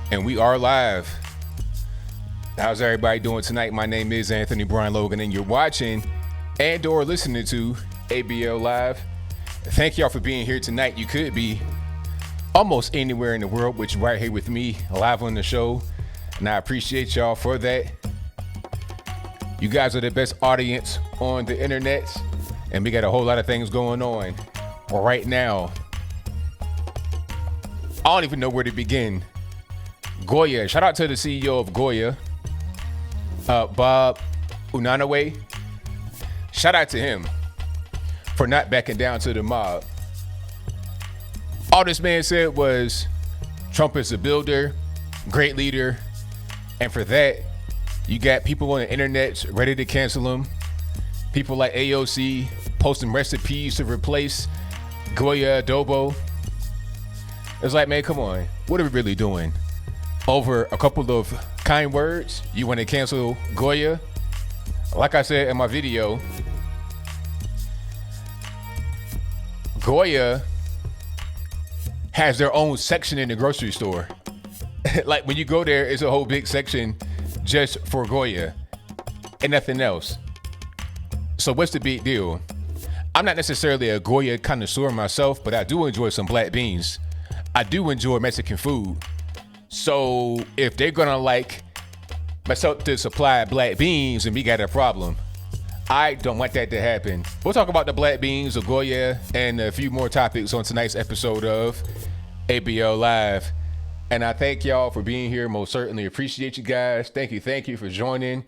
And we are live. How's everybody doing tonight? My name is Anthony Brian Logan, and you're watching and or listening to ABL Live. Thank y'all for being here tonight. You could be almost anywhere in the world, but you're right here with me live on the show, and I appreciate y'all for that. You guys are the best audience on the internet, and we got a whole lot of things going on right now. I don't even know where to begin. GOYA, shout out to the CEO of GOYA, Bob Unanaway. Shout out to him for not backing down to the mob. All this man said was Trump is a builder, great leader, and for that, you got people on the internet ready to cancel him. People like AOC posting recipes to replace GOYA adobo. It's like, man, come on. What are we really doing? Over a couple of kind words, you want to cancel GOYA? Like I said in my video, GOYA has their own section in the grocery store. Like when you go there, it's a whole big section just for GOYA and nothing else. So what's the big deal? I'm not necessarily a GOYA connoisseur myself, but I do enjoy some black beans. I do enjoy Mexican food. So if they're gonna like mess up the supply of black beans, then we got a problem. I don't want that to happen. We'll talk about the black beans of GOYA and a few more topics on tonight's episode of ABL Live. And I thank y'all for being here. Most certainly appreciate you guys. Thank you for joining.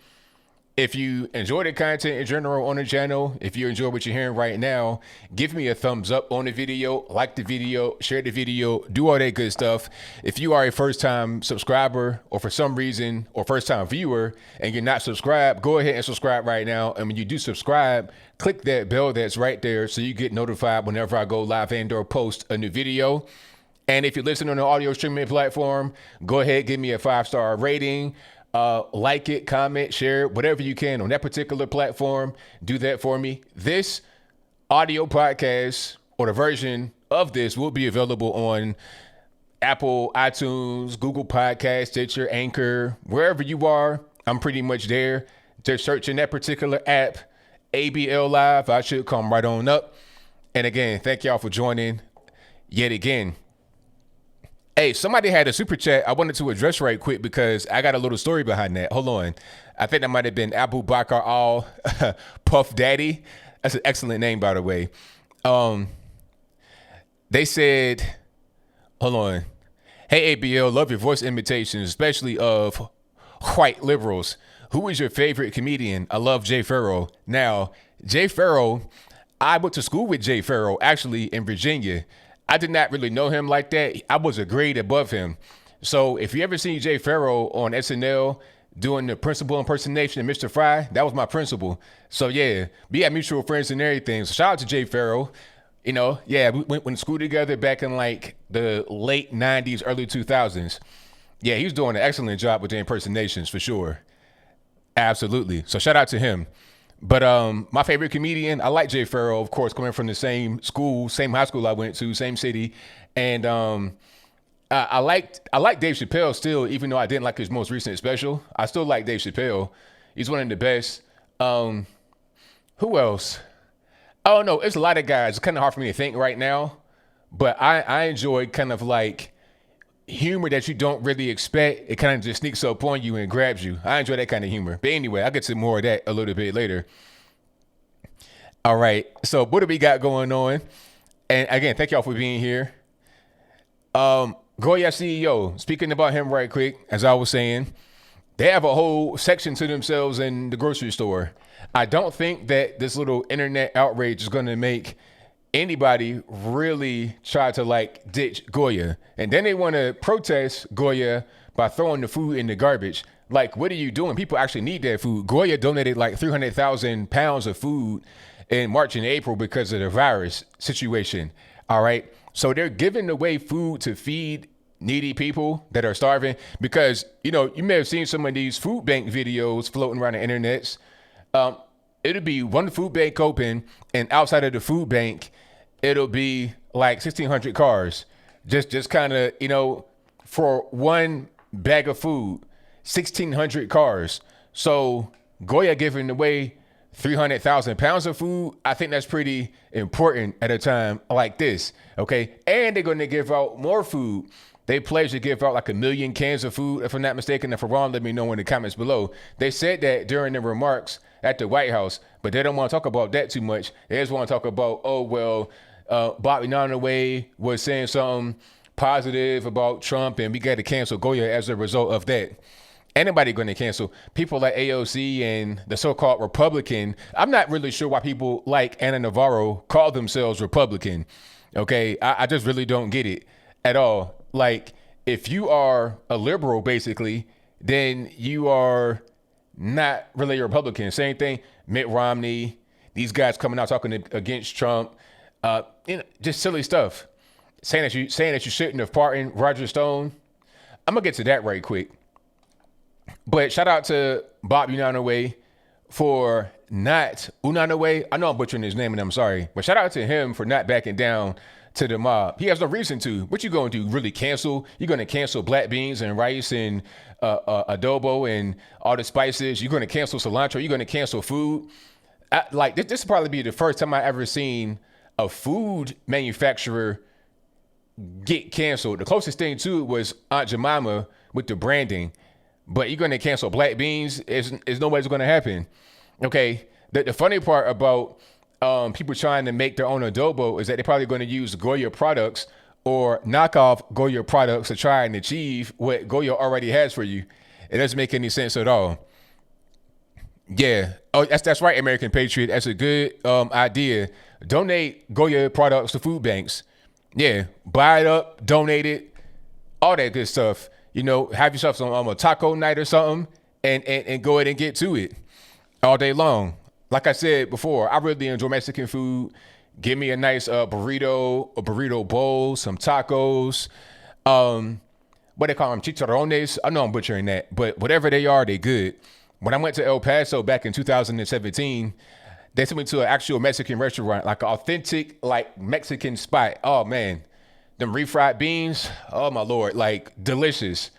If you enjoy the content in general on the channel, if you enjoy what you're hearing right now, give me a thumbs up on the video, like the video, share the video, do all that good stuff. If you are a first-time subscriber or for some reason, or first-time viewer, and you're not subscribed, go ahead and subscribe right now. And when you do subscribe, click that bell that's right there so you get notified whenever I go live and or post a new video. And if you're listening on an audio streaming platform, go ahead, give me a 5-star rating. Like it, comment, share, whatever you can on that particular platform. Do that for me. This audio podcast or the version of this will be available on Apple, iTunes, Google Podcasts, Stitcher, Anchor, wherever you are. I'm pretty much there. Just searching that particular app, ABL Live. I should come right on up. And again, thank y'all for joining yet again. Hey, somebody had a super chat I wanted to address right quick because I got a little story behind that. Hold on. I think that might have been Abu Bakr Al Puff Daddy. That's an excellent name, by the way. They said, hold on. Hey, ABL, love your voice imitations, especially of white liberals. Who is your favorite comedian? I love Jay Farrow. Now, Jay Farrow, I went to school with Jay Farrow, actually, in Virginia. I did not really know him like that. I was a grade above him. So if you ever seen Jay Farrow on SNL doing the principal impersonation of Mr. Fry, that was my principal. So yeah, we had mutual friends and everything. So shout out to Jay Farrow. You know, yeah, we went to school together back in like the late 90s, early 2000s. Yeah, he was doing an excellent job with the impersonations for sure. Absolutely. So shout out to him. But my favorite comedian, I like Jay Farrow, of course, coming from the same school, same high school I went to, same city. And I like Dave Chappelle still, even though I didn't like his most recent special. I still like Dave Chappelle. He's one of the best. Who else? Oh, no, it's a lot of guys. It's kind of hard for me to think right now. But I enjoy kind of like humor that you don't really expect. It kind of just sneaks up on you and grabs you. I enjoy that kind of humor. But anyway, I'll get to more of that a little bit later. All right. So what do we got going on? And again, thank y'all for being here. GOYA CEO, speaking about him right quick, as I was saying, they have a whole section to themselves in the grocery store. I don't think that this little internet outrage is going to make anybody really try to like ditch GOYA. And then they want to protest GOYA by throwing the food in the garbage. Like, what are you doing? People actually need that food. GOYA donated like 300,000 pounds of food in March and April because of the virus situation. All right. So they're giving away food to feed needy people that are starving because, you know, you may have seen some of these food bank videos floating around the internets. It'll be one food bank open, and outside of the food bank, it'll be like 1,600 cars. Just kind of, you know, for one bag of food, 1,600 cars. So GOYA giving away 300,000 pounds of food. I think that's pretty important at a time like this. Okay. And they're going to give out more food. They pledged to give out like 1 million cans of food, if I'm not mistaken. If I'm wrong, let me know in the comments below. They said that during the remarks at the White House, but they don't want to talk about that too much. They just want to talk about, oh, well, Bobby Nonaway was saying something positive about Trump, and we got to cancel GOYA as a result of that. Anybody going to cancel? People like AOC and the so-called Republican. I'm not really sure why people like Anna Navarro call themselves Republican. Okay, I just really don't get it at all. Like, if you are a liberal, basically, then you are not really a Republican. Same thing, Mitt Romney, these guys coming out talking against Trump, just silly stuff. Saying that you shouldn't have pardoned Roger Stone. I'm gonna get to that right quick. But shout out to Bob Unanaway for not Unanaway. I know I'm butchering his name and I'm sorry, but shout out to him for not backing down to the mob. He has no reason to. What you going to do? Really cancel? You're going to cancel black beans and rice and adobo and all the spices. You're going to cancel cilantro. You're going to cancel food. This will probably be the first time I ever seen a food manufacturer get canceled. The closest thing to it was Aunt Jemima with the branding. But you're going to cancel black beans? Is no way it's going to happen. Okay. The funny part about people trying to make their own adobo is that they're probably going to use GOYA products or knock off GOYA products to try and achieve what GOYA already has for you. It doesn't make any sense at all. Yeah. Oh, that's right, American Patriot. That's a good idea. Donate GOYA products to food banks. Yeah. Buy it up, donate it, all that good stuff. You know, have yourself some a taco night or something and go ahead and get to it all day long. Like I said before, I really enjoy Mexican food. Give me a nice burrito bowl, some tacos. What they call them, chicharrones. I know I'm butchering that, but whatever they are, they good. When I went to El Paso back in 2017, they took me to an actual Mexican restaurant, like an authentic, like Mexican spot. Oh man, them refried beans. Oh my Lord, like delicious.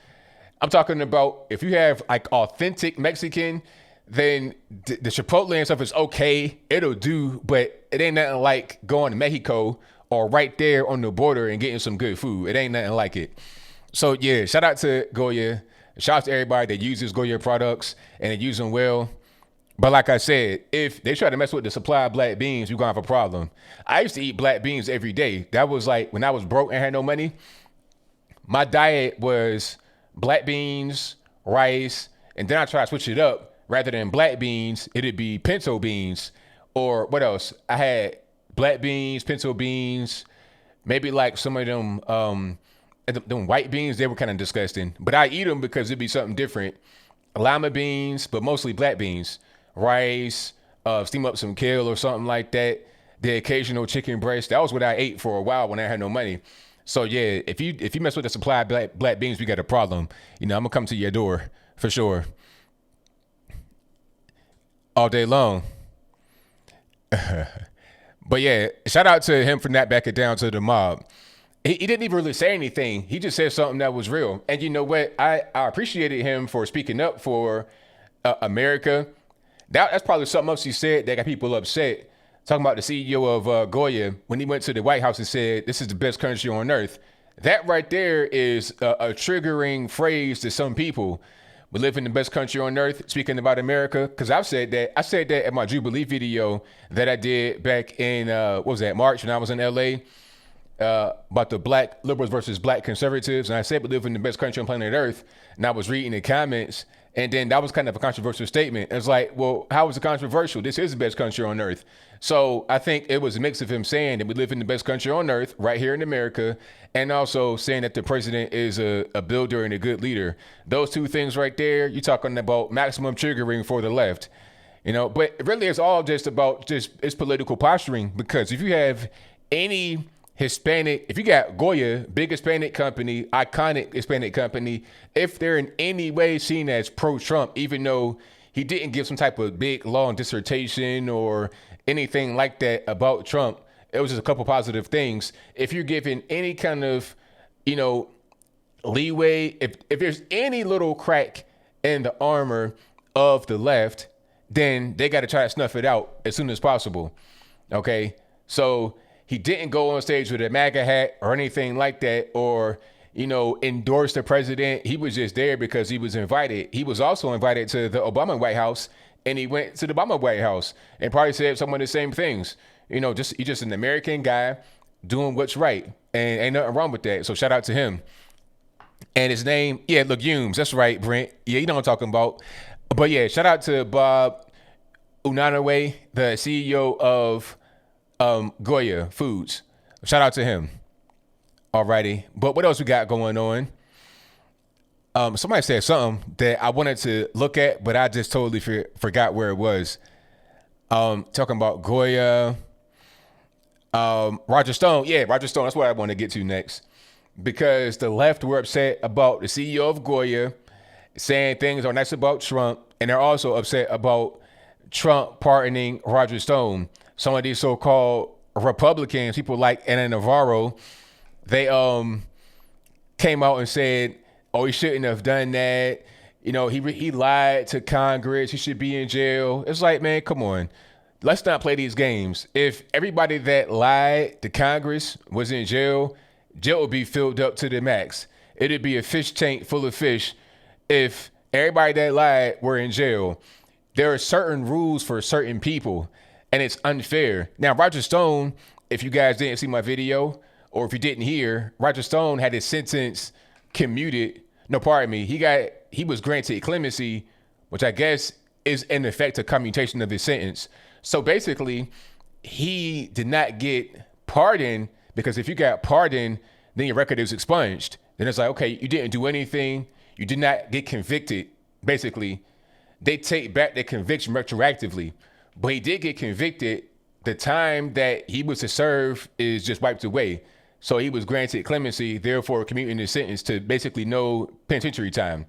I'm talking about if you have like authentic Mexican, then the Chipotle and stuff is okay. It'll do, but it ain't nothing like going to Mexico or right there on the border and getting some good food. It ain't nothing like it. So yeah, shout out to GOYA. Shout out to everybody that uses GOYA products and they use them well. But like I said, if they try to mess with the supply of black beans, you're going to have a problem. I used to eat black beans every day. That was like when I was broke and had no money. My diet was black beans, rice, and then I try to switch it up. Rather than black beans, it'd be pinto beans. Or what else? I had black beans, pinto beans, maybe like some of them white beans. They were kind of disgusting. But I eat them because it'd be something different. Lima beans, but mostly black beans. Rice, steam up some kale or something like that. The occasional chicken breast. That was what I ate for a while when I had no money. So yeah, if you mess with the supply of black beans, we got a problem. You know, I'm gonna come to your door for sure. All day long. But yeah, shout out to him for not backing down to the mob. He didn't even really say anything. He just said something that was real. And you know what? I appreciated him for speaking up for America. That's probably something else he said that got people upset. Talking about the CEO of GOYA when he went to the White House and said, this is the best country on earth. That right there is a triggering phrase to some people. We live in the best country on earth, speaking about America, because I said that at my Jubilee video that I did back in, March when I was in LA, about the black liberals versus black conservatives. And I said we live in the best country on planet earth. And I was reading the comments, and then that was kind of a controversial statement. It's like, well, how is it controversial? This is the best country on earth. So I think it was a mix of him saying that we live in the best country on earth right here in America, and also saying that the president is a builder and a good leader. Those two things right there, you're talking about maximum triggering for the left, you know, but really it's all just about it's political posturing, because if you have any Hispanic, if you got GOYA, big Hispanic company, iconic Hispanic company, if they're in any way seen as pro-Trump, even though he didn't give some type of big long dissertation or anything like that about Trump, it was just a couple positive things. If you're giving any kind of, leeway, if there's any little crack in the armor of the left, then they got to try to snuff it out as soon as possible. Okay, so he didn't go on stage with a MAGA hat or anything like that, or endorse the president. He was just there because he was invited. He was also invited to the Obama White House, and he went to the Obama White House and probably said some of the same things. He's just an American guy doing what's right, and ain't nothing wrong with that. So shout out to him. And his name, Legumes. That's right, Brent. Yeah, you know what I'm talking about. But yeah, shout out to Bob Unanaway, the CEO of GOYA Foods. Shout out to him. Alrighty. But what else we got going on? Somebody said something that I wanted to look at, but I just totally forgot where it was. Talking about GOYA. Roger Stone. Yeah, Roger Stone. That's what I want to get to next. Because the left were upset about the CEO of GOYA saying things are nice about Trump, and they're also upset about Trump pardoning Roger Stone. Some of these so-called Republicans, people like Ana Navarro, they came out and said, "Oh, he shouldn't have done that. He lied to Congress. He should be in jail." It's like, man, come on. Let's not play these games. If everybody that lied to Congress was in jail would be filled up to the max. It'd be a fish tank full of fish if everybody that lied were in jail. There are certain rules for certain people, and it's unfair. Now, Roger Stone, if you guys didn't see my video, or if you didn't hear, Roger Stone had his sentence commuted. No, pardon me. He was granted clemency, which I guess is in effect a commutation of his sentence. So basically, he did not get pardoned, because if you got pardoned, then your record is expunged. Then it's like, okay, you didn't do anything. You did not get convicted. Basically, they take back the conviction retroactively. But he did get convicted. The time that he was to serve is just wiped away. So he was granted clemency, therefore commuting his sentence to basically no penitentiary time.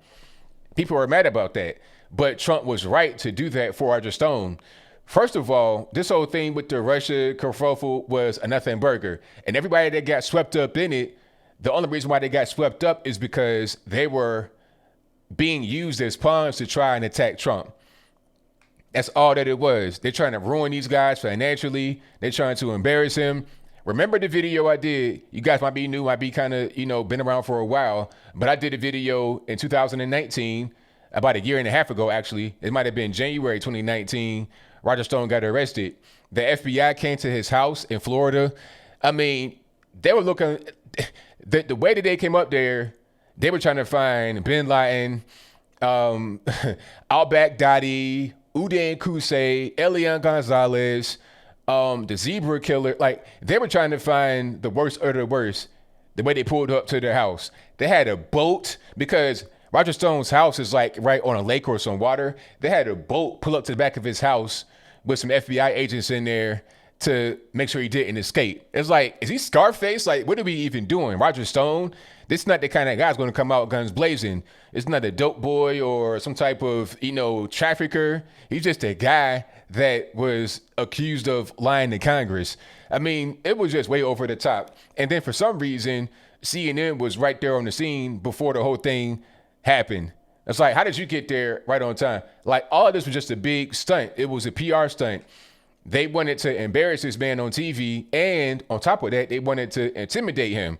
People are mad about that. But Trump was right to do that for Roger Stone. First of all, this whole thing with the Russia kerfuffle was a nothing burger. And everybody that got swept up in it, the only reason why they got swept up is because they were being used as pawns to try and attack Trump. That's all that it was. They're trying to ruin these guys financially. They're trying to embarrass him. Remember the video I did? You guys might be new, might be kind of, been around for a while. But I did a video in 2019, about a year and a half ago, actually. It might have been January 2019. Roger Stone got arrested. The FBI came to his house in Florida. I mean, they were looking, the way that they came up there, they were trying to find Bin Laden, al-Baghdadi, Udin Kusay, Elian Gonzalez, the Zebra Killer. Like, they were trying to find the worst of the worst, the way they pulled up to their house. They had a boat, because Roger Stone's house is like right on a lake or some water. They had a boat pull up to the back of his house with some FBI agents in there to make sure he didn't escape. It's like, is he Scarface? Like, what are we even doing? Roger Stone? This is not the kind of guy who's going to come out guns blazing. It's not a dope boy or some type of, trafficker. He's just a guy that was accused of lying to Congress. I mean, it was just way over the top. And then for some reason, CNN was right there on the scene before the whole thing happened. It's like, how did you get there right on time? Like, all of this was just a big stunt. It was a PR stunt. They wanted to embarrass this man on TV, and on top of that, they wanted to intimidate him.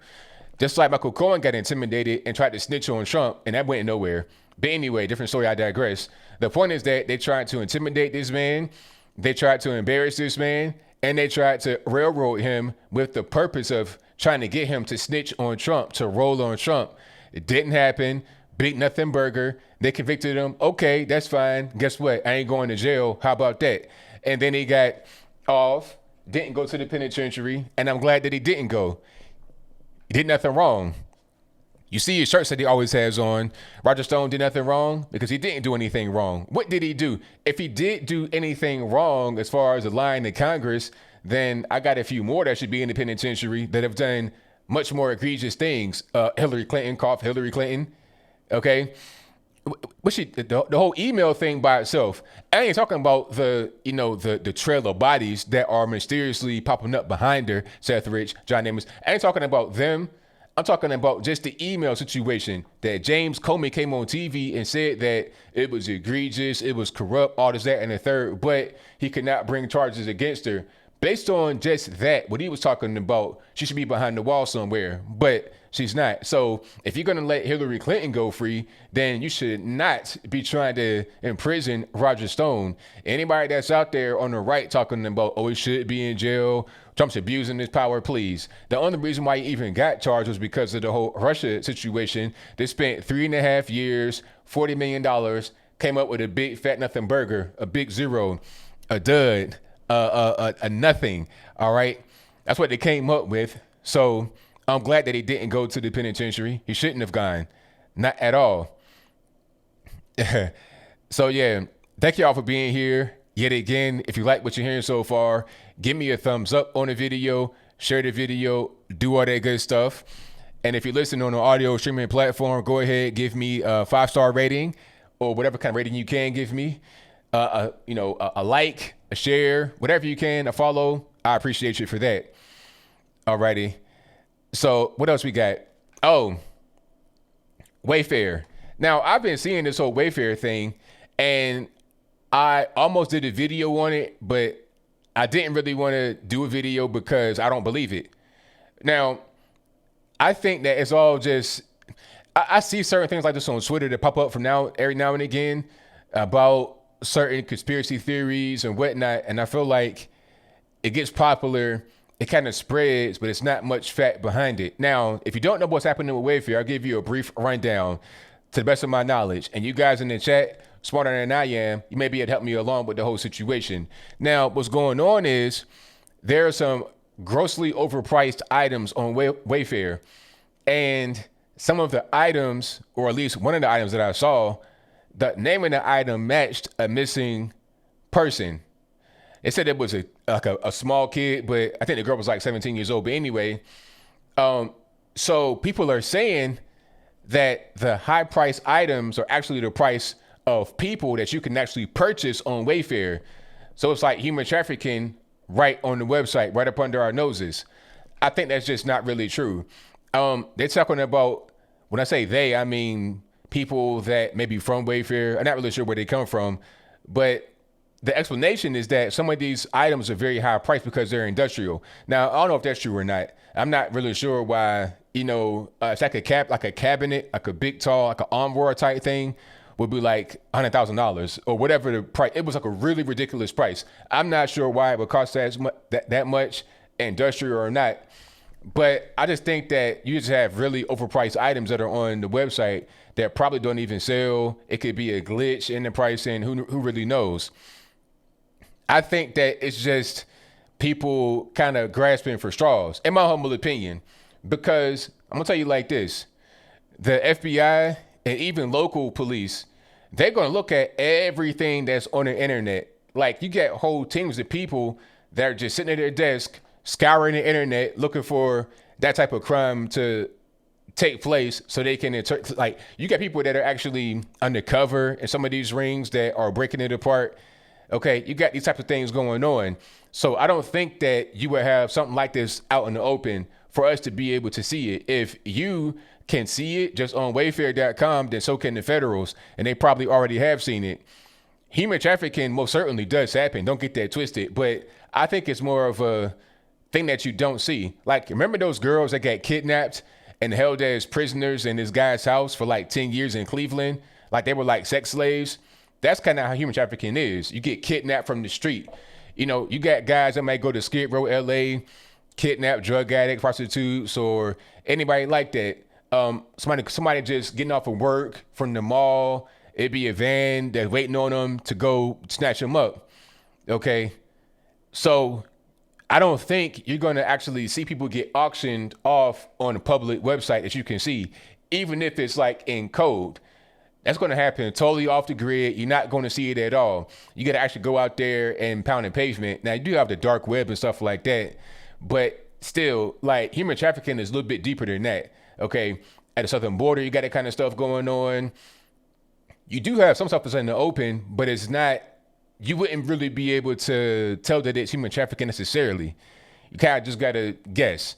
Just like Michael Cohen got intimidated and tried to snitch on Trump, and that went nowhere. But anyway, different story, I digress. The point is that they tried to intimidate this man, they tried to embarrass this man, and they tried to railroad him with the purpose of trying to get him to snitch on Trump, to roll on Trump. It didn't happen. Big nothing burger. They convicted him. Okay, that's fine. Guess what? I ain't going to jail. How about that? And then he got off, didn't go to the penitentiary, and I'm glad that he didn't go. He did nothing wrong. You see his shirts that he always has on. Roger Stone did nothing wrong because he didn't do anything wrong. What did he do? If he did do anything wrong as far as the lying to Congress, then I got a few more that should be in the penitentiary that have done much more egregious things. Hillary Clinton, cough Hillary Clinton. Okay. The whole email thing by itself. I ain't talking about the trail of bodies that are mysteriously popping up behind her, Seth Rich, John Amos. I ain't talking about them. I'm talking about just the email situation that James Comey came on TV and said that it was egregious, it was corrupt, all this, that, and the third, but he could not bring charges against her. Based on just that, what he was talking about, she should be behind the wall somewhere, but she's not. So if you're going to let Hillary Clinton go free, then you should not be trying to imprison Roger Stone. Anybody that's out there on the right talking about, oh, he should be in jail, Trump's abusing his power, please. The only reason why he even got charged was because of the whole Russia situation. They spent 3.5 years, $40 million, came up with a big fat nothing burger, a big zero, a dud, a nothing. All right. That's what they came up with. So I'm glad that he didn't go to the penitentiary. He shouldn't have gone. Not at all. So yeah, thank y'all for being here. Yet again, if you like what you're hearing so far, give me a thumbs up on the video, share the video, do all that good stuff. And if you're listening on an audio streaming platform, go ahead, give me a 5-star rating or whatever kind of rating you can give me. A like, a share, whatever you can, a follow. I appreciate you for that. Alrighty. So what else we got? Oh, Wayfair. Now, I've been seeing this whole Wayfair thing, and I almost did a video on it, but I didn't really want to do a video because I don't believe it. Now, I think that it's all just, I see certain things like this on Twitter that pop up from every now and again about certain conspiracy theories and whatnot, and I feel like it gets popular, it kind of spreads, but it's not much fact behind it. Now, if you don't know what's happening with Wayfair, I'll give you a brief rundown to the best of my knowledge. And you guys in the chat, smarter than I am, you may be able to help me along with the whole situation. Now, what's going on is there are some grossly overpriced items on Wayfair, and some of the items, or at least one of the items that I saw, the name of the item matched a missing person. They said it was a small kid, but I think the girl was like 17 years old. But anyway, so people are saying that the high price items are actually the price of people that you can actually purchase on Wayfair. So it's like human trafficking right on the website, right up under our noses. I think that's just not really true. They're talking about, when I say they, I mean people that may be from Wayfair. I'm not really sure where they come from, but the explanation is that some of these items are very high priced because they're industrial. Now, I don't know if that's true or not. I'm not really sure why, it's like a cabinet, like a big, tall, like an armoire type thing would be like $100,000 or whatever the price. It was like a really ridiculous price. I'm not sure why it would cost that much, industrial or not. But I just think that you just have really overpriced items that are on the website that probably don't even sell. It could be a glitch in the pricing. Who really knows? I think that it's just people kind of grasping for straws, in my humble opinion, because I'm going to tell you like this. The FBI and even local police, they're going to look at everything that's on the internet. Like, you get whole teams of people that are just sitting at their desk, scouring the internet, looking for that type of crime to take place so they can, like, you got people that are actually undercover in some of these rings that are breaking it apart. Okay, you got these types of things going on. So I don't think that you would have something like this out in the open for us to be able to see it. If you can see it just on Wayfair.com, then so can the federals, and they probably already have seen it. Human trafficking most certainly does happen. Don't get that twisted. But I think it's more of a thing that you don't see. Like, remember those girls that got kidnapped and held as prisoners in this guy's house for like 10 years in Cleveland? Like, they were like sex slaves. That's kind of how human trafficking is. You get kidnapped from the street. You got guys that might go to Skid Row, LA, kidnap drug addicts, prostitutes, or anybody like that. Somebody just getting off of work from the mall. It'd be a van that's waiting on them to go snatch them up. Okay. So I don't think you're going to actually see people get auctioned off on a public website that you can see, even if it's like in code. That's going to happen totally off the grid. You're not going to see it at all. You got to actually go out there and pound the pavement. Now, you do have the dark web and stuff like that, but still, like, human trafficking is a little bit deeper than that. Okay. At the southern border, you got that kind of stuff going on. You do have some stuff that's in the open, but it's not, you wouldn't really be able to tell that it's human trafficking necessarily. You kind of just got to guess.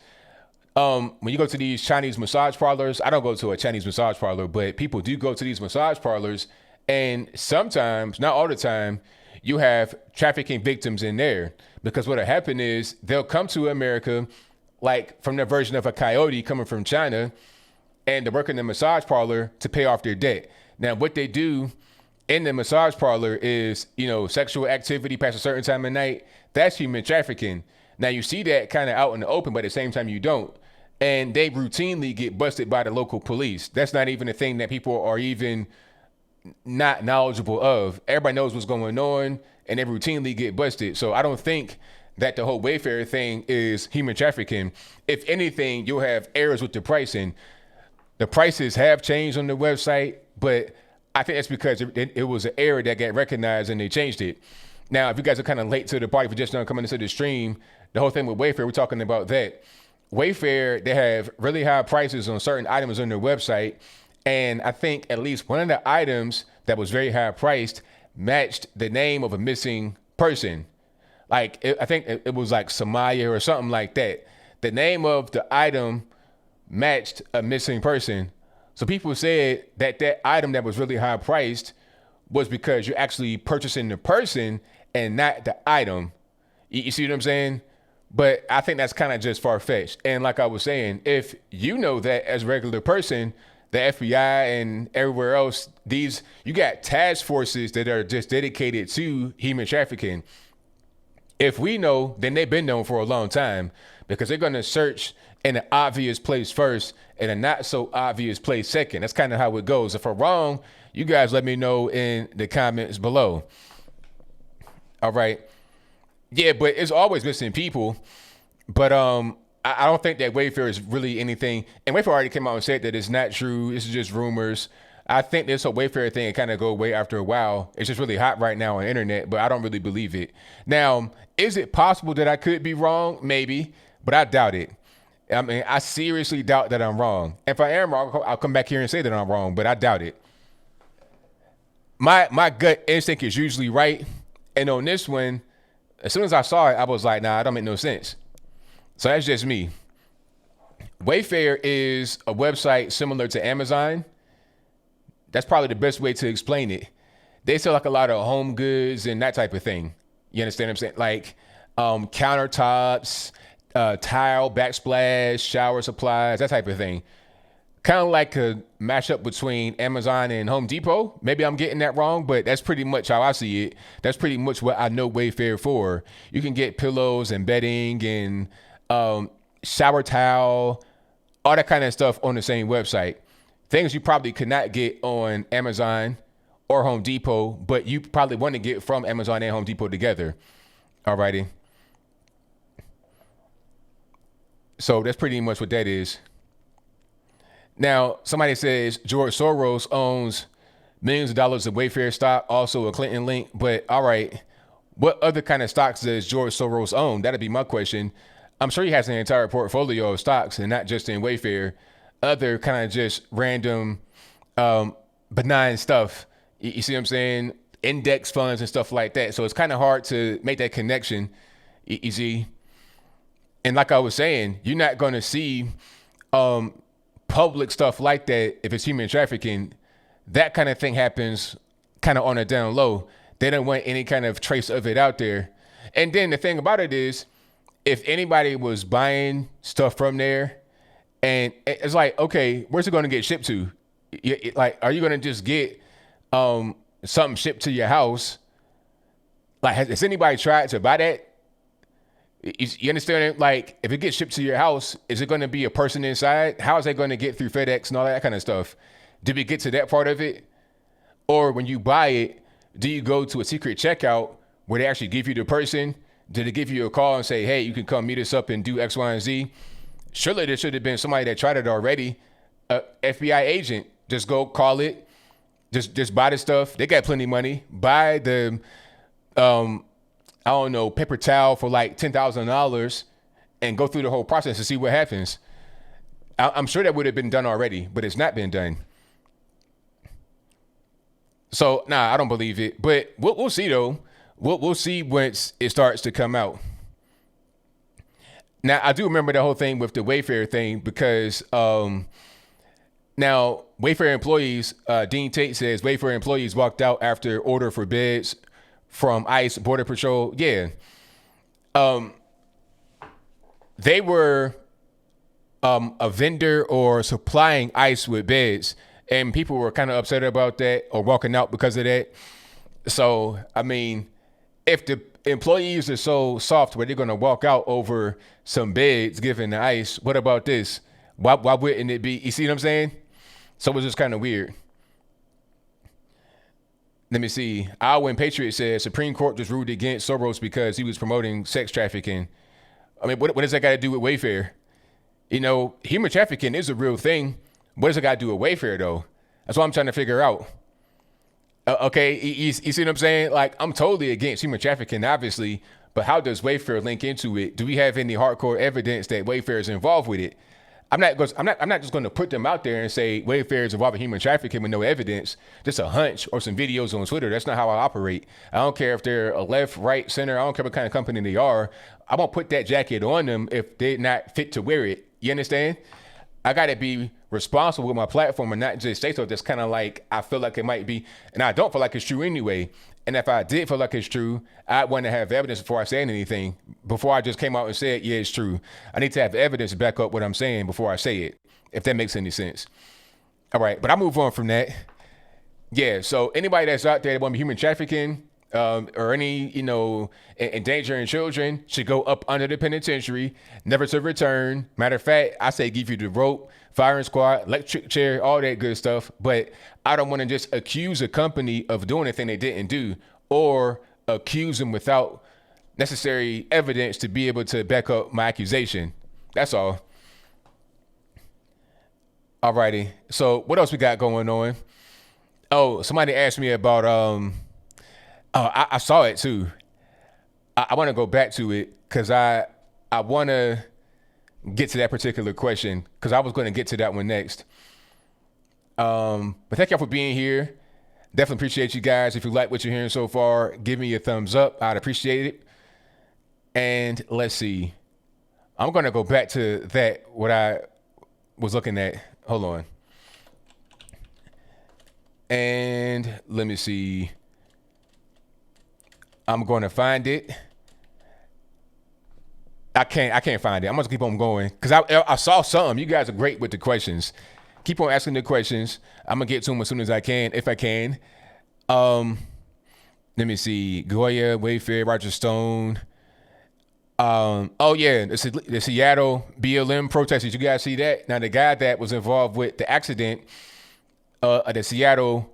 When you go to these Chinese massage parlors, I don't go to a Chinese massage parlor, but people do go to these massage parlors, and sometimes, not all the time, you have trafficking victims in there, because what'll happen is they'll come to America like from the version of a coyote coming from China, and they're working in the massage parlor to pay off their debt. Now, what they do in the massage parlor is, sexual activity past a certain time of night. That's human trafficking. Now, you see that kind of out in the open, but at the same time, you don't. And they routinely get busted by the local police. That's not even a thing that people are even not knowledgeable of. Everybody knows what's going on, and they routinely get busted. So I don't think that the whole Wayfair thing is human trafficking. If anything, you'll have errors with the pricing. The prices have changed on the website, but I think that's because it was an error that got recognized and they changed it. Now, if you guys are kind of late to the party for just now coming into the stream, the whole thing with Wayfair, we're talking about that. Wayfair, they have really high prices on certain items on their website. And I think at least one of the items that was very high priced matched the name of a missing person. Like, I think it was like Samaya or something like that. The name of the item matched a missing person. So people said that that item that was really high priced was because you're actually purchasing the person and not the item. You see what I'm saying? But I think that's kind of just far-fetched. And like I was saying, if you know that as a regular person, the FBI and everywhere else, you got task forces that are just dedicated to human trafficking. If we know, then they've been known for a long time, because they're going to search in an obvious place first and a not so obvious place second. That's kind of how it goes. If I'm wrong, you guys let me know in the comments below. All right. Yeah, but it's always missing people. But I don't think that Wayfair is really anything. And Wayfair already came out and said that it's not true. This is just rumors. I think this whole Wayfair thing kind of go away after a while. It's just really hot right now on the internet, but I don't really believe it. Now, is it possible that I could be wrong? Maybe, but I doubt it. I mean, I seriously doubt that I'm wrong. If I am wrong, I'll come back here and say that I'm wrong, but I doubt it. My gut instinct is usually right. And on this one, as soon as I saw it, I was like, nah, it don't make no sense. So that's just me. Wayfair is a website similar to Amazon. That's probably the best way to explain it. They sell like a lot of home goods and that type of thing. You understand what I'm saying? Like countertops, tile, backsplash, shower supplies, that type of thing. Kind of like a mashup between Amazon and Home Depot. Maybe I'm getting that wrong, but that's pretty much how I see it. That's pretty much what I know Wayfair for. You can get pillows and bedding and shower towel, all that kind of stuff on the same website. Things you probably could not get on Amazon or Home Depot, but you probably want to get from Amazon and Home Depot together. Alrighty. So that's pretty much what that is. Now, somebody says George Soros owns millions of dollars of Wayfair stock, also a Clinton link. But all right, what other kind of stocks does George Soros own? That'd be my question. I'm sure he has an entire portfolio of stocks, and not just in Wayfair. Other kind of just random benign stuff. You see what I'm saying? Index funds and stuff like that. So it's kind of hard to make that connection. You see? And like I was saying, you're not going to see public stuff like that if it's human trafficking. That kind of thing happens kind of on a down low. They don't want any kind of trace of it out there. And then the thing about it is, if anybody was buying stuff from there, and it's like, okay, where's it going to get shipped to? Like, are you going to just get something shipped to your house? Like, has anybody tried to buy that? You understand? Like, if it gets shipped to your house, is it going to be a person inside? How is that going to get through FedEx and all that kind of stuff? Did we get to that part of it? Or when you buy it, do you go to a secret checkout where they actually give you the person? Did they give you a call and say, hey, you can come meet us up and do X, Y, and Z? Surely there should have been somebody that tried it already. FBI agent, just go call it. Just buy the stuff. They got plenty of money. Buy the, I don't know, paper towel for like $10,000 and go through the whole process to see what happens. I'm sure that would have been done already, but it's not been done. So, I don't believe it. But we'll see, though. We'll see once it starts to come out. Now, I do remember the whole thing with the Wayfair thing because now Wayfair employees, Dean Tate says Wayfair employees walked out after order for beds from ICE Border Patrol. Yeah. They were a vendor or supplying ICE with beds, and people were kind of upset about that or walking out because of that. So, I mean, if the employees are so soft where they're going to walk out over some beds given the ICE, what about this? Why wouldn't it be? You see what I'm saying? So it was just kind of weird. Let me see. Alwyn Patriot says Supreme Court just ruled against Soros because he was promoting sex trafficking. I mean, what does that got to do with Wayfair? You know, human trafficking is a real thing. What does it got to do with Wayfair, though? That's what I'm trying to figure out. Okay, you see what I'm saying? Like, I'm totally against human trafficking, obviously, but how does Wayfair link into it? Do we have any hardcore evidence that Wayfair is involved with it? I'm not just going to put them out there and say Wayfair is involved in human trafficking with no evidence, just a hunch or some videos on Twitter. That's not how I operate. I don't care if they're a left, right, center. I don't care what kind of company they are. I won't put that jacket on them if they're not fit to wear it. You understand? I got to be responsible with my platform and not just say so that's kind of like I feel like it might be, and I don't feel like it's true anyway. And if I did feel like it's true, I'd want to have evidence before I say anything, before I just came out and said, yeah, it's true. I need to have evidence to back up what I'm saying before I say it, if that makes any sense. All right, but I move on from that. Yeah, so anybody that's out there that want to be human trafficking or any, endangering children should go up under the penitentiary, never to return. Matter of fact, I say give you the rope, firing squad, electric chair, all that good stuff. But I don't want to just accuse a company of doing anything they didn't do or accuse them without necessary evidence to be able to back up my accusation. That's all. Alrighty. So what else we got going on? Oh, somebody asked me about, I saw it too. I want to go back to it because I want to get to that particular question because I was going to get to that one next. But thank y'all for being here. Definitely appreciate you guys. If you like what you're hearing so far, give me a thumbs up. I'd appreciate it. And let's see. I'm going to go back to that, what I was looking at. Hold on. And let me see. I'm going to find it. I can't find it. I'm going to keep on going because I saw some. You guys are great with the questions. Keep on asking the questions. I'm going to get to them as soon as I can, if I can. Let me see. GOYA, Wayfair, Roger Stone. Oh, yeah, the Seattle BLM protesters. You guys see that? Now, the guy that was involved with the accident at the Seattle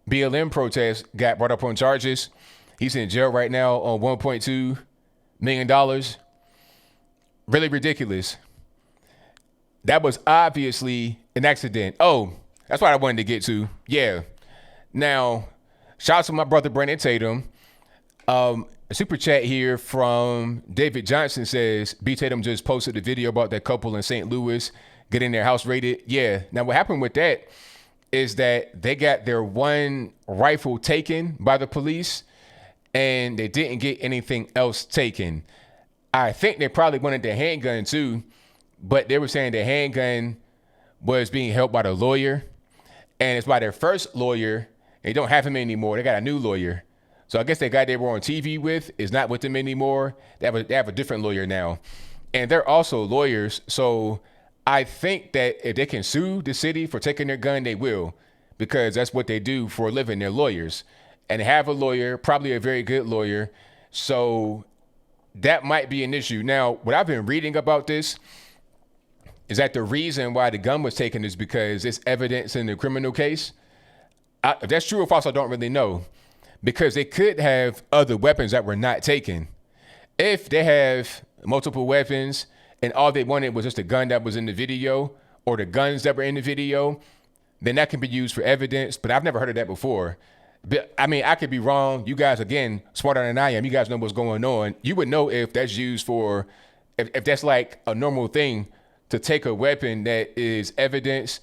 BLM protest got brought up on charges. He's in jail right now on $1.2 million. Really ridiculous. That was obviously an accident. Oh, that's what I wanted to get to. Yeah. Now, shout out to my brother Brandon Tatum. A super chat here from David Johnson says, B. Tatum just posted a video about that couple in St. Louis getting their house raided. Yeah. Now, what happened with that is that they got their one rifle taken by the police and they didn't get anything else taken. I think they probably wanted the handgun too, but they were saying the handgun was being held by the lawyer and it's by their first lawyer. They don't have him anymore. They got a new lawyer. So I guess the guy they were on TV with is not with them anymore. They have a different lawyer now. And they're also lawyers. So I think that if they can sue the city for taking their gun, they will, because that's what they do for a living. They're lawyers and they have a lawyer, probably a very good lawyer. So that might be an issue. Now, what I've been reading about this is that the reason why the gun was taken is because it's evidence in the criminal case. If that's true or false, I don't really know, because they could have other weapons that were not taken. If they have multiple weapons and all they wanted was just a gun that was in the video or the guns that were in the video, then that can be used for evidence. But I've never heard of that before. But I mean, I could be wrong. You guys, again, smarter than I am. You guys know what's going on. You would know if that's used for, if that's like a normal thing to take a weapon that is evidence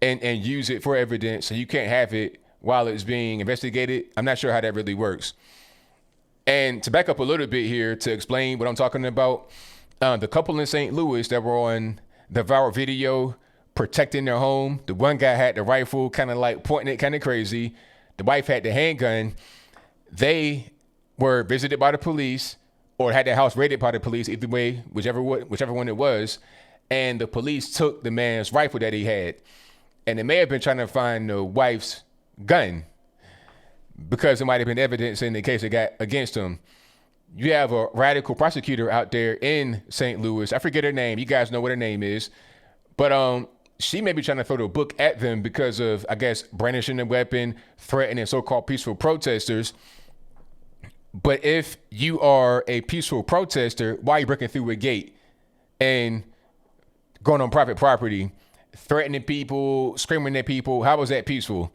and use it for evidence. So you can't have it while it's being investigated. I'm not sure how that really works. And to back up a little bit here to explain what I'm talking about, The couple in St. Louis that were on the viral video protecting their home. The one guy had the rifle, kind of like pointing it kind of crazy. The wife had the handgun. They were visited by the police or had their house raided by the police, either way, whichever one it was. And the police took the man's rifle that he had. And they may have been trying to find the wife's gun because it might have been evidence in the case it got against him. You have a radical prosecutor out there in St. Louis. I forget her name. You guys know what her name is. But she may be trying to throw the book at them because of, I guess, brandishing a weapon, threatening so-called peaceful protesters. But if you are a peaceful protester, why are you breaking through a gate and going on private property, threatening people, screaming at people? How was that peaceful?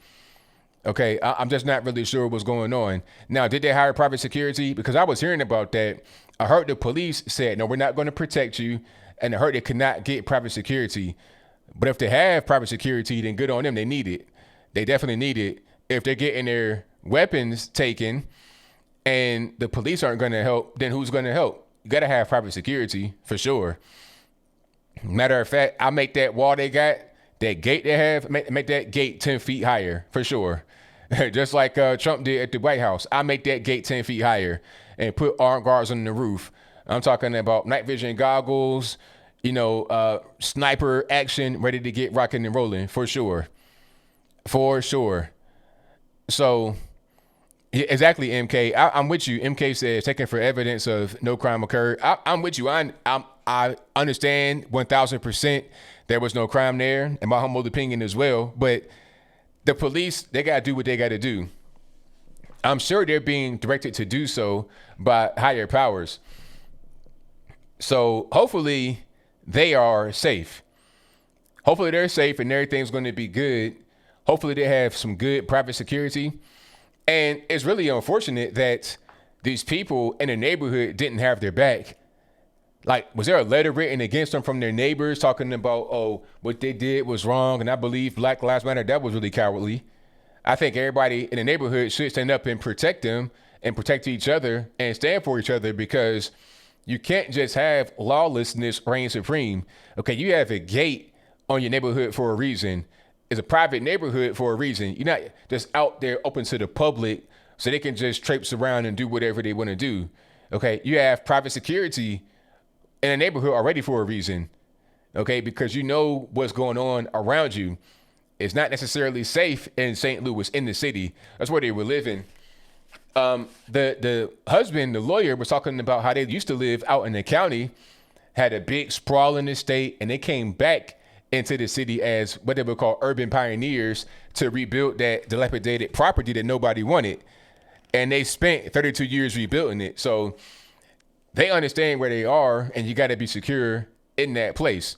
Okay, I'm just not really sure what's going on. Now, did they hire private security? Because I was hearing about that. I heard the police said, no, we're not going to protect you. And I heard they could not get private security. But if they have private security, then good on them. They need it. They definitely need it. If they're getting their weapons taken and the police aren't going to help, then who's going to help? You got to have private security for sure. Matter of fact, I'll make that wall they got, that gate they have, make that gate 10 feet higher for sure. Just like Trump did at the White House. I make that gate 10 feet higher and put armed guards on the roof. I'm talking about night vision goggles, sniper action, ready to get rocking and rolling for sure. For sure. So, yeah, exactly, MK. I'm with you. MK says taken for evidence of no crime occurred. I'm with you. I understand 1,000% there was no crime there, in my humble opinion as well. But the police, they got to do what they got to do. I'm sure they're being directed to do so by higher powers. So hopefully they are safe. Hopefully they're safe and everything's going to be good. Hopefully they have some good private security. And it's really unfortunate that these people in the neighborhood didn't have their back. Like, was there a letter written against them from their neighbors talking about, oh, what they did was wrong, and I believe Black Lives Matter? That was really cowardly. I think everybody in the neighborhood should stand up and protect them and protect each other and stand for each other, because you can't just have lawlessness reign supreme. Okay, you have a gate on your neighborhood for a reason. It's a private neighborhood for a reason. You're not just out there open to the public so they can just traipse around and do whatever they want to do. Okay, you have private security in a neighborhood already for a reason. Okay, because you know what's going on around you. It's not necessarily safe in St. Louis, in the city. That's where they were living. The husband, the lawyer, was talking about how they used to live out in the county, had a big sprawling estate, and they came back into the city as what they would call urban pioneers to rebuild that dilapidated property that nobody wanted. And they spent 32 years rebuilding it. So they understand where they are, and you got to be secure in that place.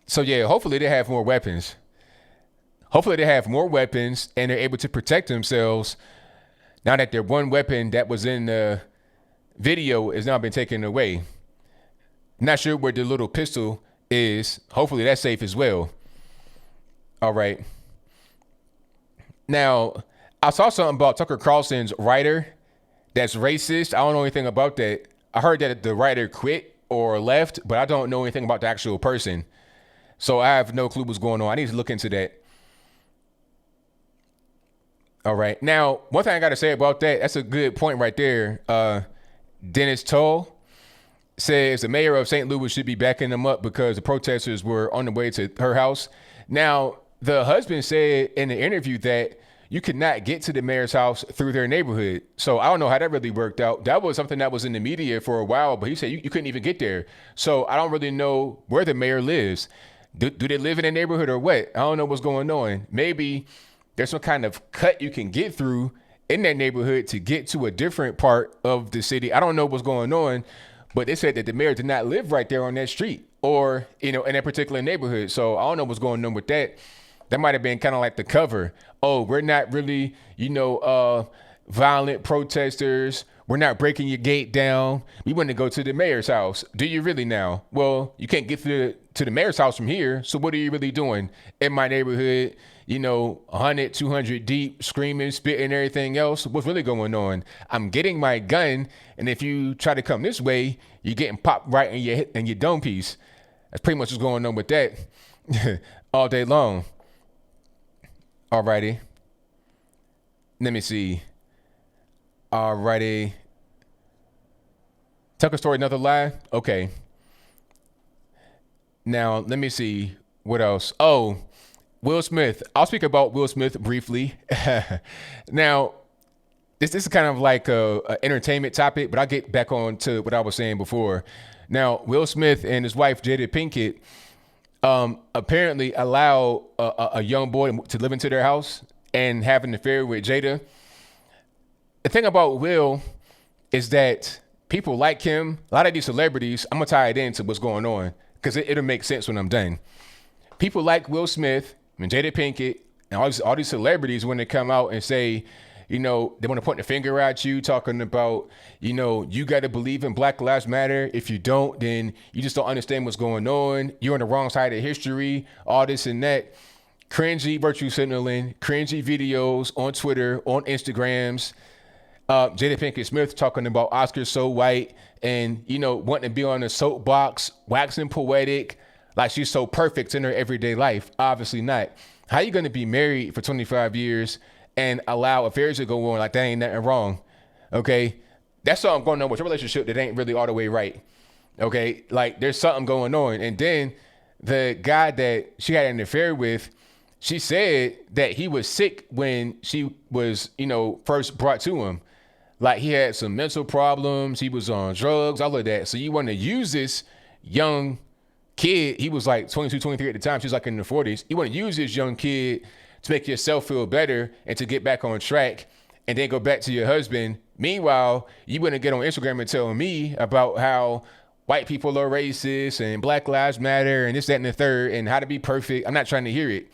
So yeah, hopefully they have more weapons. Hopefully they have more weapons and they're able to protect themselves now that their one weapon that was in the video has now been taken away. Not sure where the little pistol is. Hopefully that's safe as well. All right. Now, I saw something about Tucker Carlson's writer that's racist. I don't know anything about that. I heard that the writer quit or left, but I don't know anything about the actual person. So I have no clue what's going on. I need to look into that. All right. Now, one thing I got to say about that, that's a good point right there. Dennis Toll says the mayor of St. Louis should be backing them up because the protesters were on the way to her house. Now, the husband said in the interview that you could not get to the mayor's house through their neighborhood. So I don't know how that really worked out. That was something that was in the media for a while, but he said you couldn't even get there. So I don't really know where the mayor lives. Do they live in a neighborhood or what? I don't know what's going on. Maybe there's some kind of cut you can get through in that neighborhood to get to a different part of the city. I don't know what's going on, but they said that the mayor did not live right there on that street or, in that particular neighborhood. So I don't know what's going on with that. That might have been kind of like the cover. Oh, we're not really, violent protesters. We're not breaking your gate down. We want to go to the mayor's house. Do you really now? Well, you can't get to the mayor's house from here. So what are you really doing in my neighborhood? 100, 200 deep, screaming, spitting, everything else. What's really going on? I'm getting my gun. And if you try to come this way, you're getting popped right in your dome piece. That's pretty much what's going on with that all day long. Alrighty. Let me see. Alrighty. Tucker story, another lie? Okay. Now, let me see. What else? Oh, Will Smith. I'll speak about Will Smith briefly. Now, this is kind of like a entertainment topic, but I'll get back on to what I was saying before. Now, Will Smith and his wife, Jada Pinkett, apparently allowed a young boy to live into their house and have an affair with Jada. The thing about Will is that people like him. A lot of these celebrities, I'm going to tie it into what's going on because it'll make sense when I'm done. People like Will Smith and Jada Pinkett and all these celebrities, when they come out and say, they want to point the finger at you, talking about, you got to believe in Black Lives Matter. If you don't, then you just don't understand what's going on. You're on the wrong side of history, all this and that. Cringy virtue signaling, cringy videos on Twitter, on Instagrams. Jada Pinkett Smith talking about Oscar's so white and, wanting to be on a soapbox, waxing poetic, like she's so perfect in her everyday life. Obviously not. How you going to be married for 25 years and allow affairs to go on like that ain't nothing wrong? Okay. That's something going on with your relationship that ain't really all the way right. Okay. Like there's something going on. And then the guy that she had an affair with, she said that he was sick when she was, first brought to him. Like he had some mental problems. He was on drugs, all of that. So you want to use this young kid. He was like 22, 23 at the time. She's like in the 40s. You want to use this young kid to make yourself feel better and to get back on track and then go back to your husband. Meanwhile, you wouldn't get on Instagram and tell me about how white people are racist and Black Lives Matter and this, that, and the third and how to be perfect. I'm not trying to hear it.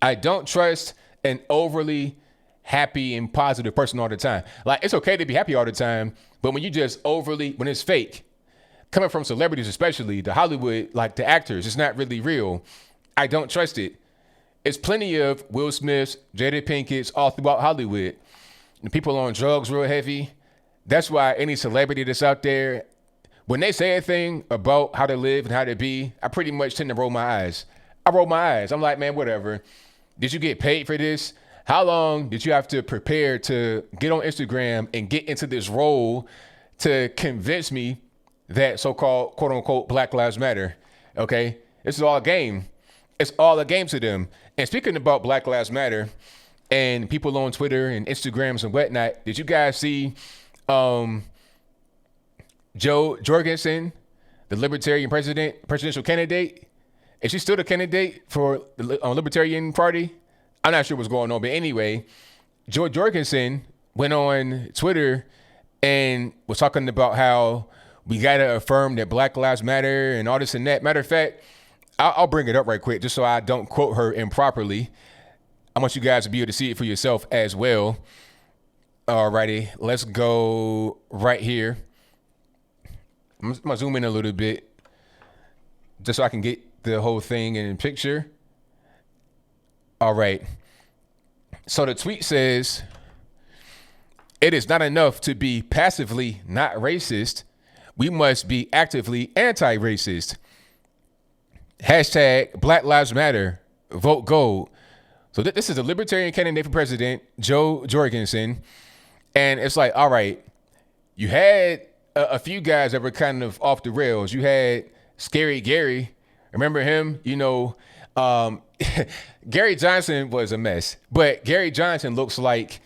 I don't trust an overly happy and positive person all the time. Like it's okay to be happy all the time, but when you just when it's fake, coming from celebrities, especially the Hollywood, like the actors, it's not really real. I don't trust it. It's plenty of Will Smiths, Jada Pinkett's all throughout Hollywood. And people on drugs real heavy. That's why any celebrity that's out there, when they say a thing about how to live and how to be, I pretty much tend to roll my eyes. I'm like, man, whatever. Did you get paid for this? How long did you have to prepare to get on Instagram and get into this role to convince me that so-called quote unquote Black Lives Matter? Okay. This is all a game. It's all a game to them. And speaking about Black Lives Matter and people on Twitter and Instagrams and whatnot, did you guys see Jo Jorgensen, the Libertarian presidential candidate? Is she still the candidate for the Libertarian Party? I'm not sure what's going on, but anyway, Jo Jorgensen went on Twitter and was talking about how we got to affirm that Black Lives Matter and all this and that. Matter of fact, I'll bring it up right quick just so I don't quote her improperly. I want you guys to be able to see it for yourself as well. Alrighty, let's go right here. I'm going to zoom in a little bit just so I can get the whole thing in picture. All right. So the tweet says, it is not enough to be passively not racist. We must be actively anti-racist. Hashtag Black Lives Matter. Vote gold. So this is a Libertarian candidate for president, Jo Jorgensen. And it's like, all right, you had a few guys that were kind of off the rails. You had Scary Gary. Remember him? Gary Johnson was a mess, but Gary Johnson looks like,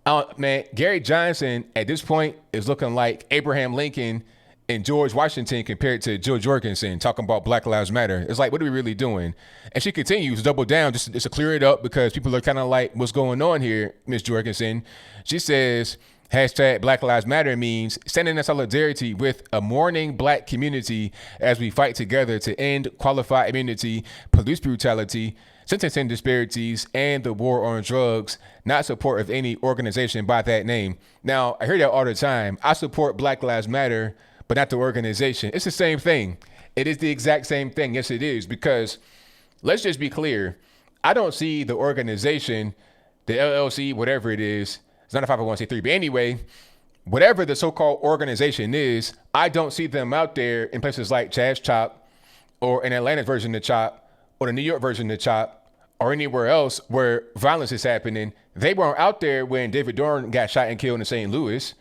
Gary Johnson at this point is looking like Abraham Lincoln and George Washington compared to Jo Jorgensen talking about Black Lives Matter. It's like, what are we really doing? And she continues to double down just to clear it up because people are kind of like, what's going on here, Miss Jorgensen? She says, Hashtag Black Lives Matter means standing in solidarity with a mourning black community as we fight together to end qualified immunity, police brutality, sentencing disparities, and the war on drugs, not support of any organization by that name. Now, I hear that all the time. I support Black Lives Matter, but not the organization. It's the same thing. It is the exact same thing. Yes, it is. Because let's just be clear. I don't see the organization, the LLC, whatever it is. It's not a 501c3. But anyway, whatever the so-called organization is, I don't see them out there in places like Chaz Chop or an Atlanta version of Chop or the New York version of Chop or anywhere else where violence is happening. They weren't out there when David Dorn got shot and killed in St. Louis.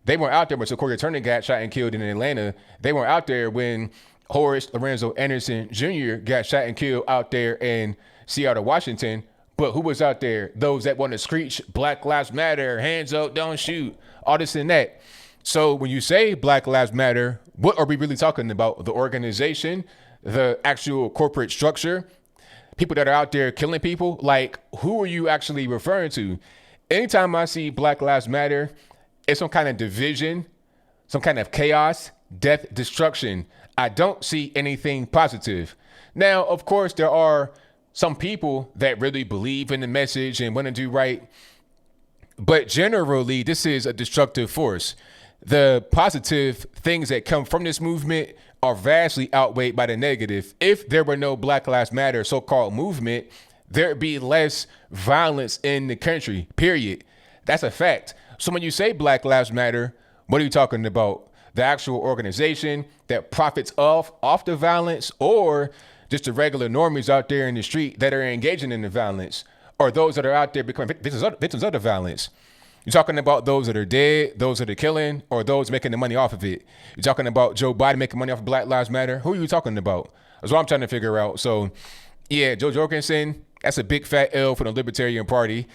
They weren't out there when Sequoia Turner got shot and killed in Atlanta. They weren't out there when Horace Lorenzo Anderson Jr. got shot and killed out there in Seattle, Washington. But who was out there? Those that want to screech Black Lives Matter, hands up, don't shoot, all this and that. So when you say Black Lives Matter, what are we really talking about? The organization, the actual corporate structure, people that are out there killing people? Like, who are you actually referring to? Anytime I see Black Lives Matter, it's some kind of division, some kind of chaos, death, destruction. I don't see anything positive. Now, of course, there are some people that really believe in the message and want to do right. But generally, this is a destructive force. The positive things that come from this movement are vastly outweighed by the negative. If there were no Black Lives Matter so-called movement, there'd be less violence in the country, period. That's a fact. So when you say Black Lives Matter, what are you talking about? The actual organization that profits off the violence, or just the regular normies out there in the street that are engaging in the violence, or those that are out there becoming victims of the violence? You're talking about those that are dead, those that are killing, or those making the money off of it? You're talking about Joe Biden making money off of Black Lives Matter? Who are you talking about? That's what I'm trying to figure out. So, yeah, Joe Jorgensen, that's a big fat L for the Libertarian Party,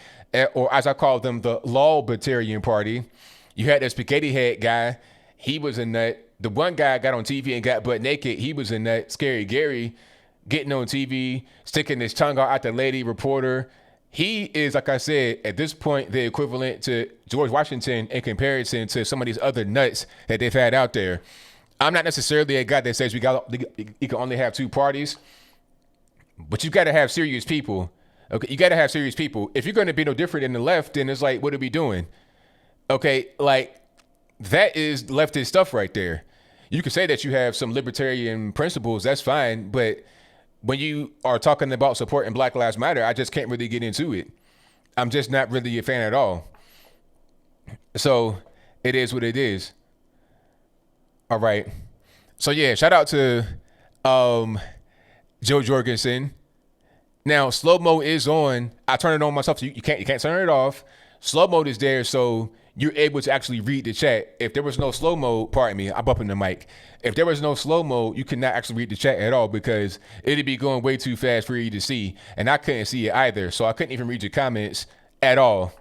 or as I call them, the Law-Libertarian Party. You had that spaghetti head guy. He was a nut. The one guy got on TV and got butt naked. He was a nut. Scary Gary getting on TV, sticking his tongue out at the lady reporter. He is, like I said, at this point, the equivalent to George Washington in comparison to some of these other nuts that they've had out there. I'm not necessarily a guy that says you can only have two parties, but you got to have serious people. Okay, you got to have serious people. If you're going to be no different than the left, then it's like, what are we doing? Okay, like that is leftist stuff right there. You can say that you have some libertarian principles, that's fine, but when you are talking about supporting Black Lives Matter, I just can't really get into it. I'm just not really a fan at all. So it is what it is. All right. So yeah, shout out to Joe Jorgensen. Now slow mo is on. I turn it on myself. So you can't turn it off. Slow mode is there, so you're able to actually read the chat. If there was no slow mode, pardon me, I'm bumping the mic. If there was no slow mode, you could not actually read the chat at all because it'd be going way too fast for you to see. And I couldn't see it either. So I couldn't even read your comments at all.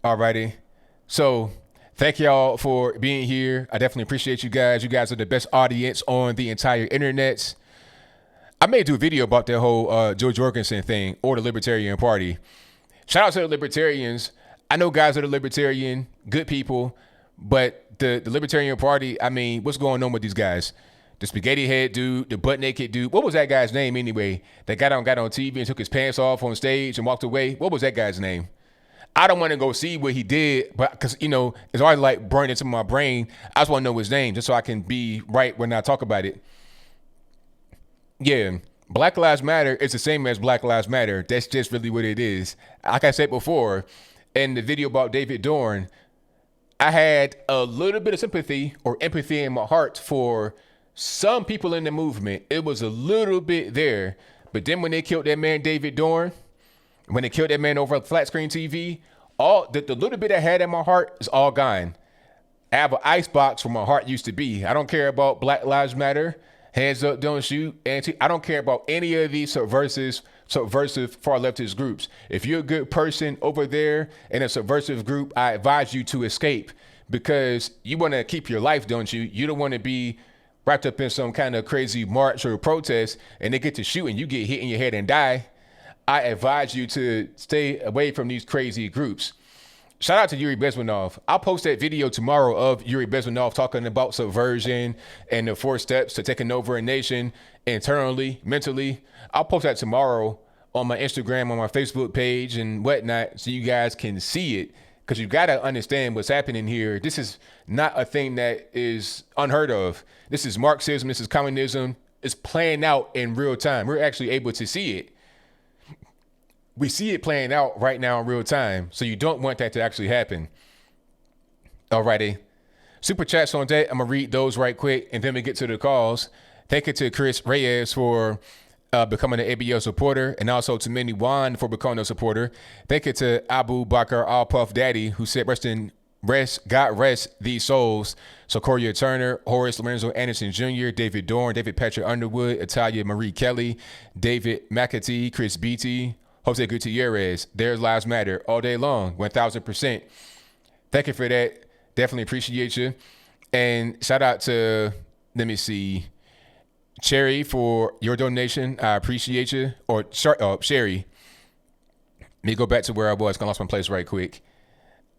Alrighty. So thank y'all for being here. I definitely appreciate you guys. You guys are the best audience on the entire internet. I may do a video about that whole Joe Jorgensen thing or the Libertarian Party. Shout out to the Libertarians. I know guys that are libertarian, good people, but the Libertarian Party, I mean, what's going on with these guys? The spaghetti head dude, the butt naked dude. What was that guy's name anyway? That got on TV and took his pants off on stage and walked away. What was that guy's name? I don't want to go see what he did, but because, you know, it's already like burned into my brain. I just want to know his name just so I can be right when I talk about it. Yeah. Black Lives Matter is the same as Black Lives Matter. That's just really what it is. Like I said before, in the video about David Dorn, I had a little bit of sympathy or empathy in my heart for some people in the movement. It was a little bit there. But then when they killed that man, David Dorn, when they killed that man over flat screen TV, all the little bit I had in my heart is all gone. I have an icebox where my heart used to be. I don't care about Black Lives Matter, hands up, don't shoot, I don't care about any of these subversive far leftist groups. If you're a good person over there in a subversive group, I advise you to escape because you want to keep your life, don't you? You don't want to be wrapped up in some kind of crazy march or protest and they get to shoot and you get hit in your head and die. I advise you to stay away from these crazy groups. Shout out to Yuri Bezmenov. I'll post that video tomorrow of Yuri Bezmenov talking about subversion and the 4 steps to taking over a nation internally, mentally. I'll post that tomorrow on my Instagram, on my Facebook page and whatnot, so you guys can see it. Because you got to understand what's happening here. This is not a thing that is unheard of. This is Marxism. This is communism. It's playing out in real time. We're actually able to see it. We see it playing out right now in real time. So you don't want that to actually happen. Alrighty. Super chats on deck. I'm going to read those right quick and then we get to the calls. Thank you to Chris Reyes for becoming an ABL supporter, and also to Minnie Wan for becoming a supporter. Thank you to Abu Bakr Al Puff Daddy, who said, God rest these souls. So Corey Turner, Horace Lorenzo Anderson Jr., David Dorn, David Patrick Underwood, Italia Marie Kelly, David McAtee, Chris Beatty, Jose Gutierrez. Their lives matter all day long, 1,000%. Thank you for that. Definitely appreciate you. And shout out to, let me see, Cherry for your donation. I appreciate you. Or Sherry. Let me go back to where I was. I lost my place right quick.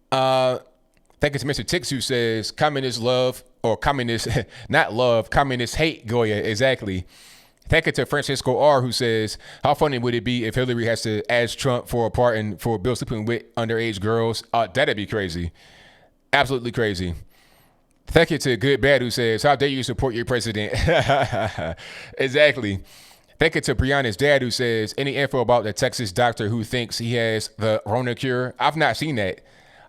Thank you to Mr. Tix, who says communists love, or communists not love, communists hate GOYA. Exactly. Thank you to Francisco R, who says, how funny would it be if Hillary has to ask Trump for a pardon for Bill sleeping with underage girls? That'd be crazy. Absolutely crazy. Thank you to Good Bad, who says, how dare you support your president? Exactly. Thank you to Brianna's dad, who says, any info about the Texas doctor who thinks he has the Rona cure? I've not seen that.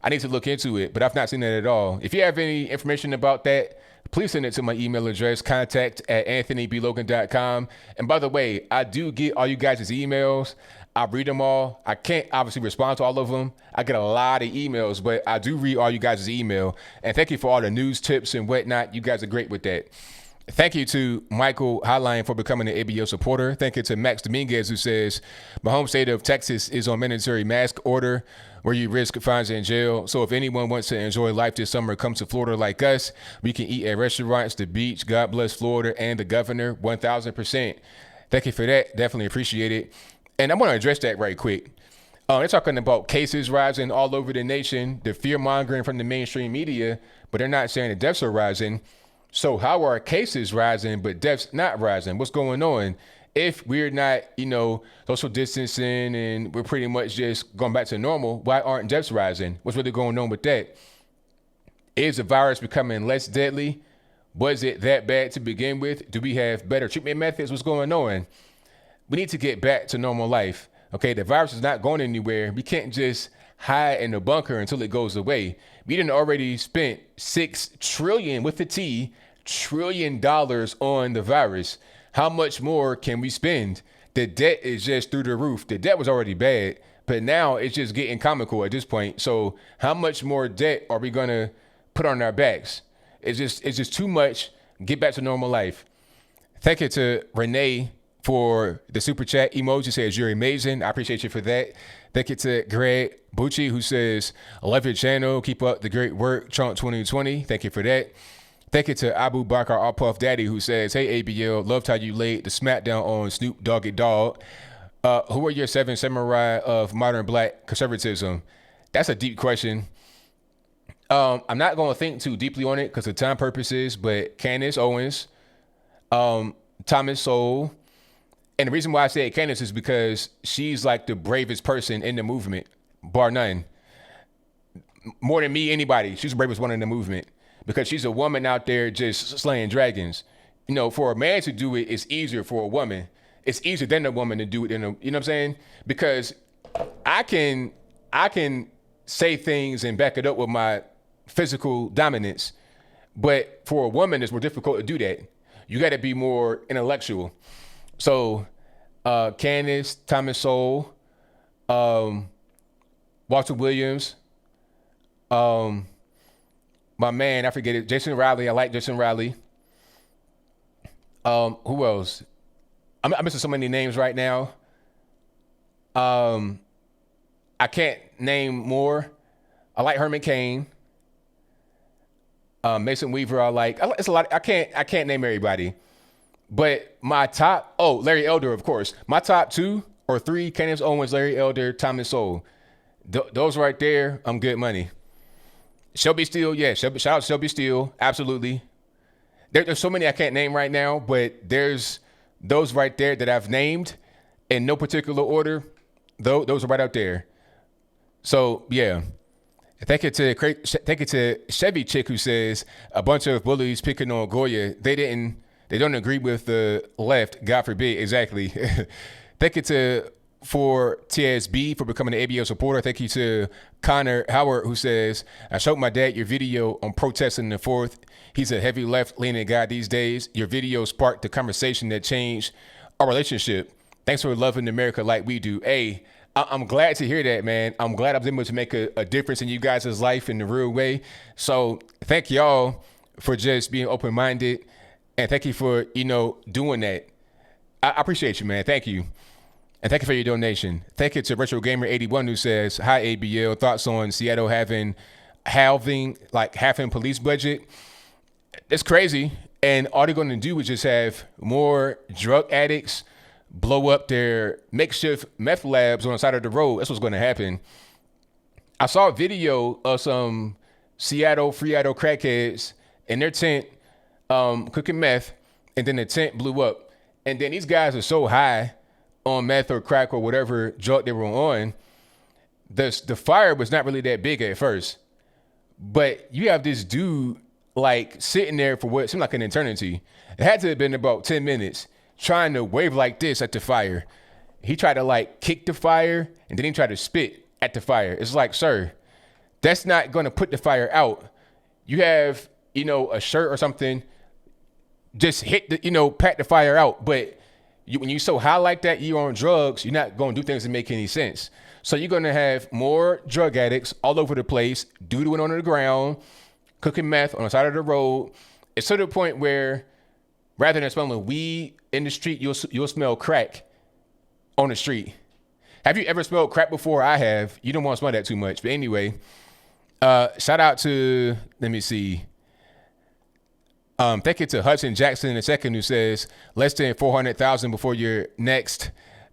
I need to look into it, but I've not seen that at all. If you have any information about that, please send it to my email address, contact@anthonyblogan.com. And by the way, I do get all you guys' emails. I read them all. I can't obviously respond to all of them. I get a lot of emails, but I do read all you guys' email. And thank you for all the news tips and whatnot. You guys are great with that. Thank you to Michael Hotline for becoming an ABL supporter. Thank you to Max Dominguez, who says, my home state of Texas is on mandatory mask order where you risk fines in jail. So if anyone wants to enjoy life this summer, come to Florida like us. We can eat at restaurants, the beach. God bless Florida and the governor, 1,000%. Thank you for that. Definitely appreciate it. And I'm going to address that right quick. They're talking about cases rising all over the nation, the fear mongering from the mainstream media, but they're not saying the deaths are rising. So how are cases rising, but deaths not rising? What's going on? If we're not, social distancing and we're pretty much just going back to normal, why aren't deaths rising? What's really going on with that? Is the virus becoming less deadly? Was it that bad to begin with? Do we have better treatment methods? What's going on? We need to get back to normal life. Okay, the virus is not going anywhere. We can't just hide in the bunker until it goes away. We done already spent $6 trillion with the T, trillion dollars on the virus. How much more can we spend? The debt is just through the roof. The debt was already bad, but now it's just getting comical at this point. So how much more debt are we gonna put on our backs? It's just too much. Get back to normal life. Thank you to Renee for the super chat emoji. Says you're amazing. I appreciate you for that. Thank you to Greg Bucci, who says, I love your channel. Keep up the great work. Trump 2020. Thank you for that. Thank you to Abu Bakr Al Puff Daddy, who says, hey, ABL, loved how you laid the smackdown on Snoop Dogg Dogg. Who are your 7 samurai of modern black conservatism? That's a deep question. I'm not going to think too deeply on it because of time purposes, but Candace Owens, Thomas Sowell. And the reason why I say Candace is because she's like the bravest person in the movement, bar none. More than me, anybody. She's the bravest one in the movement because she's a woman out there just slaying dragons. For a man to do it, it's easier for a woman. It's easier than a woman to do it. You know what I'm saying? Because I can say things and back it up with my physical dominance. But for a woman, it's more difficult to do that. You got to be more intellectual. So, Candace, Thomas Sowell, Walter Williams, my man, I forget it, Jason Riley. I like Jason Riley. Who else? I'm missing so many names right now. I can't name more. I like Herman Cain. Mason Weaver. It's a lot. I can't name everybody. But my top, Larry Elder, of course. My top 2 or 3, Candace Owens, Larry Elder, Thomas Sowell. Those right there, I'm good money. Shelby Steele, yeah. Shout out Shelby Steele, absolutely. There's so many I can't name right now, but there's those right there that I've named in no particular order. Those are right out there. So yeah. Thank you to Chevy Chick, who says a bunch of bullies picking on GOYA. They don't agree with the left. God forbid. Exactly. Thank you for TSB for becoming an ABL supporter. Thank you to Connor Howard, who says, I showed my dad your video on protesting the 4th. He's a heavy left-leaning guy these days. Your video sparked the conversation that changed our relationship. Thanks for loving America like we do. Hey, I'm glad to hear that, man. I'm glad I was able to make a difference in you guys' life in the real way. So thank y'all for just being open-minded. And thank you for, doing that. I appreciate you, man. Thank you. And thank you for your donation. Thank you to Retro Gamer 81, who says, hi, ABL. Thoughts on Seattle halving police budget? It's crazy. And all they're going to do is just have more drug addicts blow up their makeshift meth labs on the side of the road. That's what's going to happen. I saw a video of some Seattle crackheads in their tent cooking meth, and then the tent blew up. And then these guys are so high on meth or crack or whatever drug they were on, the fire was not really that big at first. But you have this dude sitting there for what seemed like an eternity. It had to have been about 10 minutes trying to wave like this at the fire. He tried to kick the fire, and then he tried to spit at the fire. It's like, sir, that's not going to put the fire out. You have, a shirt or something, just hit pat the fire out. But when you're so high like that, you're on drugs, you're not going to do things that make any sense. So you're going to have more drug addicts all over the place, doodling on the ground, cooking meth on the side of the road. It's to the point where rather than smelling weed in the street, you'll smell crack on the street. Have you ever smelled crack before? I have. You don't want to smell that too much. But anyway, shout out to, let me see. Thank you to Hudson Jackson II, who says less than 400,000 before your next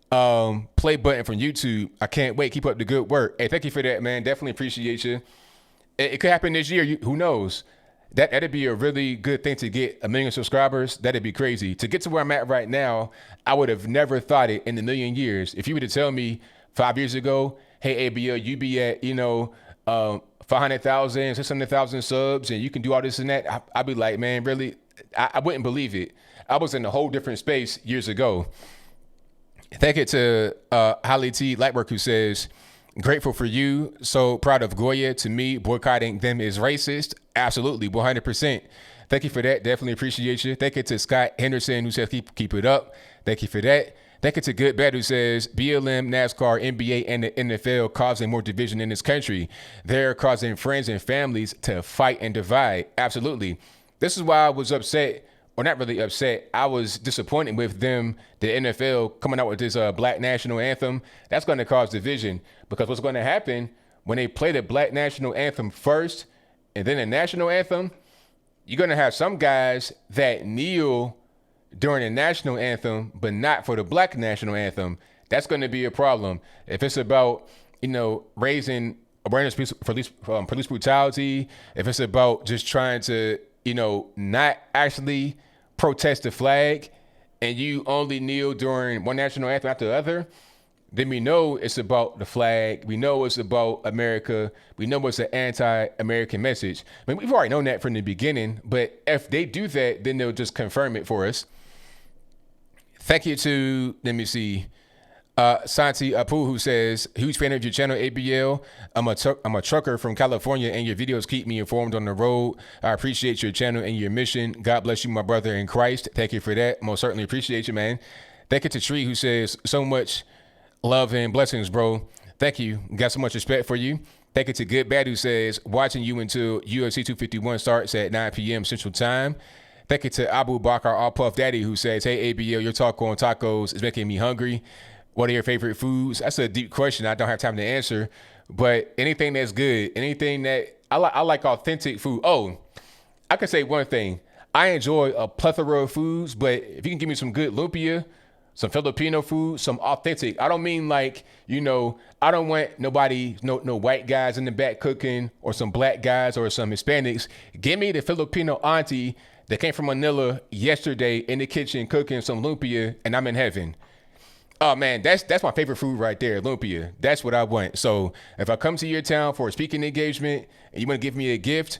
play button from YouTube. I can't wait. Keep up the good work. Hey, thank you for that, man. Definitely appreciate you. It could happen this year. Who knows? That'd be a really good thing to get 1 million subscribers. That'd be crazy. To get to where I'm at right now, I would have never thought it in a million years. If you were to tell me 5 years ago, hey, ABL, you be at, 500,000, 600,000 subs, and you can do all this and that, I'd be like, man, really? I wouldn't believe it. I was in a whole different space years ago. Thank you to Holly T. Lightwork, who says, grateful for you. So proud of GOYA. To me, boycotting them is racist. Absolutely, 100%. Thank you for that. Definitely appreciate you. Thank you to Scott Henderson, who says keep it up. Thank you for that. Thank you to Good Bad, who says BLM, NASCAR, NBA, and the NFL causing more division in this country. They're causing friends and families to fight and divide. Absolutely. This is why I was upset, or not really upset. I was disappointed with them, the NFL, coming out with this Black National Anthem. That's going to cause division, because what's going to happen when they play the Black National Anthem first and then the National Anthem, you're going to have some guys that kneel during the National Anthem, but not for the Black National Anthem. That's going to be a problem. If it's about, raising awareness for police brutality, if it's about just trying to, not actually protest the flag, and you only kneel during one national anthem after the other, then we know it's about the flag. We know it's about America. We know it's an anti-American message. I mean, we've already known that from the beginning, but if they do that, then they'll just confirm it for us. Thank you to, let me see, Santi Apu, who says, huge fan of your channel, ABL. I'm a trucker from California, and your videos keep me informed on the road. I appreciate your channel and your mission. God bless you, my brother in Christ. Thank you for that. Most certainly appreciate you, man. Thank you to Tree, who says, so much love and blessings, bro. Thank you. Got so much respect for you. Thank you to Good Bad, who says, watching you until UFC 251 starts at 9 p.m. Central Time. Thank you to Abu Bakr All Puff Daddy, who says, hey, ABL, your talk on tacos is making me hungry. What are your favorite foods? That's a deep question. I don't have time to answer, but anything that's good, anything that I like authentic food. Oh, I can say one thing. I enjoy a plethora of foods, but if you can give me some good lumpia some Filipino food, some authentic. I don't mean like, I don't want nobody, no white guys in the back cooking or some black guys or some Hispanics. Give me the Filipino auntie that came from Manila yesterday in the kitchen cooking some lumpia, and I'm in heaven. Oh man, that's my favorite food right there, lumpia. That's what I want. So if I come to your town for a speaking engagement and you want to give me a gift,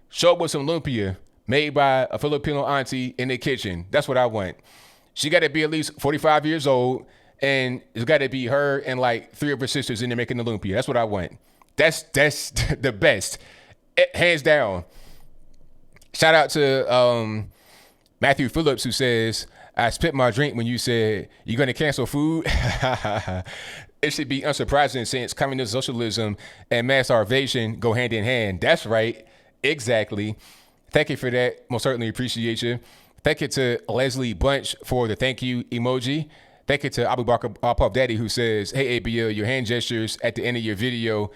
show up with some lumpia made by a Filipino auntie in the kitchen. That's what I want. She got to be at least 45 years old, and it's got to be her and like 3 of her sisters in there making the lumpia. That's what I want. That's the best, hands down. Shout out to Matthew Phillips, who says, I spit my drink when you said you're going to cancel food. It should be unsurprising since communism, socialism, and mass starvation go hand in hand. That's right. Exactly. Thank you for that. Most certainly appreciate you. Thank you to Leslie Bunch for the thank you emoji. Thank you to Abu Bakr Puff Daddy, who says, hey, ABL, your hand gestures at the end of your video,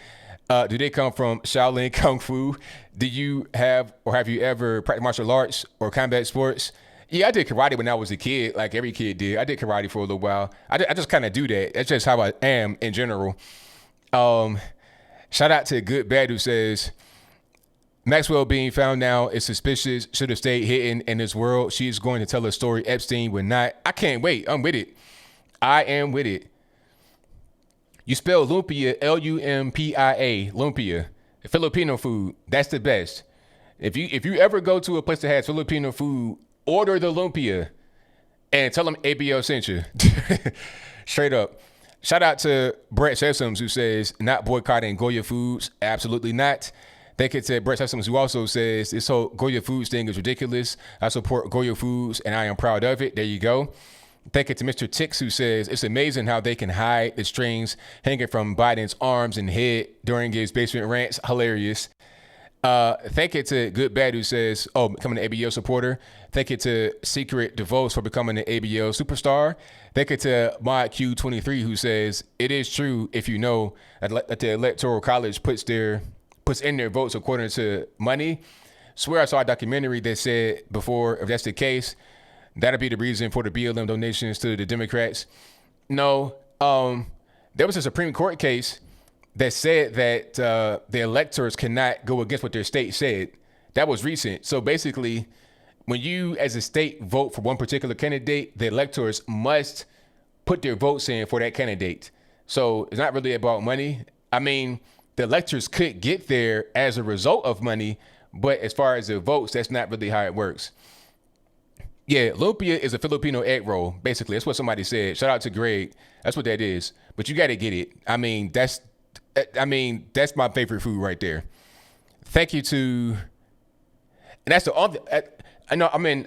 do they come from Shaolin Kung Fu? Do you have or have you ever practiced martial arts or combat sports? Yeah, I did karate when I was a kid, like every kid did. I did karate for a little while. I just kind of do that. That's just how I am in general. Shout out to Good Bad, who says, Maxwell being found now is suspicious. Should have stayed hidden in this world. She is going to tell a story Epstein would not. I can't wait. I'm with it. I am with it. You spell lumpia, Lumpia, lumpia. Filipino food. That's the best. If you ever go to a place that has Filipino food, order the lumpia and tell them ABL sent you. Straight up. Shout out to Brett Sessoms, who says, not boycotting GOYA foods. Absolutely not. Thank you to Brett Sessoms, who also says, this whole GOYA foods thing is ridiculous. I support GOYA foods and I am proud of it. There you go. Thank you to Mr. Tix, who says, it's amazing how they can hide the strings hanging from Biden's arms and head during his basement rants. Hilarious. Thank you to Good Bad, who says, becoming an ABL supporter. Thank you to Secret DeVos for becoming an ABL superstar. Thank you to Mod Q23, who says, it is true if you know that the Electoral College puts in their votes according to money. Swear I saw a documentary that said before, if that's the case, that'll be the reason for the BLM donations to the Democrats. No, there was a Supreme Court case that said that the electors cannot go against what their state said. That was recent. So basically, when you as a state vote for one particular candidate, the electors must put their votes in for that candidate. So it's not really about money. I mean, the electors could get there as a result of money, but as far as the votes, that's not really how it works. Yeah, lumpia is a Filipino egg roll, basically. That's what somebody said. Shout out to Greg. That's what that is. But you got to get it. I mean, that's my favorite food right there. Thank you to, and that's the only,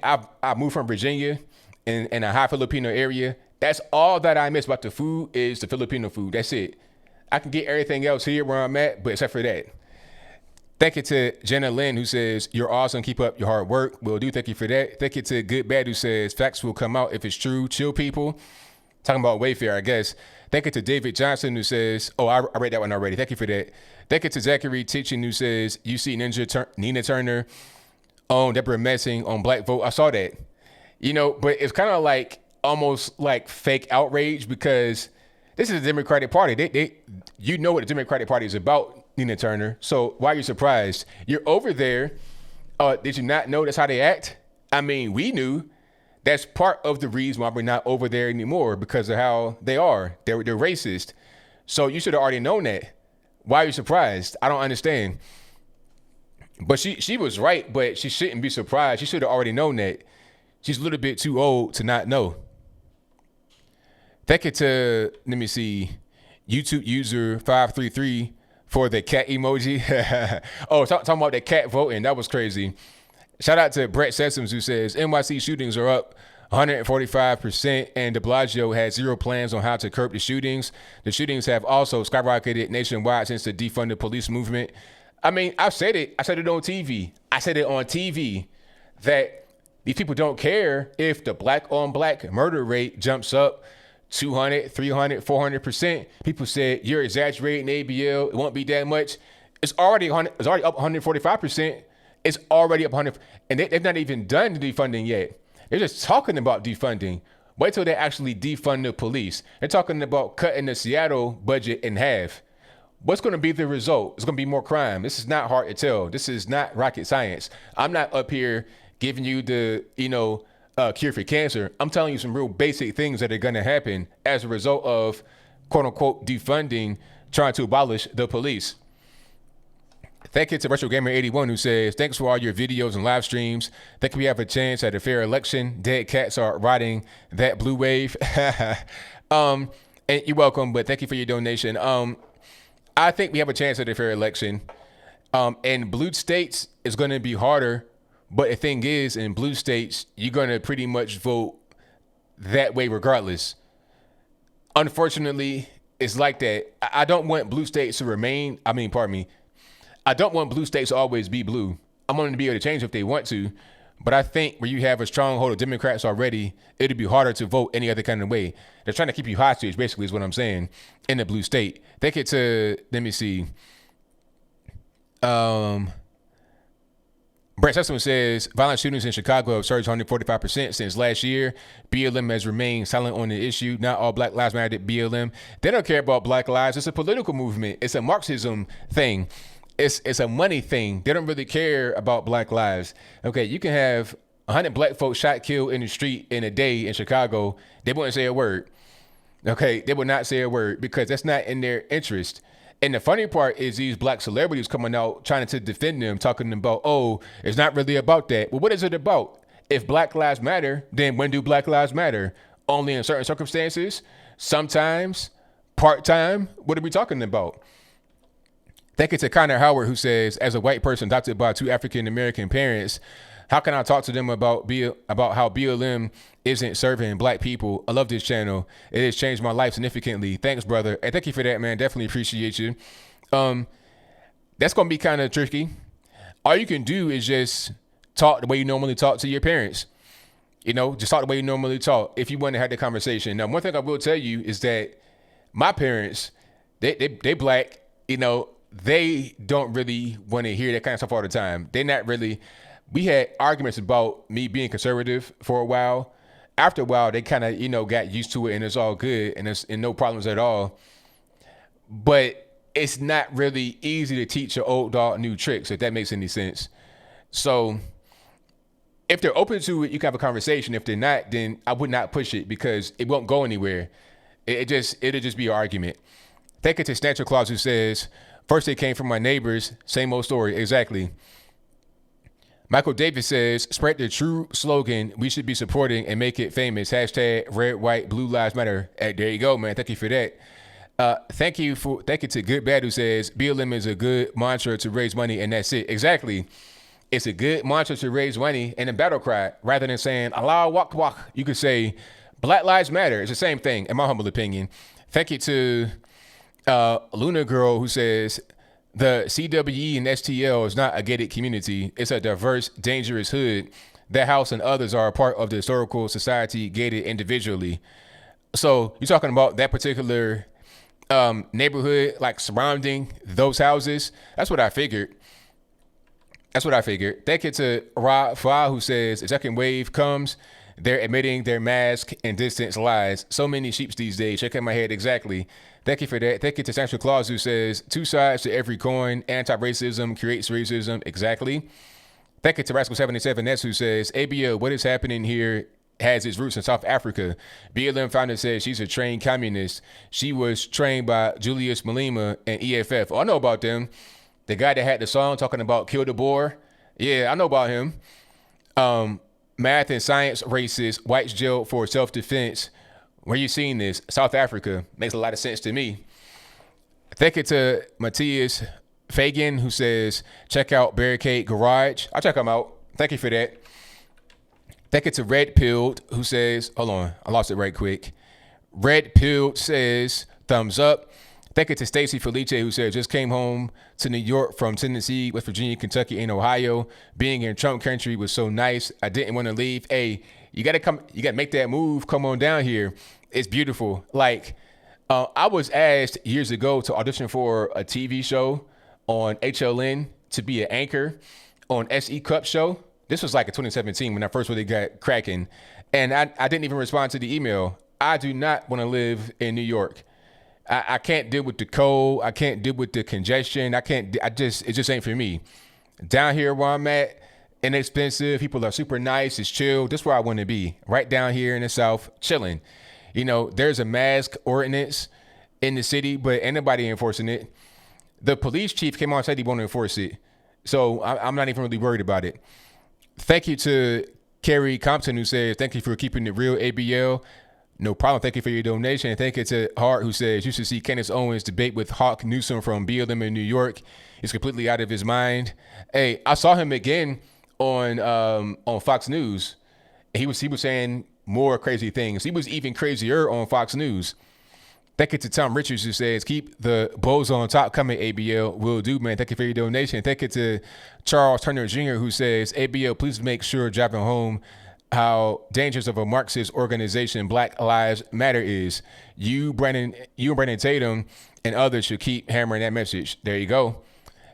I moved from Virginia in a high Filipino area. That's all that I miss about the food is the Filipino food. That's it. I can get everything else here where I'm at, but except for that. Thank you to Jenna Lynn, who says, you're awesome. Keep up your hard work. Will do. Thank you for that. Thank you to Good Bad, who says, facts will come out if it's true. Chill, people. Talking about Wayfair, I guess. Thank you to David Johnson, who says, I read that one already. Thank you for that. Thank you to Zachary Teaching, who says, you see Nina Turner on Deborah Messing on Black Vote. I saw that. But it's kind of like almost like fake outrage because this is the Democratic Party. They what the Democratic Party is about, Nina Turner. So why are you surprised? You're over there. Did you not know that's how they act? I mean, we knew. That's part of the reason why we're not over there anymore because of how they are. They're racist. So you should have already known that. Why are you surprised? I don't understand. But she was right, but she shouldn't be surprised. She should have already known that. She's a little bit too old to not know. Thank you to, let me see, YouTube user 533 for the cat emoji. Talking about the cat voting. That was crazy. Shout out to Brett Sessoms, who says, NYC shootings are up 145%, and de Blasio has zero plans on how to curb the shootings. The shootings have also skyrocketed nationwide since the defunded police movement. I mean, I said it on TV. I said it on TV that these people don't care if the black on black murder rate jumps up 200, 300, 400%. People said, you're exaggerating, ABL. It won't be that much. It's already up 145%. It's already up 100. And they've not even done the defunding yet. They're just talking about defunding. Wait till they actually defund the police. They're talking about cutting the Seattle budget in half. What's going to be the result? It's going to be more crime. This is not hard to tell. This is not rocket science. I'm not up here giving you the, cure for cancer. I'm telling you some real basic things that are going to happen as a result of, quote unquote, defunding, trying to abolish the police. Thank you to Retro Gamer 81 who says, thanks for all your videos and live streams. Think we have a chance at a fair election. Dead cats are riding that blue wave. And you're welcome, but thank you for your donation. I think we have a chance at a fair election. In blue states, it's going to be harder. But the thing is, in blue states, you're going to pretty much vote that way regardless. Unfortunately, it's like that. I don't want blue states to remain. I don't want blue states to always be blue. I want them to be able to change if they want to. But I think where you have a stronghold of Democrats already, it'd be harder to vote any other kind of way. They're trying to keep you hostage, basically, is what I'm saying, in the blue state. They get to, let me see. Brett Sessom says, violent shootings in Chicago have surged 145% since last year. BLM has remained silent on the issue. Not all Black Lives Matter at BLM. They don't care about Black lives. It's a political movement. It's a Marxism thing. It's a money thing. They don't really care about Black lives. Okay, you can have 100 Black folks shot, killed in the street in a day in Chicago. They wouldn't say a word. Okay, they would not say a word because that's not in their interest. And the funny part is these Black celebrities coming out trying to defend them, talking about, oh, it's not really about that. Well, what is it about? If Black lives matter, then when do Black lives matter? Only in certain circumstances? Sometimes? Part-time? What are we talking about? Thank you to Connor Howard who says, as a white person adopted by two African-American parents, how can I talk to them about how BLM isn't serving Black people? I love this channel. It has changed my life significantly. Thanks, brother. And thank you for that, man. Definitely appreciate you. That's going to be kind of tricky. All you can do is just talk the way you normally talk to your parents. Just talk the way you normally talk if you want to have the conversation. Now, one thing I will tell you is that my parents, they Black, they don't really want to hear that kind of stuff all the time. They're not really. We had arguments about me being conservative for a while. After a while, they kind of, got used to it and it's all good and it's no problems at all. But it's not really easy to teach an old dog new tricks, if that makes any sense. So if they're open to it, you can have a conversation. If they're not, then I would not push it because it won't go anywhere. It'll just be an argument. Thank you to Snatcher Claus who says, first they came from my neighbors, same old story. Exactly. Michael Davis says, spread the true slogan we should be supporting and make it famous. Hashtag red, white, blue lives matter. Hey, there you go, man. Thank you for that. Thank you to Good Bad who says, BLM is a good mantra to raise money and that's it. Exactly. It's a good mantra to raise money and a battle cry. Rather than saying, Allah wak wak, you could say, Black Lives Matter. It's the same thing, in my humble opinion. Thank you to Luna Girl who says, the CWE and STL is not a gated community. It's a diverse, dangerous hood. That house and others are a part of the historical society gated individually. So you're talking about that particular neighborhood, like surrounding those houses. That's what I figured. Thank you to Ra Fa who says, the second wave comes, they're admitting their mask and distance lies. So many sheeps these days. Shaking my head. Exactly. Thank you for that. Thank you to Santa Claus who says, two sides to every coin. Anti-racism creates racism. Exactly. Thank you to Rascal77S who says, ABL, what is happening here has its roots in South Africa. BLM founder says she's a trained communist. She was trained by Julius Malema and EFF. Oh, I know about them. The guy that had the song talking about kill the Boer. Yeah, I know about him. Math and science racist, whites jailed for self-defense. Where you seen this? South Africa. Makes a lot of sense to me. Thank you to Matthias Fagan who says, check out Barricade Garage. I'll check them out. Thank you for that. Thank you to Red Pilled who says, hold on, I lost it right quick. Red Pilled says, thumbs up. Thank you to Stacy Felice who said, just came home to New York from Tennessee, West Virginia, Kentucky, and Ohio. Being in Trump country was so nice. I didn't want to leave. Hey, you got to make that move. Come on down here. It's beautiful. Like, I was asked years ago to audition for a TV show on HLN to be an anchor on SE Cup show. This was like in 2017 when I first really got cracking. And I didn't even respond to the email. I do not want to live in New York. I can't deal with the cold. I can't deal with the congestion. It just ain't for me. Down here where I'm at, inexpensive. People are super nice. It's chill. That's where I want to be. Right down here in the South, chilling. You know, there's a mask ordinance in the city, but ain't nobody enforcing it. The police chief came on and said he won't enforce it. So I'm not even really worried about it. Thank you to Carrie Compton, who says, thank you for keeping it real, ABL. No problem. Thank you for your donation. And thank you to Hart, who says, you should see Candace Owens debate with Hawk Newsom from BLM in New York. He's completely out of his mind. Hey, I saw him again on Fox News. He was saying more crazy things. He was even crazier on Fox News. Thank you to Tom Richards, who says, keep the bows on top coming, ABL. Will do, man. Thank you for your donation. Thank you to Charles Turner Jr., who says, ABL, please make sure driving home how dangerous of a Marxist organization Black Lives Matter is. You, Brandon Tatum, and others should keep hammering that message. There you go.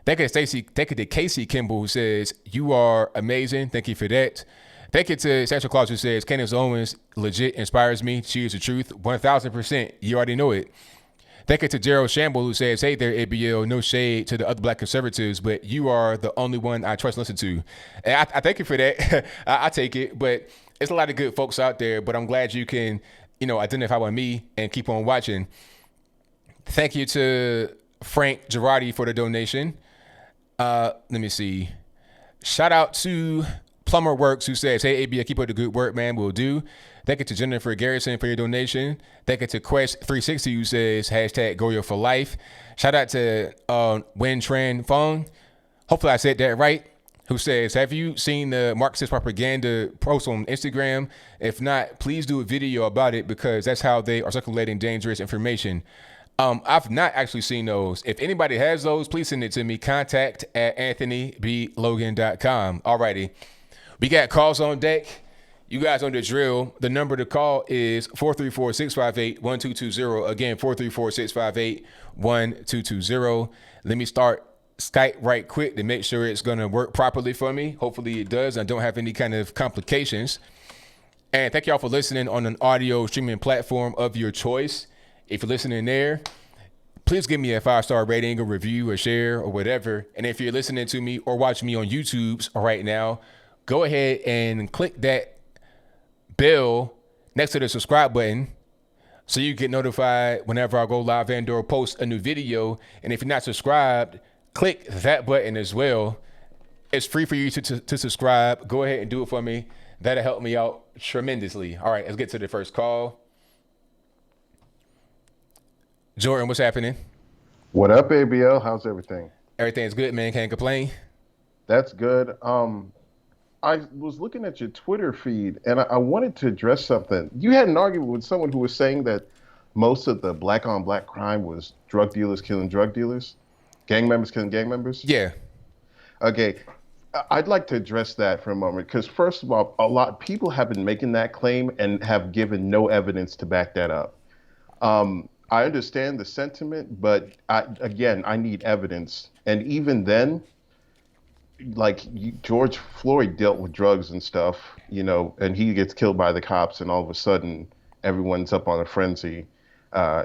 Thank you to Casey Kimball, who says, you are amazing. Thank you for that. Thank you to Santa Claus, who says, Candace Owens legit inspires me. She is the truth. 1,000%. You already know it. Thank you to Gerald Shamble, who says, hey there, ABL, no shade to the other Black conservatives, but you are the only one I trust and listen to. And I thank you for that. I take it, but it's a lot of good folks out there, but I'm glad you can, identify with me and keep on watching. Thank you to Frank Girardi for the donation. Let me see. Shout out to Plumber Works, who says, hey, ABL, keep up the good work, man. Will do. Thank you to Jennifer Garrison for your donation. Thank you to Quest360, who says, hashtag GOYA for life. Shout out to Wen Tran Fong. Hopefully I said that right. Who says, have you seen the Marxist propaganda post on Instagram? If not, please do a video about it, because that's how they are circulating dangerous information. I've not actually seen those. If anybody has those, please send it to me. contact@anthonyblogan.com. Alrighty. We got calls on deck. You guys on the drill. The number to call is 434-658-1220. Again, 434-658-1220. Let me start Skype right quick to make sure it's going to work properly for me. Hopefully it does. I don't have any kind of complications. And thank y'all for listening on an audio streaming platform of your choice. If you're listening there, please give me a 5-star rating, a review, a share, or whatever. And if you're listening to me or watching me on YouTube right now, go ahead and click that bell next to the subscribe button so you get notified whenever I go live and or post a new video. And if you're not subscribed, click that button as well. It's free for you to subscribe. Go ahead and do it for me. That'll help me out tremendously. All right, let's get to the first call. Jordan, what's happening? What up, ABL? How's everything? Everything's good, man. Can't complain. That's good. I was looking at your Twitter feed, and I wanted to address something. You had an argument with someone who was saying that most of the black-on-black crime was drug dealers killing drug dealers, gang members killing gang members. Yeah. Okay. I'd like to address that for a moment, because first of all, a lot of people have been making that claim and have given no evidence to back that up. I understand the sentiment, but I need evidence. And even then, George Floyd dealt with drugs and stuff, and he gets killed by the cops, and all of a sudden everyone's up on a frenzy.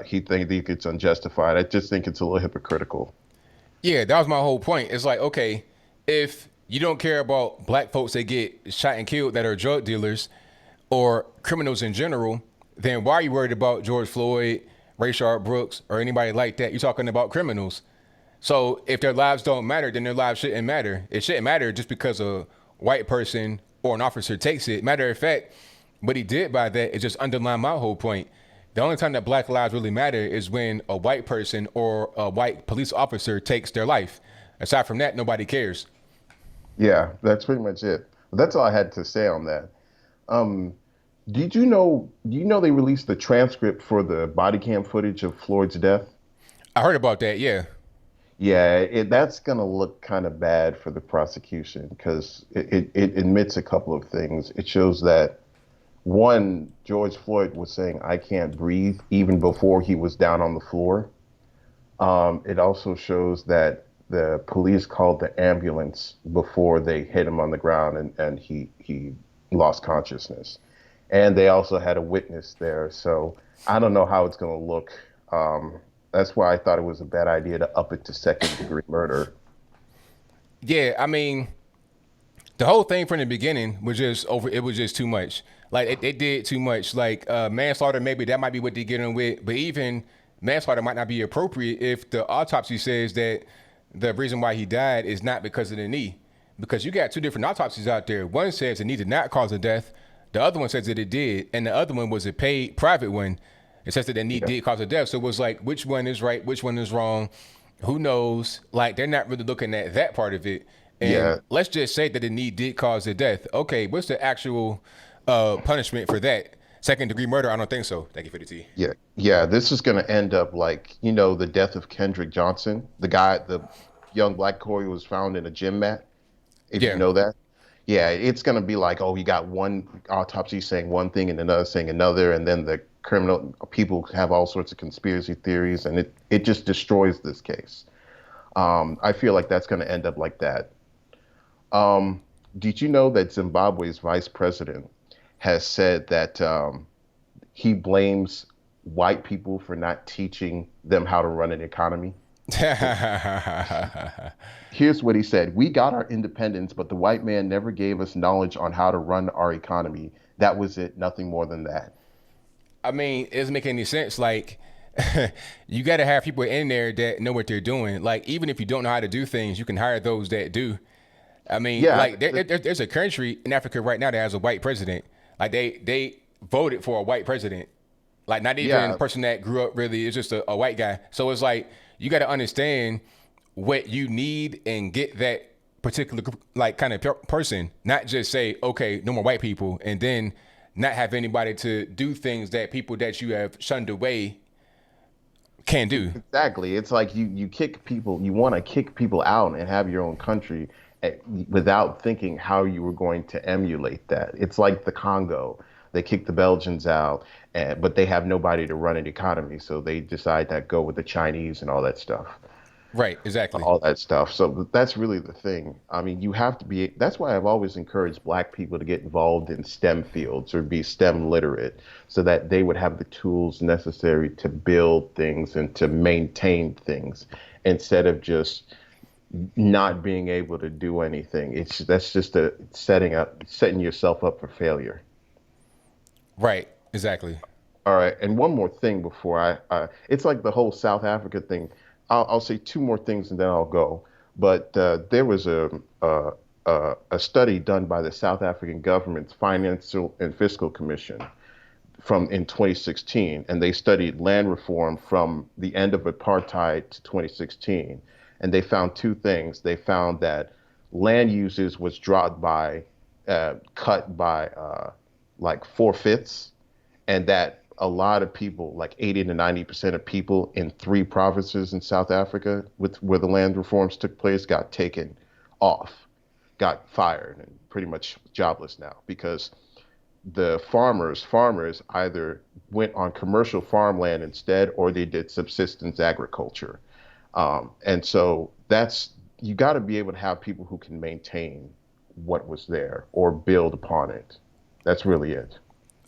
He thinks it's unjustified. I just think it's a little hypocritical. Yeah, that was my whole point. It's like, okay, if you don't care about black folks that get shot and killed that are drug dealers or criminals in general, then why are you worried about George Floyd, Rayshard Brooks, or anybody like that? You're talking about criminals. So if their lives don't matter, then their lives shouldn't matter. It shouldn't matter just because a white person or an officer takes it. Matter of fact, what he did by that is just underline my whole point. The only time that black lives really matter is when a white person or a white police officer takes their life. Aside from that, nobody cares. Yeah, that's pretty much it. That's all I had to say on that. Do you know they released the transcript for the body cam footage of Floyd's death? I heard about that, yeah. Yeah, that's going to look kind of bad for the prosecution, because it admits a couple of things. It shows that, one, George Floyd was saying, I can't breathe, even before he was down on the floor. It also shows that the police called the ambulance before they hit him on the ground, and he lost consciousness. and they also had a witness there. So I don't know how it's going to look. That's why I thought it was a bad idea to up it to second-degree murder. Yeah, I mean, the whole thing from the beginning was just over. It was just too much. Like they did too much. Like manslaughter, maybe that might be what they're getting with, but even manslaughter might not be appropriate if the autopsy says that the reason why he died is not because of the knee. Because you got two different autopsies out there. One says the knee did not cause the death. The other one says that it did, and the other one was a paid private one. It says that the knee Yeah. did cause the death. So it was like, which one is right? Which one is wrong? Who knows? Like they're not really looking at that part of it. And Yeah. let's just say that the knee did cause the death. Okay, what's the actual punishment for that? Second degree murder? I don't think so. Thank you for the tea. Yeah. Yeah. This is going to end up like, the death of Kendrick Johnson, the young black boy who was found in a gym mat, if you Yeah. know that. Yeah, it's going to be like, oh, you got one autopsy saying one thing and another saying another, and then the criminal people have all sorts of conspiracy theories, and it just destroys this case. I feel like that's going to end up like that. Did you know that Zimbabwe's vice president has said that he blames white people for not teaching them how to run an economy? Here's what he said. We got our independence, but the white man never gave us knowledge on how to run our economy. That was it, nothing more than that. I mean, it doesn't make any sense. Like, you got to have people in there that know what they're doing. Like, even if you don't know how to do things, you can hire those that do. I mean, Yeah, like, there's a country in Africa right now that has a white president. Like, they voted for a white president. Like, not even a yeah, person that grew up really. It's just a white guy. So it's like, you got to understand what you need and get that particular like kind of person, not just say, okay, no more white people, and then not have anybody to do things that people that you have shunned away can do. exactly. It's like you kick people, you want to kick people out and have your own country without thinking how you were going to emulate that. It's like the Congo. They kick the Belgians out, but they have nobody to run an economy, so they decide to go with the Chinese and all that stuff. Right, exactly. All that stuff. So that's really the thing. I mean, you have to be, that's why I've always encouraged black people to get involved in STEM fields or be STEM literate so that they would have the tools necessary to build things and to maintain things instead of just not being able to do anything. That's just setting yourself up for failure. Right, exactly. All right, and one more thing before it's like the whole South Africa thing. I'll say two more things and then I'll go. But there was a study done by the South African government's Financial and Fiscal Commission from in 2016, and they studied land reform from the end of apartheid to 2016, and they found two things. They found that land uses was dropped by cut by like 4/5, and that a lot of people, like 80 to 90% of people in three provinces in South Africa, where the land reforms took place, got taken off, got fired, and pretty much jobless now because the farmers either went on commercial farmland instead, or they did subsistence agriculture, and so you got to be able to have people who can maintain what was there or build upon it. That's really it.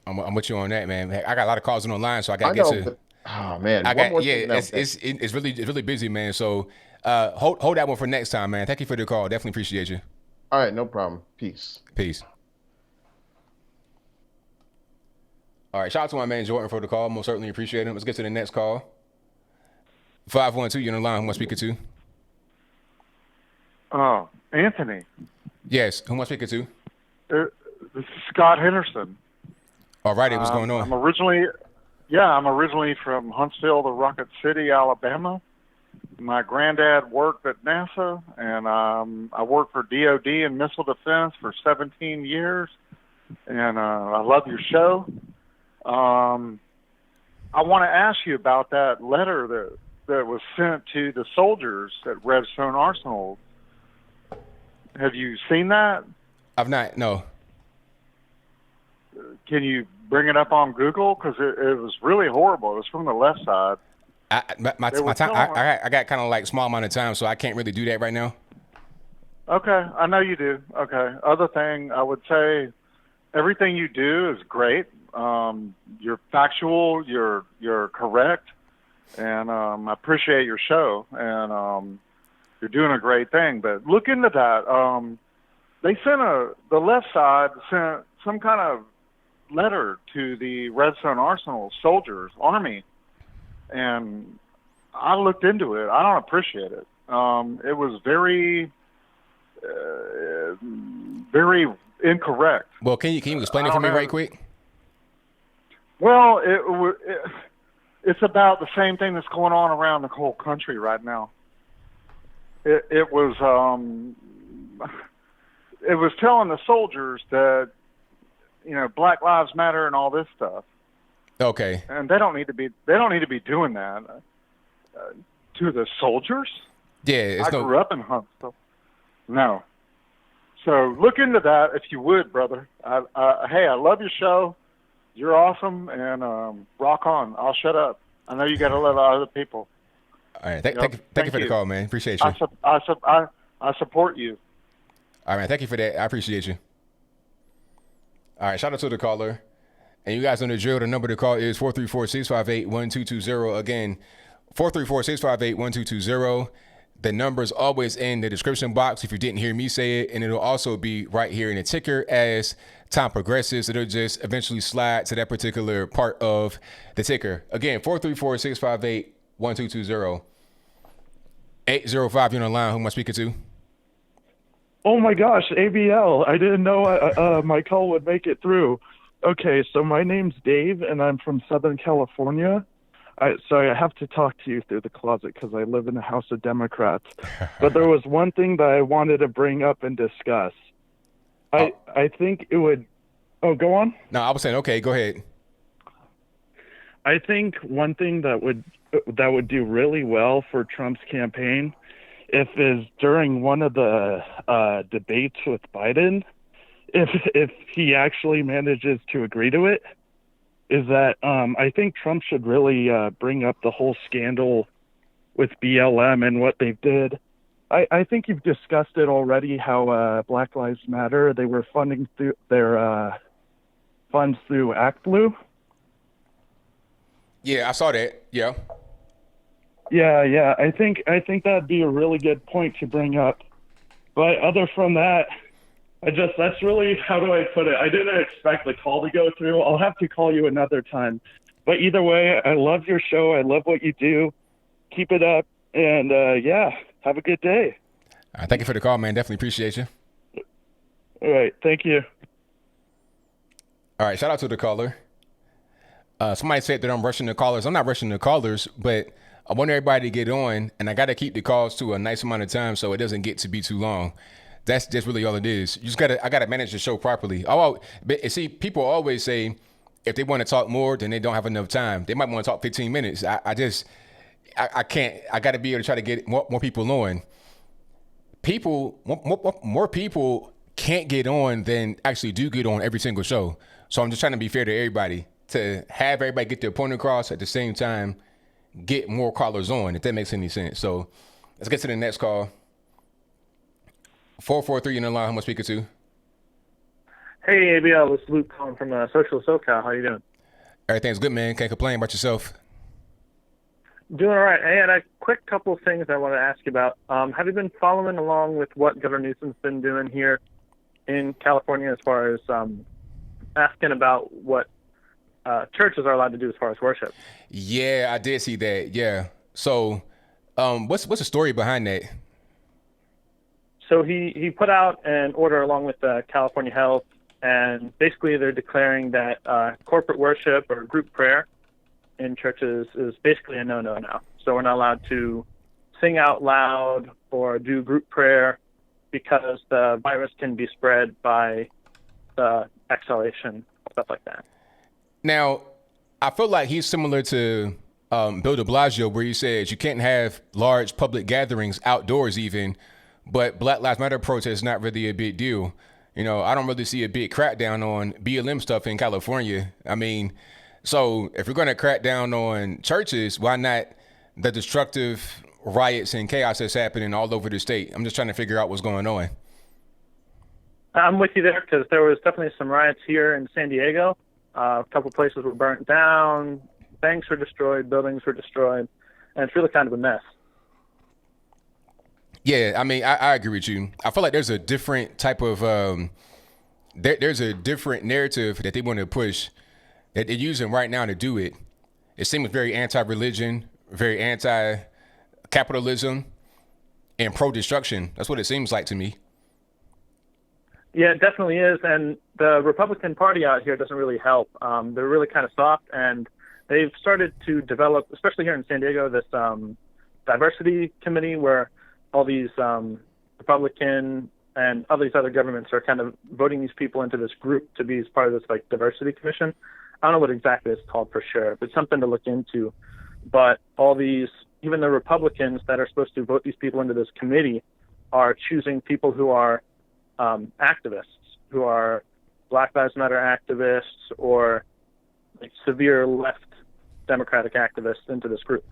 I'm with you on that, man. I got a lot of calls on the line, so I got I to get know, to. but oh man, I one got more yeah. thing. Now. It's really busy, man. So hold that one for next time, man. Thank you for the call. Definitely appreciate you. All right, no problem. Peace. Peace. All right, shout out to my man Jordan for the call. Most certainly appreciate him. Let's get to the next call. 512, you're on the line. Who am I speaking to? Anthony, Yes, who am I speaking to? this is Scott Henderson. All righty, what's going on? I'm originally from Huntsville to Rocket City, Alabama. My granddad worked at NASA, and I worked for DOD and missile defense for 17 years. And I love your show. I want to ask you about that letter that was sent to the soldiers at Redstone Arsenal. Have you seen that? I've not, no. Can you bring it up on Google? Because it was really horrible. It was from the left side. My time, I got kind of like small amount of time, so I can't really do that right now. Okay, I know you do. Okay. Other thing I would say, everything you do is great. You're factual. You're correct, and I appreciate your show. And you're doing a great thing. But look into that. They sent the left side sent some kind of letter to the Redstone Arsenal soldiers, Army, and I looked into it. I don't appreciate it. It was very, very incorrect. Well, can you explain it for me right quick? Well, it's about the same thing that's going on around the whole country right now. It was telling the soldiers that, Black Lives Matter and all this stuff. Okay. And they don't need to be doing that to the soldiers. Yeah, I grew up in Huntsville. No. So look into that if you would, brother. Hey, I love your show. You're awesome, and rock on. I'll shut up. I know you got to love other people. All right. Thank you for the call, man. Appreciate you. I support you. All right. Thank you for that. I appreciate you. All right. Shout out to the caller. And you guys know the drill. The number to call is 434-658-1220. Again, 434-658-1220. The number's always in the description box if you didn't hear me say it. And it'll also be right here in the ticker as time progresses. It'll just eventually slide to that particular part of the ticker. Again, 434-658-1220. 805, you're on the line. Who am I speaking to? Oh my gosh, ABL. I didn't know my call would make it through. Okay, so my name's Dave, and I'm from Southern California. So I have to talk to you through the closet because I live in a house of Democrats. But there was one thing that I wanted to bring up and discuss. I think it would... Oh, go on? No, I was saying, okay, go ahead. I think one thing that would do really well for Trump's campaign is during one of the debates with Biden, if he actually manages to agree to it, is that I think Trump should really bring up the whole scandal with BLM and what they did. I think you've discussed it already, how Black Lives Matter, they were funding through their funds through ActBlue. Yeah, I saw that. Yeah. Yeah. I think that'd be a really good point to bring up. But other from that, that's really, how do I put it? I didn't expect the call to go through. I'll have to call you another time. But either way, I love your show. I love what you do. Keep it up. And have a good day. Thank you for the call, man. Definitely appreciate you. All right. Thank you. All right. Shout out to the caller. Somebody said that I'm rushing the callers. I'm not rushing the callers, but I want everybody to get on, and I got to keep the calls to a nice amount of time so it doesn't get to be too long. That's just really all it is. I got to manage the show properly. But see, people always say if they want to talk more, then they don't have enough time. They might want to talk 15 minutes. I can't. I got to be able to try to get more people on. More people can't get on than actually do get on every single show. So I'm just trying to be fair to everybody, to have everybody get their point across at the same time, get more callers on, if that makes any sense. So let's get to the next call. 443 in the line. Who am I speaking to? Hey, ABL. This is Luke calling from Social SoCal. How you doing? Everything's good, man. Can't complain. About yourself? Doing all right. I had a quick couple of things I want to ask you about. Have you been following along with what Governor Newsom's been doing here in California as far as asking about what churches are allowed to do as far as worship? Yeah, I did see that. Yeah. So what's the story behind that? So he put out an order along with California Health, and basically they're declaring that corporate worship or group prayer in churches is basically a no-no now. So we're not allowed to sing out loud or do group prayer because the virus can be spread by the exhalation, stuff like that. Now, I feel like he's similar to Bill de Blasio, where he says you can't have large public gatherings outdoors even, but Black Lives Matter protests is not really a big deal. I don't really see a big crackdown on BLM stuff in California. I mean, so if we're going to crack down on churches, why not the destructive riots and chaos that's happening all over the state? I'm just trying to figure out what's going on. I'm with you there because there was definitely some riots here in San Diego. A couple places were burnt down, banks were destroyed, buildings were destroyed, and it's really kind of a mess. Yeah, I mean, I agree with you. I feel like there's a different type of there's a different narrative that they want to push that they're using right now to do it. It seems very anti-religion, very anti-capitalism, and pro-destruction. That's what it seems like to me. Yeah, it definitely is. And the Republican Party out here doesn't really help. They're really kind of soft, and they've started to develop, especially here in San Diego, this diversity committee where all these Republican and all these other governments are kind of voting these people into this group to be as part of this like diversity commission. I don't know what exactly it's called for sure, but it's something to look into. But all these, even the Republicans that are supposed to vote these people into this committee are choosing people who are activists, who are Black Lives Matter activists or like severe left Democratic activists into this group.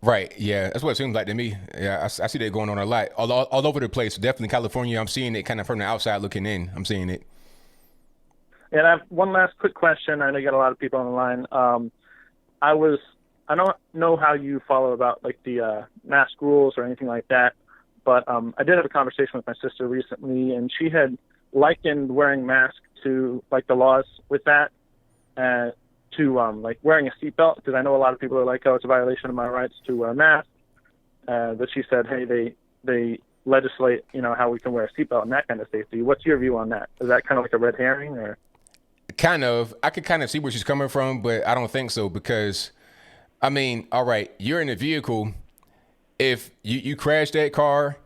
Right. Yeah, that's what it seems like to me. Yeah, I see that going on a lot, all over the place. Definitely California. I'm seeing it kind of from the outside looking in. I'm seeing it. And I have one last quick question. I know you got a lot of people on the line. I don't know how you follow about like the mask rules or anything like that, but I did have a conversation with my sister recently, and she had likened wearing masks to like the laws with that, to like wearing a seatbelt, because I know a lot of people are like, oh, it's a violation of my rights to wear a mask. But she said, hey, they legislate, how we can wear a seatbelt and that kind of safety. What's your view on that? Is that kind of like a red herring or? Kind of. I could kind of see where she's coming from, but I don't think so because, I mean, all right, you're in a vehicle. If you crash that car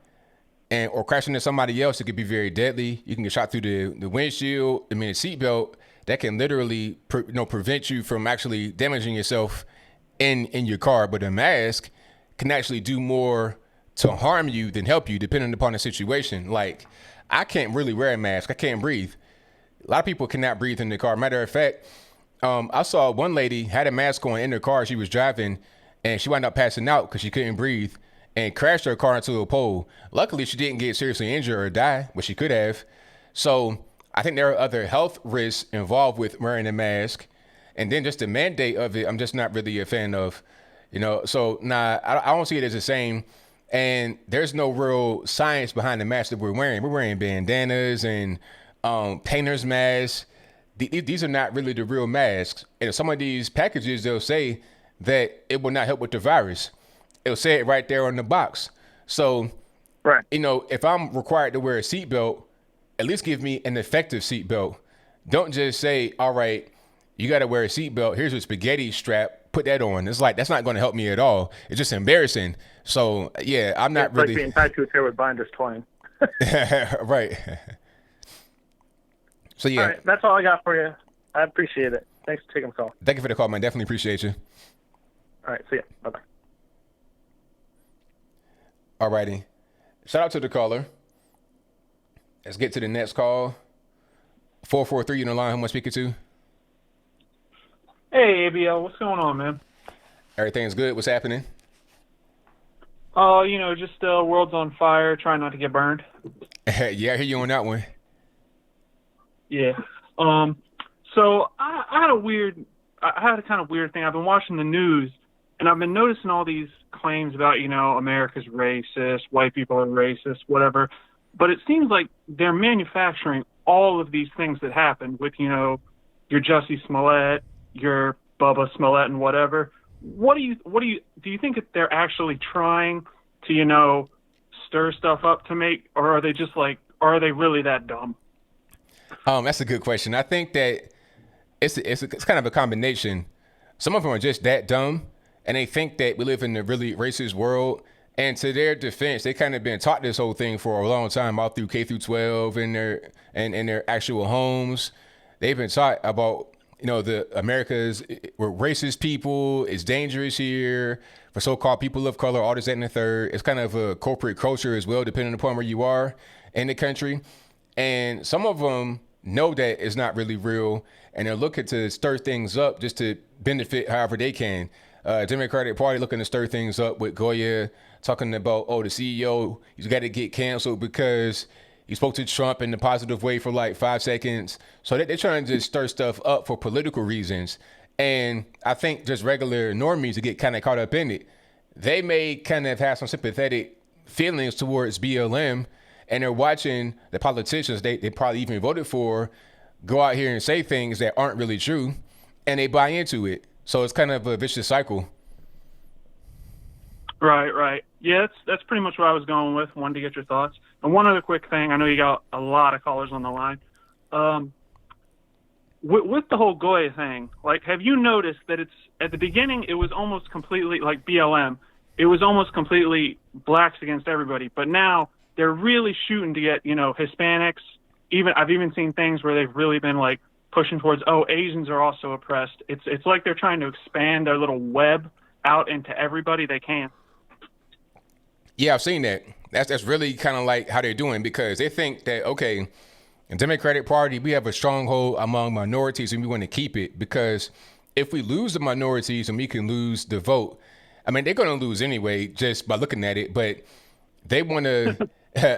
or crash into somebody else, it could be very deadly. You can get shot through the windshield. I mean, a seatbelt, that can literally prevent you from actually damaging yourself in your car. But a mask can actually do more to harm you than help you, depending upon the situation. Like, I can't really wear a mask. I can't breathe. A lot of people cannot breathe in the car. Matter of fact, I saw one lady had a mask on in her car. She was driving, and she wound up passing out because she couldn't breathe and crashed her car into a pole. Luckily, she didn't get seriously injured or die, but she could have. So I think there are other health risks involved with wearing a mask. And then just the mandate of it, I'm just not really a fan of, So, I don't see it as the same. And there's no real science behind the mask that we're wearing. We're wearing bandanas and painter's masks. These are not really the real masks. And some of these packages, they'll say that it will not help with the virus. It'll say it right there on the box. So, right. If I'm required to wear a seatbelt, at least give me an effective seatbelt. Don't just say, all right, you got to wear a seatbelt. Here's a spaghetti strap. Put that on. It's like, that's not going to help me at all. It's just embarrassing. So, yeah, I'm not really. It's like being tied to a chair with binders twine. Right. So, yeah. All right. That's all I got for you. I appreciate it. Thanks for taking the call. Thank you for the call, man. Definitely appreciate you. All right. See ya. Bye-bye. All righty. Shout out to the caller. Let's get to the next call. 443, you on the line. Who am I speaking to? Hey, ABL. What's going on, man? Everything's good. What's happening? Oh, just world's on fire, trying not to get burned. Yeah, I hear you on that one. Yeah. So I had a kind of weird thing. I've been watching the news, and I've been noticing all these claims about, America's racist, white people are racist, whatever. But it seems like they're manufacturing all of these things that happen with, your Jussie Smollett, your Bubba Smollett, and whatever. Do you think that they're actually trying to, stir stuff up to make, or are they just like, are they really that dumb? That's a good question. I think that it's kind of a combination. Some of them are just that dumb, and they think that we live in a really racist world. And to their defense, they kind of been taught this whole thing for a long time, all through K through 12 in their actual homes. They've been taught about, the America's we're racist people. It's dangerous here for so-called people of color, all this, that, and the third. It's kind of a corporate culture as well, depending upon where you are in the country. And some of them know that it's not really real, and they're looking to stir things up just to benefit however they can. Democratic Party looking to stir things up with GOYA, talking about, the CEO, he's got to get canceled because, He spoke to Trump in a positive way for like 5 seconds. So they're trying to just stir stuff up for political reasons. And I think just regular normies to get kind of caught up in it, they may kind of have some sympathetic feelings towards BLM, and they're watching the politicians they probably even voted for go out here and say things that aren't really true, and they buy into it. So it's kind of a vicious cycle. Right. Yeah, that's pretty much what I was going with. Wanted to get your thoughts. And one other quick thing. I know you got a lot of callers on the line. With the whole GOYA thing, like, have you noticed that it's at the beginning it was almost completely like BLM. It was almost completely blacks against everybody. But now they're really shooting to get, Hispanics. I've even seen things where they've really been like pushing towards, Asians are also oppressed. It's like they're trying to expand their little web out into everybody they can. Yeah, I've seen that. That's really kind of like how they're doing, because they think that, okay, the Democratic Party, we have a stronghold among minorities and we want to keep it, because if we lose the minorities and we can lose the vote, I mean, they're going to lose anyway just by looking at it, but they want to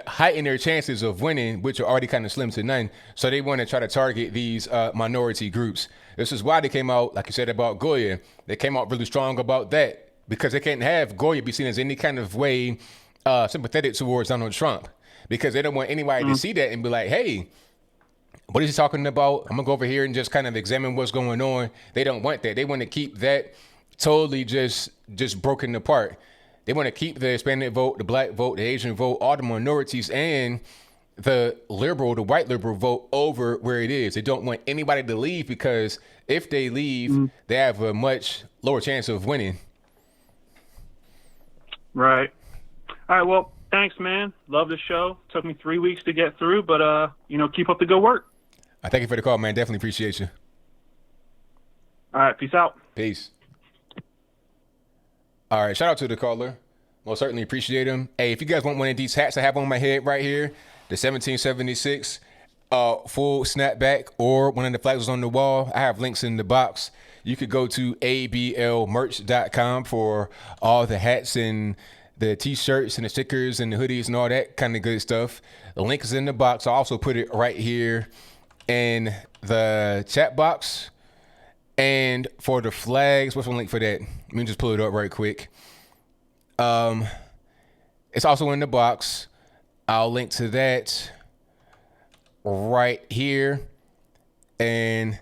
heighten their chances of winning, which are already kind of slim to none. So they want to try to target these minority groups. This is why they came out, like you said, about GOYA. They came out really strong about that, because they can't have GOYA be seen as any kind of way sympathetic towards Donald Trump, because they don't want anybody to see that and be like, hey, what is he talking about? I'm going to go over here and just kind of examine what's going on. They don't want that. They want to keep that totally just broken apart. They want to keep the Hispanic vote, the black vote, the Asian vote, all the minorities, and the white liberal vote over where it is. They don't want anybody to leave, because if they leave, they have a much lower chance of winning. Right. All right. Well, thanks, man. Love the show. Took me 3 weeks to get through, but keep up the good work. I thank you for the call, man. Definitely appreciate you. All right. Peace out. Peace. All right. Shout out to the caller. Most certainly appreciate him. Hey, if you guys want one of these hats I have on my head right here, the 1776 full snapback, or one of the flags on the wall, I have links in the box. You could go to ablmerch.com for all the hats and the t-shirts and the stickers and the hoodies and all that kind of good stuff. The link is in the box. I also put it right here in the chat box. And for the flags, what's the link for that? Let me just pull it up right quick. It's also in the box. I'll link to that right here. And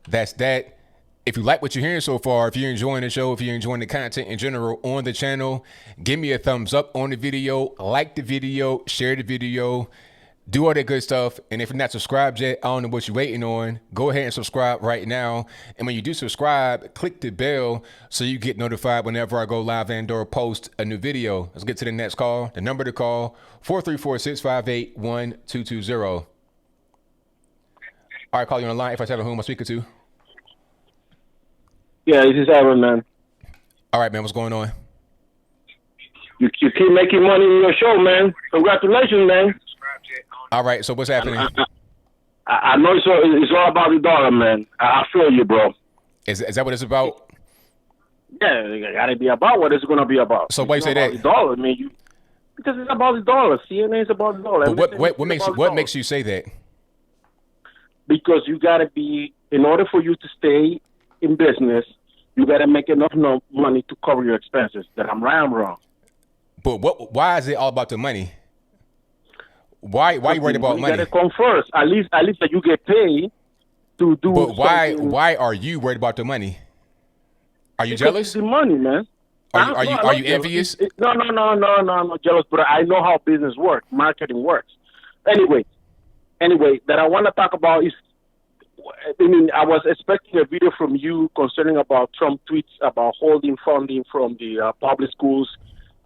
that's that. If you like what you're hearing so far, if you're enjoying the show, if you're enjoying the content in general on the channel, give me a thumbs up on the video, like the video, share the video, do all that good stuff. And if you're not subscribed yet, I don't know what you're waiting on. Go ahead and subscribe right now. And when you do subscribe, click the bell so you get notified whenever I go live and or post a new video. Let's get to the next call. The number to call, 434-658-1220. All right, call you on the line. If I tell who I'm speaking to. Yeah, this is Aaron, man. All right, man. What's going on? You keep making money in your show, man. Congratulations, man. All right. So what's happening? I know it's all about the dollar, man. I feel you, bro. Is that what it's about? Yeah, it got to be about what it's going to be about. So why you say that? The dollar, I mean, because it's about the dollar. CNN is about the dollar. But what makes you say that? Because you got to be, in order for you to stay in business, you got to make enough money to cover your expenses. That I'm right, I'm wrong. But why is it all about the money? Why are you worried about money? You got to come first. At least that you get paid to do. But why are you worried about the money? Are you jealous? It's the money, man. Are you envious? No, I'm not jealous, but I know how business works, marketing works. Anyway, that I want to talk about is, I mean, I was expecting a video from you concerning about Trump tweets about holding funding from the public schools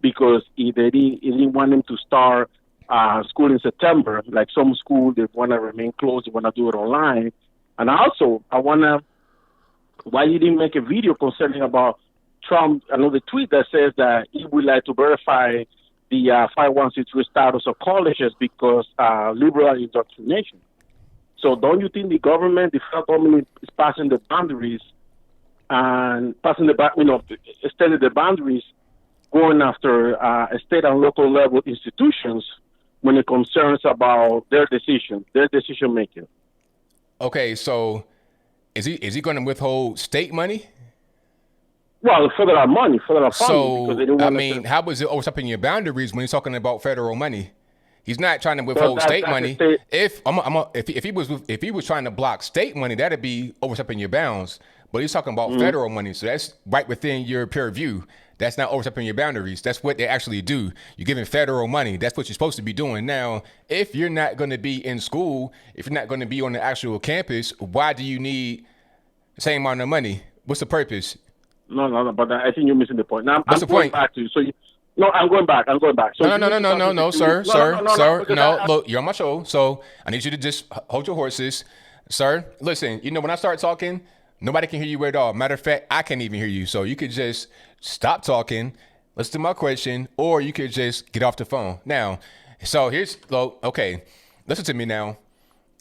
because they didn't want them to start school in September. Like some schools, they want to remain closed, they want to do it online. And also, why you didn't make a video concerning about Trump, another tweet that says that he would like to verify the 501c3 status of colleges because liberal indoctrination. So don't you think the federal government is passing the boundaries and extending the boundaries, going after state and local level institutions when it concerns about their decision making. Okay, so is he going to withhold state money? Well, federal money, federal funding. So, because they didn't I want mean, to, how was it overstepping your boundaries when he's talking about federal money? He's not trying to withhold state money. If he was trying to block state money, that'd be overstepping your bounds. But he's talking about federal money, so that's right within your purview. That's not overstepping your boundaries. That's what they actually do. You're giving federal money. That's what you're supposed to be doing. Now, if you're not going to be in school, if you're not going to be on the actual campus, why do you need the same amount of money? What's the purpose? No, but I think you're missing the point. Now, What's I'm the going point? back to you. So, I'm going back. So No, sir. No, Look, you're on my show, so I need you to just hold your horses. Sir, listen, when I start talking, nobody can hear you at all. Matter of fact, I can't even hear you. So you could just stop talking, listen to my question, or you could just get off the phone. Now, so okay, listen to me now.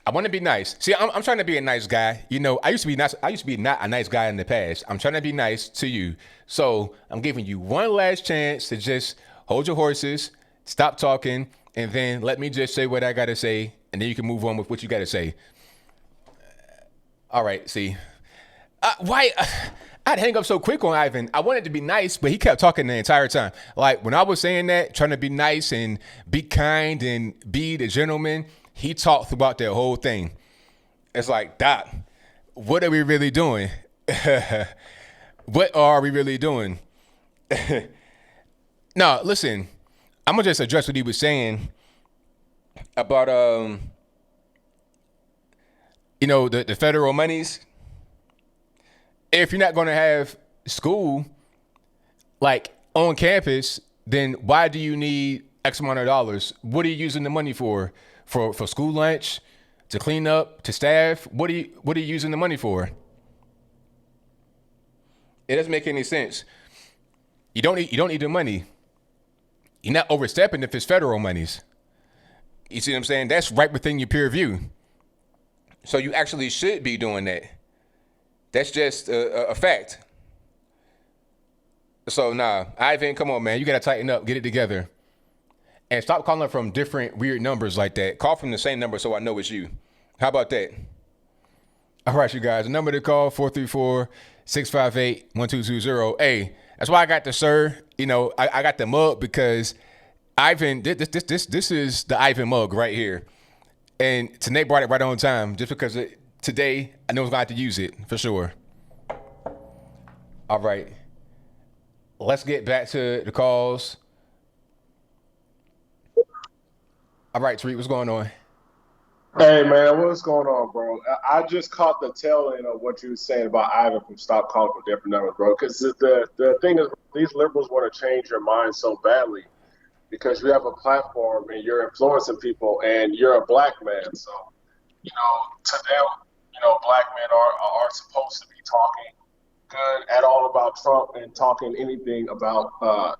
I want to be nice. See, I'm trying to be a nice guy. I used to be nice. I used to be not a nice guy in the past. I'm trying to be nice to you. So I'm giving you one last chance to just hold your horses, stop talking, and then let me just say what I got to say, and then you can move on with what you got to say. All right, see. Why? I'd hang up so quick on Ivan. I wanted to be nice, but he kept talking the entire time. Like, when I was saying that, trying to be nice and be kind and be the gentleman, he talked throughout that whole thing. It's like, Doc, what are we really doing? What are we really doing? No, listen, I'm going to just address what he was saying about, the federal monies. If you're not going to have school, like, on campus, then why do you need X amount of dollars? What are you using the money for? For school lunch, to clean up, to staff? What are you using the money for? It doesn't make any sense. You don't need the money. You're not overstepping if it's federal monies. You see what I'm saying? That's right within your peer view. So you actually should be doing that. That's just a fact. So Ivan, come on, man. You got to tighten up. Get it together. And stop calling from different weird numbers like that. Call from the same number so I know it's you. How about that? All right, you guys. The number to call, 434-658-1220. Hey, that's why I got the sir. I got the mug because Ivan, this is the Ivan mug right here. And Tanae brought it right on time just because today I know I was going to have to use it for sure. All right. Let's get back to the calls. All right, Tariq, what's going on? Hey, man, what's going on, bro? I just caught the tail end of what you were saying about Ivan from Stop Calling for Different Numbers, bro. Because the thing is, these liberals want to change your mind so badly because you have a platform and you're influencing people and you're a black man. So, to them, black men are supposed to be talking good at all about Trump and talking anything about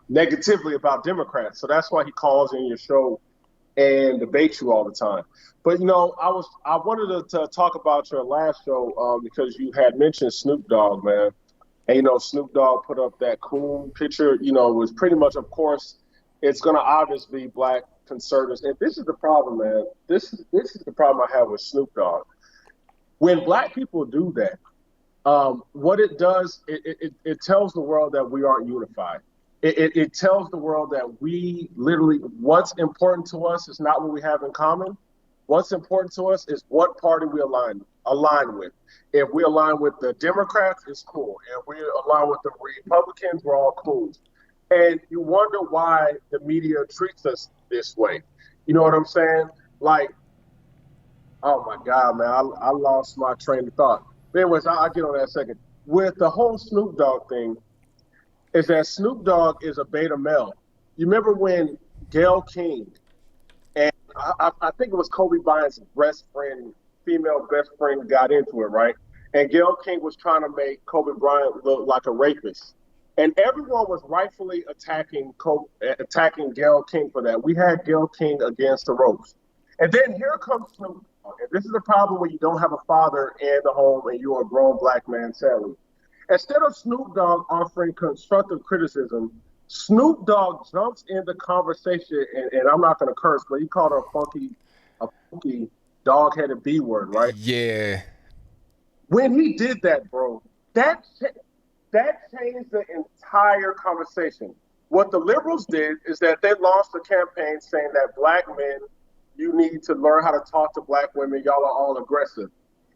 negatively about Democrats. So that's why he calls in your show and debate you all the time. But I wanted to talk about your last show because you had mentioned Snoop Dogg, man. And Snoop Dogg put up that cool picture. It was pretty much, of course, it's going to obviously be black conservatives. And this is the problem, man. This is the problem I have with Snoop Dogg. When black people do that, what it does, it tells the world that we aren't unified. It tells the world that we literally, what's important to us is not what we have in common. What's important to us is what party we align with. If we align with the Democrats, it's cool. If we align with the Republicans, we're all cool. And you wonder why the media treats us this way. You know what I'm saying? Like, oh my God, man, I lost my train of thought. But anyways, I'll get on that in a second. With the whole Snoop Dogg thing, is that Snoop Dogg is a beta male. You remember when Gayle King, and I think it was Kobe Bryant's female best friend got into it, right? And Gayle King was trying to make Kobe Bryant look like a rapist. And everyone was rightfully attacking Gayle King for that. We had Gayle King against the ropes. And then here comes Snoop Dogg. And this is the problem when you don't have a father in the home and you're a grown black man, sadly. Instead of Snoop Dogg offering constructive criticism, Snoop Dogg jumps in the conversation, and I'm not going to curse, but he called her a funky dog-headed B word, right? Yeah. When he did that, bro, that changed the entire conversation. What the liberals did is that they launched a campaign saying that black men, you need to learn how to talk to black women. Y'all are all aggressive.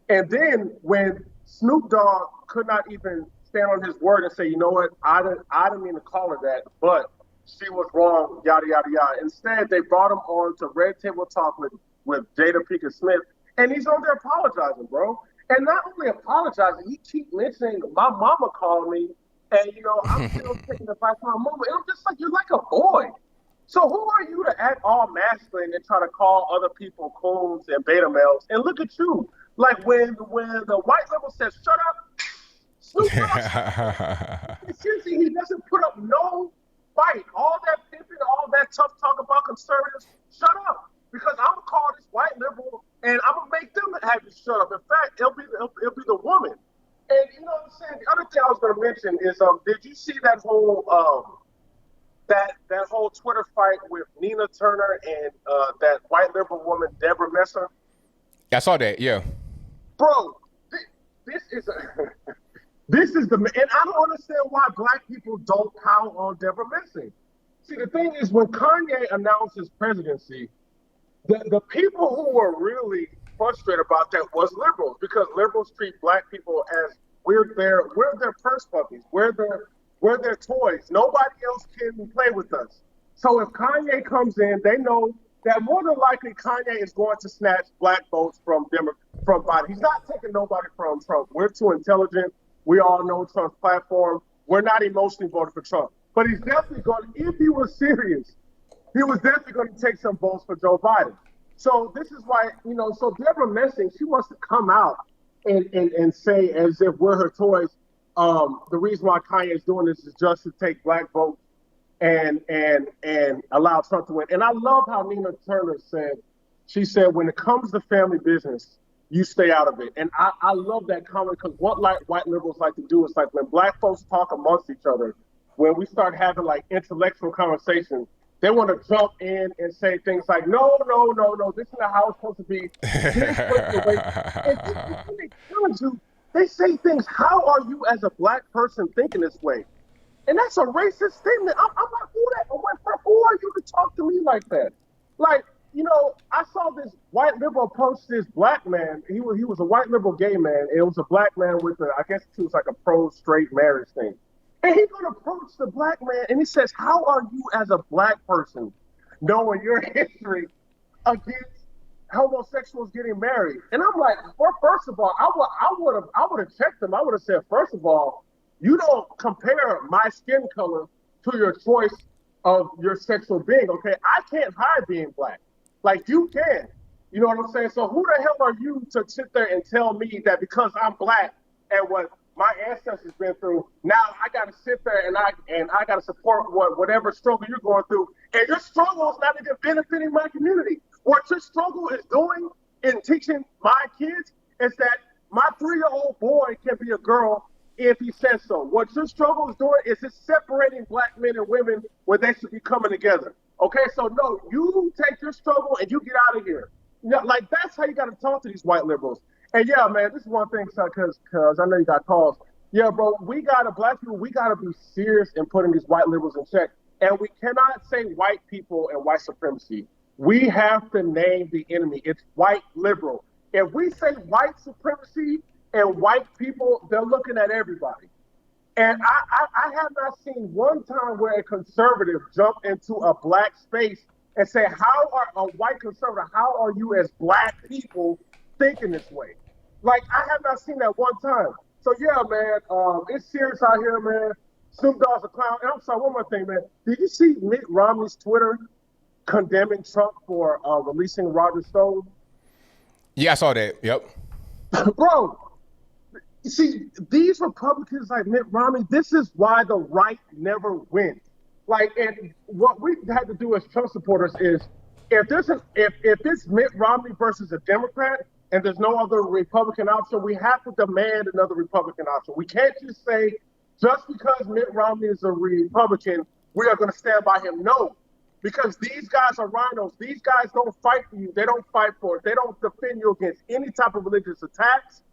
And then when Snoop Dogg could not even stand on his word and say, you know what, I didn't mean to call her that, but she was wrong, yada, yada, yada. Instead, they brought him on to Red Table Talk with Jada Pinkett Smith, and he's on there apologizing, bro. And not only apologizing, he keep mentioning, my mama called me, and, you know, I'm still taking advice from my mama. And I'm just like, you're like a boy. So who are you to act all masculine and try to call other people coons and beta males? And look at you. Like when the white liberal says, shut up, Snoop Dogg, seriously, he doesn't put up no fight. All that pimping, all that tough talk about conservatives, shut up. Because I'm going to call this white liberal and I'm going to make them have you shut up. In fact, it'll be the woman. And you know what I'm saying? The other thing I was going to mention is, did you see that whole that whole Twitter fight with Nina Turner and that white liberal woman, Deborah Messer? I saw that, yeah. Bro, this is the, and I don't understand why black people don't count on Deborah Messer. See, the thing is, when Kanye announced his presidency, the people who were really frustrated about that was liberals, because liberals treat black people as we're their purse puppies, we're their toys. Nobody else can play with us. So if Kanye comes in, they know that more than likely Kanye is going to snatch black votes from Biden. He's not taking nobody from Trump. We're too intelligent. We all know Trump's platform. We're not emotionally voting for Trump. But he's definitely going, if he was serious, he was definitely going to take some votes for Joe Biden. So this is why, you know, so Deborah Messing, she wants to come out and say, as if we're her toys, the reason why Kanye is doing this is just to take black votes and allow Trump to win. And I love how Nina Turner said, she said, when it comes to family business, you stay out of it. And I love that comment, because what white liberals like to do is, like, when black folks talk amongst each other, when we start having like intellectual conversations, they want to jump in and say things like, no, this is not how it's supposed to be. And they say things, how are you as a black person thinking this way? And that's a racist statement. I'm like, who are you to talk to me like that? Like, you know, I saw this white liberal approach this black man. He was a white liberal gay man. It was a black man with I guess it was like a pro-straight marriage thing. And he's going to approach the black man, and he says, how are you as a black person knowing your history against homosexuals getting married? And I'm like, well, first of all, I would have checked them. I would have said, first of all, you don't compare my skin color to your choice of your sexual being, okay? I can't hide being black. Like, you can. You know what I'm saying? So who the hell are you to sit there and tell me that because I'm black and what my ancestors been through, now I got to sit there and I got to support whatever struggle you're going through, and your struggle is not even benefiting my community. What your struggle is doing in teaching my kids is that my 3-year-old boy can be a girl if he says so. What your struggle is doing is it's separating black men and women when they should be coming together. Okay, so no, you take your struggle and you get out of here. You know, like, that's how you got to talk to these white liberals. And yeah, man, this is one thing, because I know you got calls. Yeah, bro, black people, we got to be serious in putting these white liberals in check. And we cannot say white people and white supremacy. We have to name the enemy. It's white liberal. If we say white supremacy and white people, they're looking at everybody. And I have not seen one time where a conservative jumped into a black space and say, how are a white conservative, how are you as black people thinking this way? Like, I have not seen that one time. So yeah, man, it's serious out here, man. Snoop Dogg's a clown. And I'm sorry, one more thing, man. Did you see Mitt Romney's Twitter condemning Trump for releasing Roger Stone? Yeah, I saw that. Yep. Bro, you see, these Republicans like Mitt Romney, this is why the right never wins. Like, and what we had to do as Trump supporters is, if it's Mitt Romney versus a Democrat and there's no other Republican option, we have to demand another Republican option. We can't just say, just because Mitt Romney is a Republican, we are going to stand by him. No, because these guys are rhinos. These guys don't fight for you. They don't fight for it. They don't defend you against any type of religious attacks.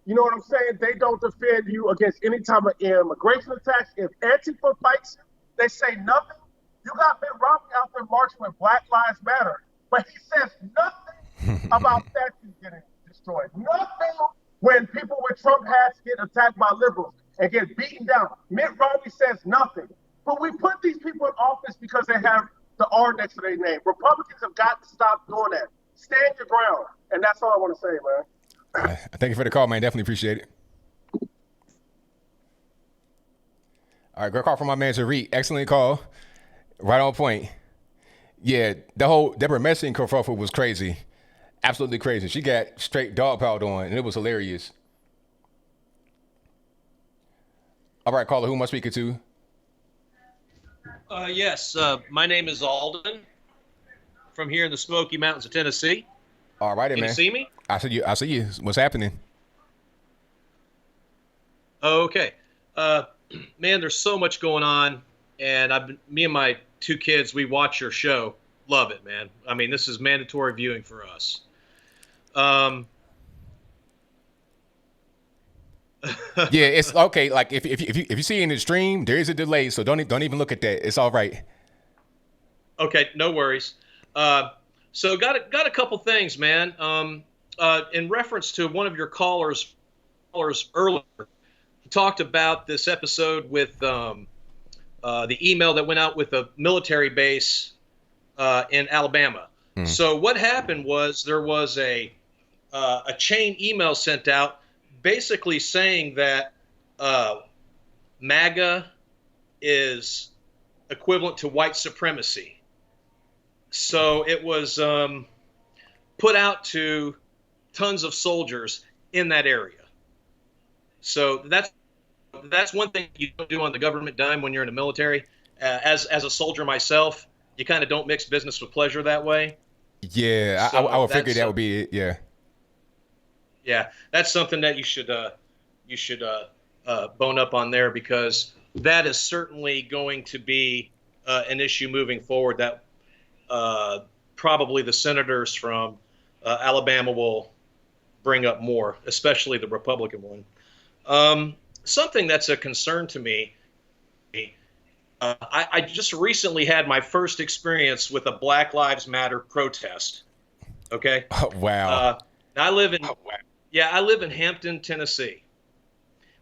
You know what I'm saying? They don't defend you against any type of immigration attacks. If Antifa fights you, they say nothing. You got Mitt Romney out there marching with Black Lives Matter, but he says nothing about statues getting destroyed. Nothing when people with Trump hats get attacked by liberals and get beaten down. Mitt Romney says nothing. But we put these people in office because they have the R next to their name. Republicans have got to stop doing that. Stand your ground. And that's all I want to say, man. Thank you for the call, man. Definitely appreciate it. All right, great call from my man, Reed. Excellent call. Right on point. Yeah, the whole Deborah Messing kerfuffle was crazy. Absolutely crazy. She got straight dog piled on, and it was hilarious. All right, caller, who am I speaking to? Yes, my name is Alden from here in the Smoky Mountains of Tennessee. All right, man. Can you see me? I see you. I see you. What's happening? Okay. Man, there's so much going on, and me and my two kids, we watch your show. Love it, man. I mean, this is mandatory viewing for us. Yeah, it's okay. Like if you see in the stream, there is a delay, so don't even look at that. It's all right. Okay, no worries. So got a couple things, man. In reference to one of your callers earlier, he talked about this episode with the email that went out with a military base in Alabama. So what happened was there was a chain email sent out, basically saying that MAGA is equivalent to white supremacy. So it was put out to tons of soldiers in that area. So that's one thing you don't do on the government dime when you're in the military. As a soldier myself, you kind of don't mix business with pleasure that way. Yeah, So I would figure that would be it. Yeah. Yeah, that's something that you should bone up on there, because that is certainly going to be an issue moving forward that probably the senators from Alabama will bring up more, especially the Republican one. Something that's a concern to me, I just recently had my first experience with a Black Lives Matter protest. Okay. Oh, wow. I live in Hampton, Tennessee,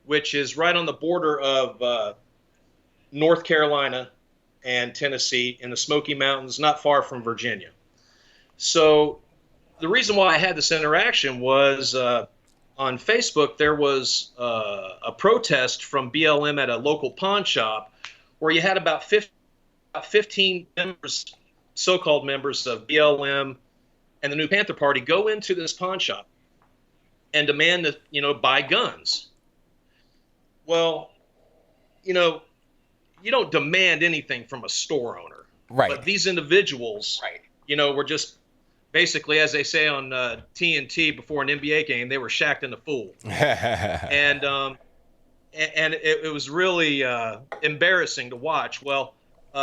which is right on the border of North Carolina and Tennessee in the Smoky Mountains, not far from Virginia. So the reason why I had this interaction was on Facebook, there was a protest from BLM at a local pawn shop where you had about 15 members, so-called members of BLM and the New Panther Party, go into this pawn shop and demand to, buy guns. Well, you don't demand anything from a store owner. Right. But these individuals, were just basically, as they say on TNT before an NBA game, they were shacked in a fool. And it was really embarrassing to watch. Well,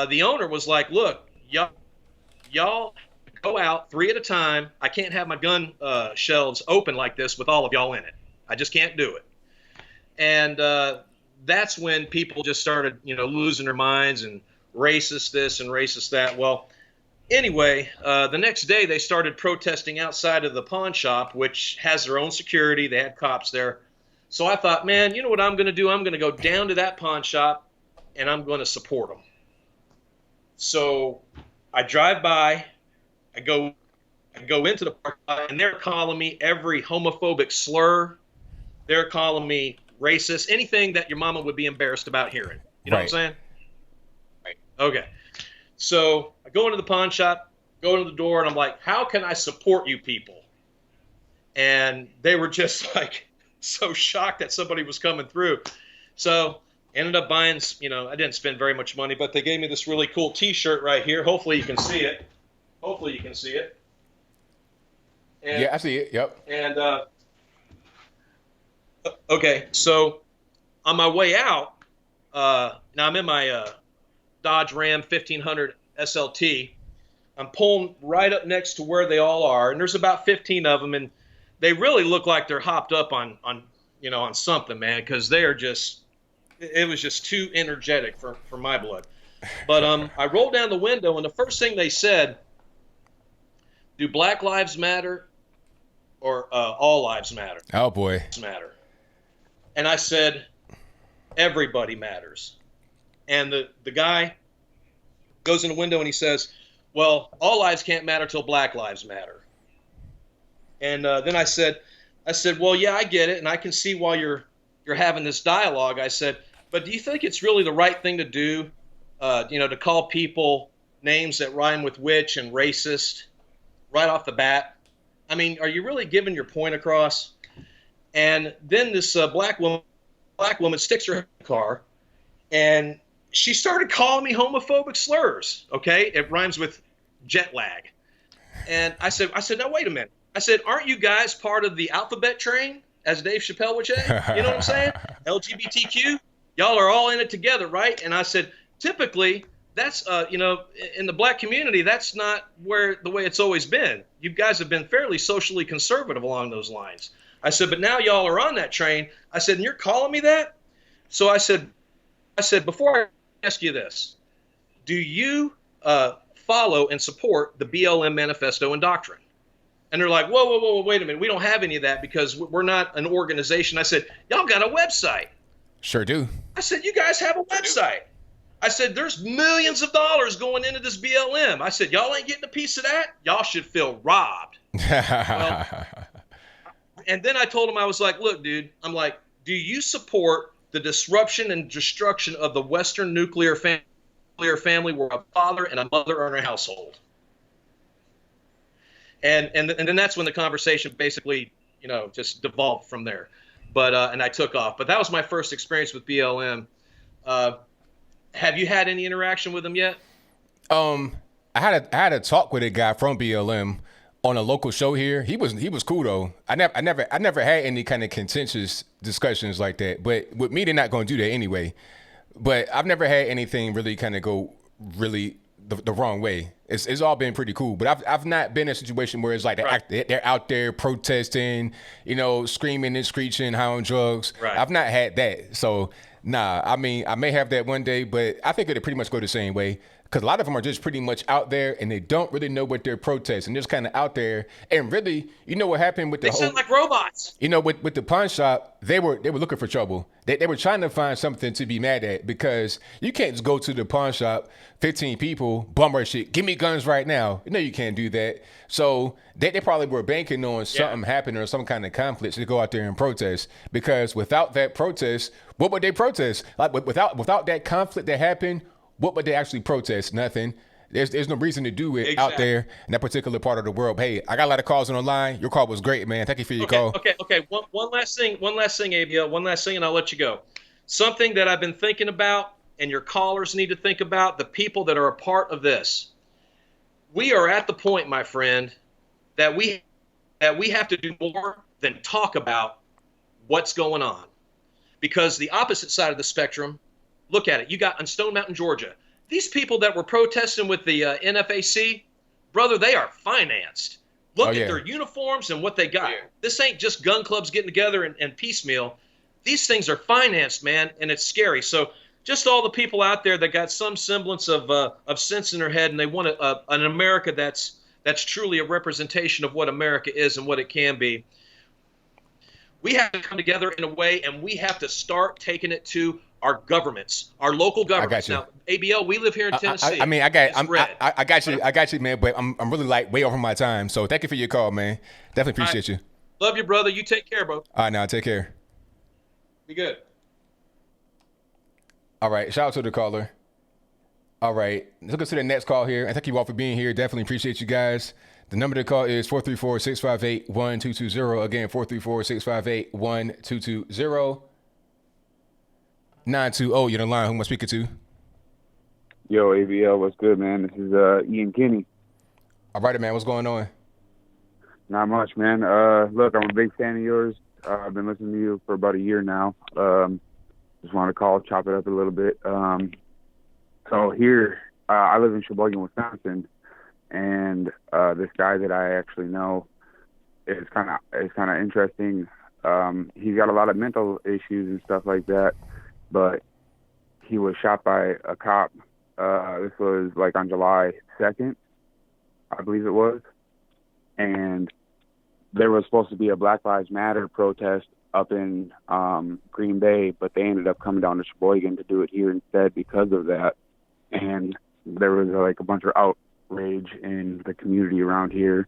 the owner was like, look, y'all go out 3 at a time. I can't have my gun shelves open like this with all of y'all in it. I just can't do it. And that's when people just started, losing their minds and racist this and racist that. Well, anyway, the next day they started protesting outside of the pawn shop, which has their own security. They had cops there. So I thought, man, you know what I'm going to do? I'm going to go down to that pawn shop and I'm going to support them. So I drive by. I go into the parking lot, and they're calling me every homophobic slur. They're calling me racist, anything that your mama would be embarrassed about hearing. You know what I'm saying? Right. Okay. So I go into the pawn shop, go to the door, and I'm like, how can I support you people? And they were just like so shocked that somebody was coming through. So ended up buying, I didn't spend very much money, but they gave me this really cool T-shirt right here. Hopefully you can see it. And, yeah, I see it. Yep. And okay, so on my way out, now I'm in my Dodge Ram 1500 SLT. I'm pulling right up next to where they all are, and there's about 15 of them, and they really look like they're hopped up on something, man, because they are just, it was just too energetic for my blood. But I rolled down the window, and the first thing they said, do Black Lives Matter or all lives matter? Oh, boy. Matter. And I said, everybody matters. And the guy goes in the window and he says, well, all lives can't matter till Black Lives Matter. And then I said, well, yeah, I get it, and I can see why you're having this dialogue. I said, but do you think it's really the right thing to do, to call people names that rhyme with witch and racist right off the bat? I mean, are you really giving your point across? And then this black woman sticks her head in the car, and she started calling me homophobic slurs. Okay, it rhymes with jet lag. And I said, now wait a minute. I said, aren't you guys part of the alphabet train, as Dave Chappelle would say? You know what I'm saying? LGBTQ, y'all are all in it together, right? And I said, typically, that's in the black community, that's not the way it's always been. You guys have been fairly socially conservative along those lines. I said, but now y'all are on that train. I said, and you're calling me that? So I said, before I ask you this, do you follow and support the BLM manifesto and doctrine? And they're like, whoa, wait a minute. We don't have any of that because we're not an organization. I said, y'all got a website. Sure do. I said, you guys have a website. I said, there's millions of dollars going into this BLM. I said, y'all ain't getting a piece of that? Y'all should feel robbed. Well, and then I told him, I was like, look, dude, I'm like, do you support the disruption and destruction of the Western nuclear family where a father and a mother are in a household? And then that's when the conversation basically, just devolved from there. But and I took off. But that was my first experience with BLM. Have you had any interaction with them yet? I had a talk with a guy from BLM on a local show here. He was cool though. I never had any kind of contentious discussions like that. But with me, they're not going to do that anyway. But I've never had anything really kind of go really the wrong way. It's all been pretty cool. But I've not been in a situation where it's like they're out there protesting, screaming and screeching, high on drugs. Right. I've not had that. So nah, I mean, I may have that one day, but I think it'll pretty much go the same way. Because a lot of them are just pretty much out there and they don't really know what they're protesting. They're just kind of out there. And really, what happened with the They sound like robots. With the pawn shop, they were looking for trouble. They were trying to find something to be mad at because you can't just go to the pawn shop, 15 people, bummer shit, give me guns right now. You can't do that. So they probably were banking on something happening or some kind of conflict to go out there and protest. Because without that protest, what would they protest? Like without that conflict that happened, what would they actually protest? Nothing. There's no reason to do it out there in that particular part of the world. Hey, I got a lot of calls on the line. Your call was great, man. Thank you for your call. Okay. One last thing, ABL. One last thing, and I'll let you go. Something that I've been thinking about, and your callers need to think about, the people that are a part of this. We are at the point, my friend, that we have to do more than talk about what's going on. Because the opposite side of the spectrum, look at it. You got on Stone Mountain, Georgia. These people that were protesting with the NFAC, brother, they are financed. Look at their uniforms and what they got. This ain't just gun clubs getting together and piecemeal. These things are financed, man, and it's scary. So just all the people out there that got some semblance of sense in their head and they want an America that's truly a representation of what America is and what it can be. We have to come together in a way, and we have to start taking it to our governments, our local governments. Now, ABL, we live here in Tennessee. I got you, man. But I'm really way over my time. So thank you for your call, man. Definitely appreciate you. Love you, brother. You take care, bro. All right, now take care. Be good. All right, shout out to the caller. All right, let's go to the next call here. And thank you all for being here. Definitely appreciate you guys. The number to call is 434-658-1220. Again, 434-658-1220. 920, you're on the line. Who am I speaking to? Yo, ABL, what's good, man? This is Ian Kinney. All right, man. What's going on? Not much, man. Look, I'm a big fan of yours. I've been listening to you for about a year now. Just want to call, chop it up a little bit. So here, I live in Sheboygan, Wisconsin, and this guy that I actually know is kind of interesting. He's got a lot of mental issues and stuff like that, but he was shot by a cop. This was like on July 2nd, I believe it was, and there was supposed to be a Black Lives Matter protest up in Green Bay, but they ended up coming down to Sheboygan to do it here instead because of that. And there was like a bunch of outrage in the community around here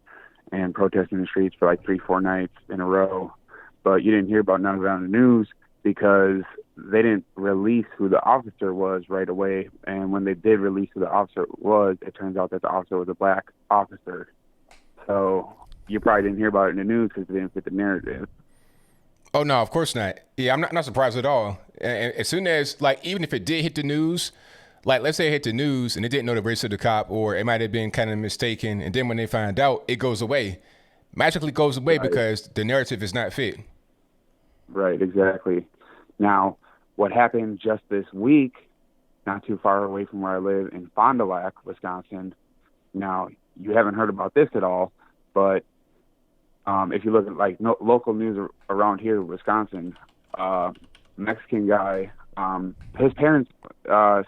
and protesting in the streets for like 3-4 nights in a row. But you didn't hear about none of that on the news because they didn't release who the officer was right away. And when they did release who the officer was, it turns out that the officer was a black officer. So you probably didn't hear about it in the news because it didn't fit the narrative. Oh, no, of course not. Yeah, I'm not surprised at all. And as soon as, like, even if it did hit the news, like, let's say it hit the news and it didn't know the race of the cop, or it might have been kind of mistaken, and then when they find out, it goes away. Magically goes away because the narrative is not fit. Right, exactly. Now, what happened just this week, not too far away from where I live in Fond du Lac, Wisconsin. Now, you haven't heard about this at all, but if you look at like local news around here in Wisconsin, Mexican guy, his parents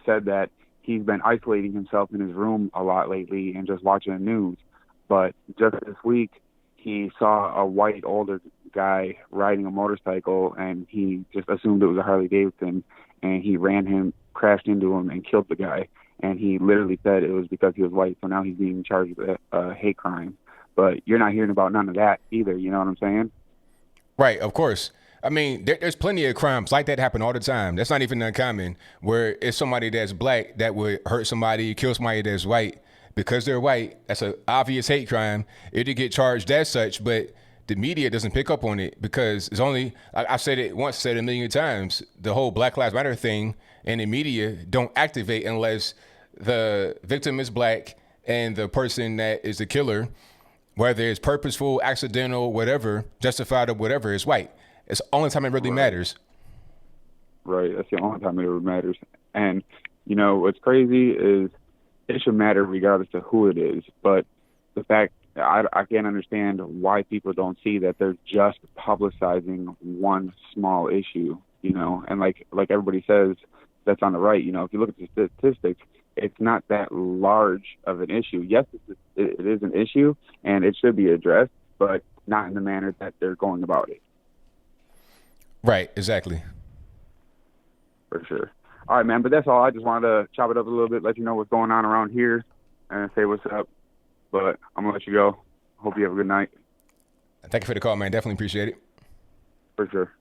said that he's been isolating himself in his room a lot lately and just watching the news. But just this week, he saw a white older guy riding a motorcycle, and he just assumed it was a Harley Davidson, and he crashed into him, and killed the guy. And he literally said it was because he was white, so now he's being charged with a hate crime. But you're not hearing about none of that either, you know what I'm saying? Right, of course. I mean, there's plenty of crimes like that happen all the time. That's not even uncommon, where it's somebody that's black that would hurt somebody, kill somebody that's white. Because they're white, that's an obvious hate crime. It'd get charged as such, but the media doesn't pick up on it because it's only, I've said it once, said it a million times, the whole Black Lives Matter thing and the media don't activate unless the victim is black and the person that is the killer, whether it's purposeful, accidental, whatever, justified or whatever, is white. It's the only time it really matters. Right, that's the only time it ever matters. And, you know, what's crazy is it should matter regardless of who it is. But the fact, I can't understand why people don't see that they're just publicizing one small issue, you know. And like everybody says that's on the right, you know, if you look at the statistics, it's not that large of an issue. Yes, it is an issue, and it should be addressed, but not in the manner that they're going about it. Right, exactly. For sure. All right, man, but that's all. I just wanted to chop it up a little bit, let you know what's going on around here, and say what's up. But I'm going to let you go. Hope you have a good night. Thank you for the call, man. Definitely appreciate it. For sure.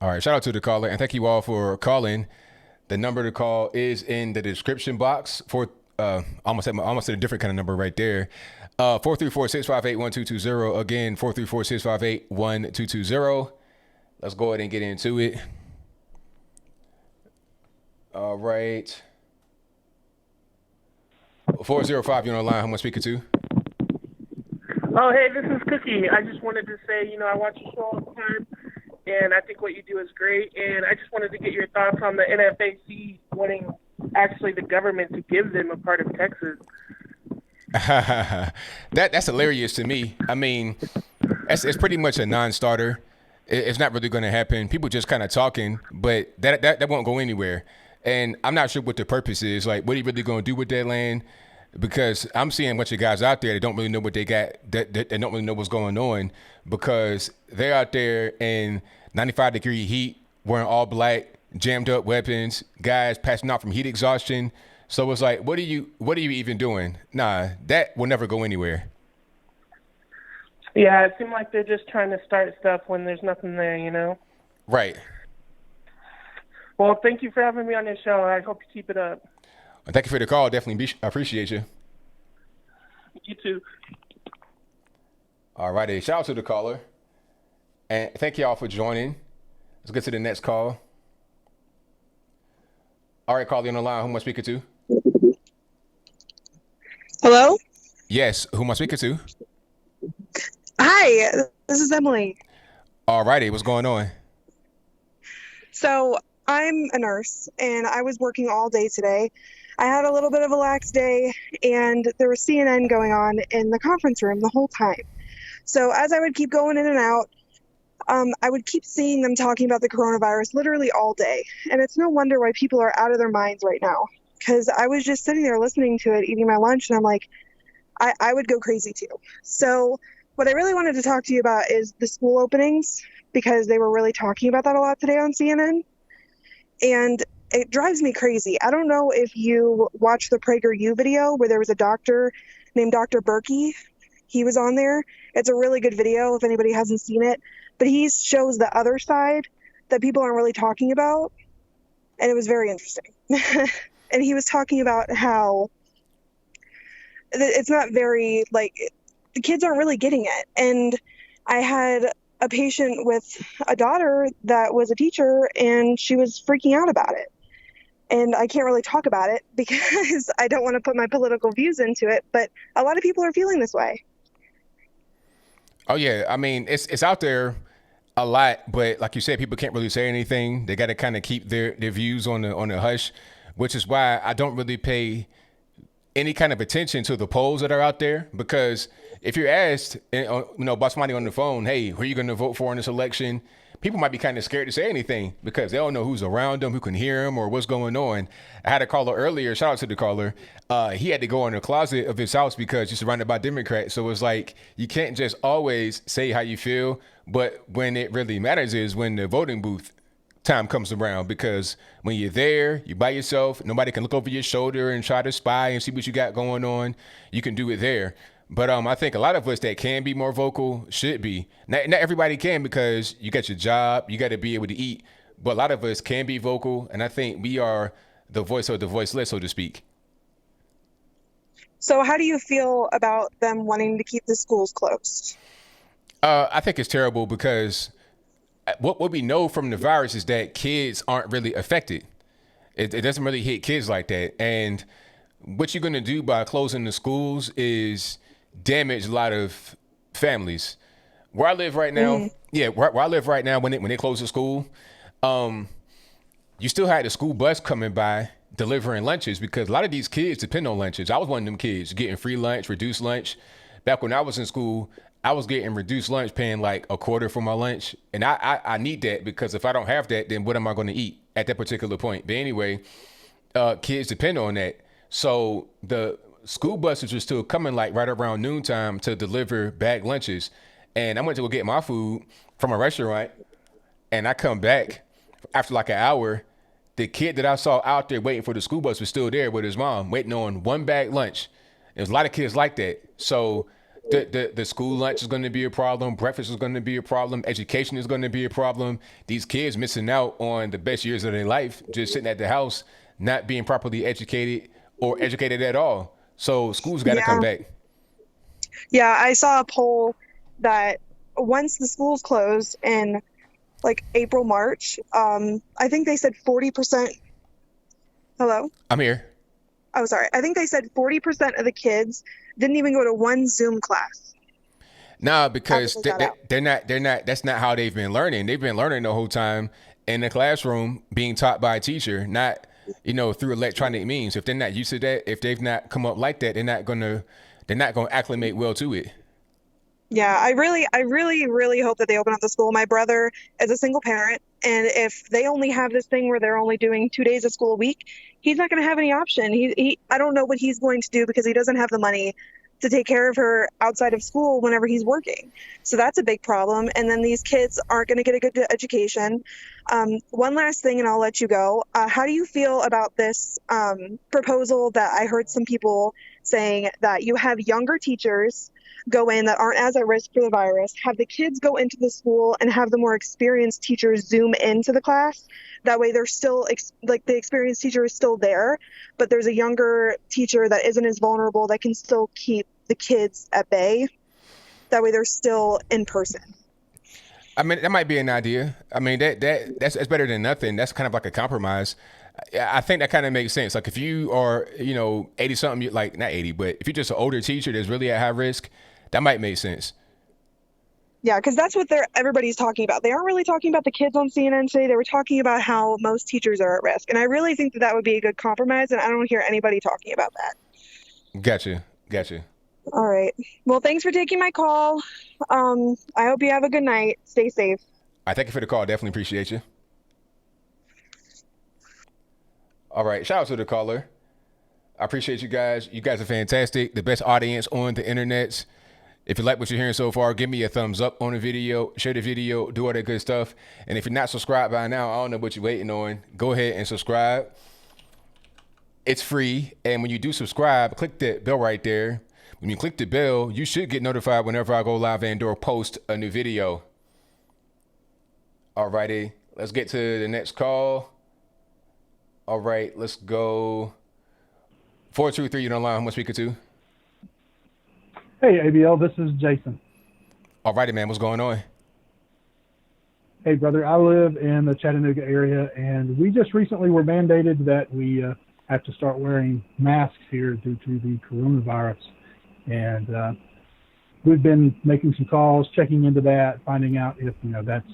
All right, shout out to the caller, and thank you all for calling. The number to call is in the description box for almost at a different kind of number right there. 434-658-1220. Again, 434-658-1220. Let's go ahead and get into it. All right. 405, you're on the line. Who am I speaking to? Oh, hey, this is Cookie. I just wanted to say, you know, I watch your show all the time, and I think what you do is great. And I just wanted to get your thoughts on the NFAC wanting actually the government to give them a part of Texas. That's hilarious to me. I mean, it's pretty much a non-starter. It's not really going to happen. People just kind of talking, but that won't go anywhere. And I'm not sure what the purpose is. Like, what are you really going to do with that land? Because I'm seeing a bunch of guys out there that don't really know what they got, that don't really know what's going on, because they're out there in 95-degree heat, wearing all black, jammed up weapons, guys passing out from heat exhaustion. So it's like, what are you even doing? Nah, that will never go anywhere. Yeah, it seemed like they're just trying to start stuff when there's nothing there, you know? Right. Well, thank you for having me on your show. I hope you keep it up. Thank you for the call. Definitely appreciate you. You too. All righty. Shout out to the caller. And thank you all for joining. Let's get to the next call. All right, caller on the line. Who am I speaking to? Hello? Yes. Who am I speaking to? Hi, this is Emily. All righty. What's going on? So I'm a nurse, and I was working all day today. I had a little bit of a lax day, and there was CNN going on in the conference room the whole time. So as I would keep going in and out, I would keep seeing them talking about the coronavirus literally all day. And it's no wonder why people are out of their minds right now, because I was just sitting there listening to it, eating my lunch, and I'm like, I would go crazy too. So what I really wanted to talk to you about is the school openings, because they were really talking about that a lot today on CNN. And it drives me crazy. I don't know if you watched the PragerU video where there was a doctor named Dr. Berkey. He was on there. It's a really good video if anybody hasn't seen it. But he shows the other side that people aren't really talking about. And it was very interesting. And he was talking about how it's not very, like, the kids aren't really getting it. And I had a patient with a daughter that was a teacher, and she was freaking out about it. And I can't really talk about it because I don't want to put my political views into it, but a lot of people are feeling this way. Oh yeah, I mean, it's out there a lot, but like you said, people can't really say anything. They got to kind of keep their views on the hush, which is why I don't really pay any kind of attention to the polls that are out there, because if you're asked, by somebody on the phone, hey, who are you going to vote for in this election? People might be kind of scared to say anything because they don't know who's around them, who can hear them, or what's going on. I had a caller earlier, shout out to the caller. He had to go in the closet of his house because he's surrounded by Democrats. So it's like, you can't just always say how you feel, but when it really matters is when the voting booth time comes around, because when you're there, you're by yourself, nobody can look over your shoulder and try to spy and see what you got going on. You can do it there. But I think a lot of us that can be more vocal should be. Not everybody can, because you got your job, you got to be able to eat. But a lot of us can be vocal, and I think we are the voice of the voiceless, so to speak. So how do you feel about them wanting to keep the schools closed? I think it's terrible, because what we know from the virus is that kids aren't really affected. It doesn't really hit kids like that. And what you're going to do by closing the schools is damage a lot of families. Where I live right now, where I live right now, when they close the school, you still had the school bus coming by delivering lunches, because a lot of these kids depend on lunches. I was one of them kids getting free lunch, reduced lunch. Back when I was in school, I was getting reduced lunch, paying like a quarter for my lunch. And I need that, because if I don't have that, then what am I going to eat at that particular point? But anyway, kids depend on that. So the school buses are still coming like right around noontime to deliver bag lunches. And I went to go get my food from a restaurant, and I come back after like an hour. The kid that I saw out there waiting for the school bus was still there with his mom, waiting on one bag lunch. There's a lot of kids like that. So the school lunch is going to be a problem. Breakfast is going to be a problem. Education is going to be a problem. These kids missing out on the best years of their life, just sitting at the house, not being properly educated or educated at all. So schools got to come back. Yeah, I saw a poll that once the schools closed in like April, March, I think they said 40%. Hello? I'm here. Oh, sorry. I think they said 40% of the kids didn't even go to one Zoom class. No, because they're not, that's not how they've been learning. They've been learning the whole time in the classroom, being taught by a teacher, not through electronic means. If they're not used to that, if they've not come up like that, they're not gonna acclimate well to it. Yeah, I really hope that they open up the school. My brother is a single parent, and if they only have this thing where they're only doing 2 days of school a week, he's not going to have any option. I don't know what he's going to do, because he doesn't have the money to take care of her outside of school whenever he's working. So that's a big problem. And then these kids aren't going to get a good education. One last thing, and I'll let you go. How do you feel about this proposal that I heard some people saying, that you have younger teachers go in that aren't as at risk for the virus, have the kids go into the school and have the more experienced teachers Zoom into the class? That way they're still, the experienced teacher is still there, but there's a younger teacher that isn't as vulnerable that can still keep the kids at bay. That way they're still in person. I mean, that might be an idea. I mean, that's better than nothing. That's kind of like a compromise. I think that kind of makes sense. Like if you are, 80 something, like not 80, but if you're just an older teacher that's really at high risk, that might make sense. Yeah, because that's what everybody's talking about. They aren't really talking about the kids on CNN today. They were talking about how most teachers are at risk. And I really think that would be a good compromise, and I don't hear anybody talking about that. Gotcha. All right. Well, thanks for taking my call. I hope you have a good night. Stay safe. I thank you for the call. Definitely appreciate you. All right. Shout out to the caller. I appreciate you guys. You guys are fantastic. The best audience on the internet. If you like what you're hearing so far, give me a thumbs up on the video, share the video, do all that good stuff. And if you're not subscribed by now, I don't know what you're waiting on. Go ahead and subscribe. It's free. And when you do subscribe, click that bell right there. When you click the bell, you should get notified whenever I go live and or post a new video. All righty. Let's get to the next call. All right. Let's go. 423, you're on line. Who am I speaking to? Hey, ABL, this is Jason. All righty, man. What's going on? Hey, brother, I live in the Chattanooga area, and we just recently were mandated that we have to start wearing masks here due to the coronavirus. And we've been making some calls, checking into that, finding out if that's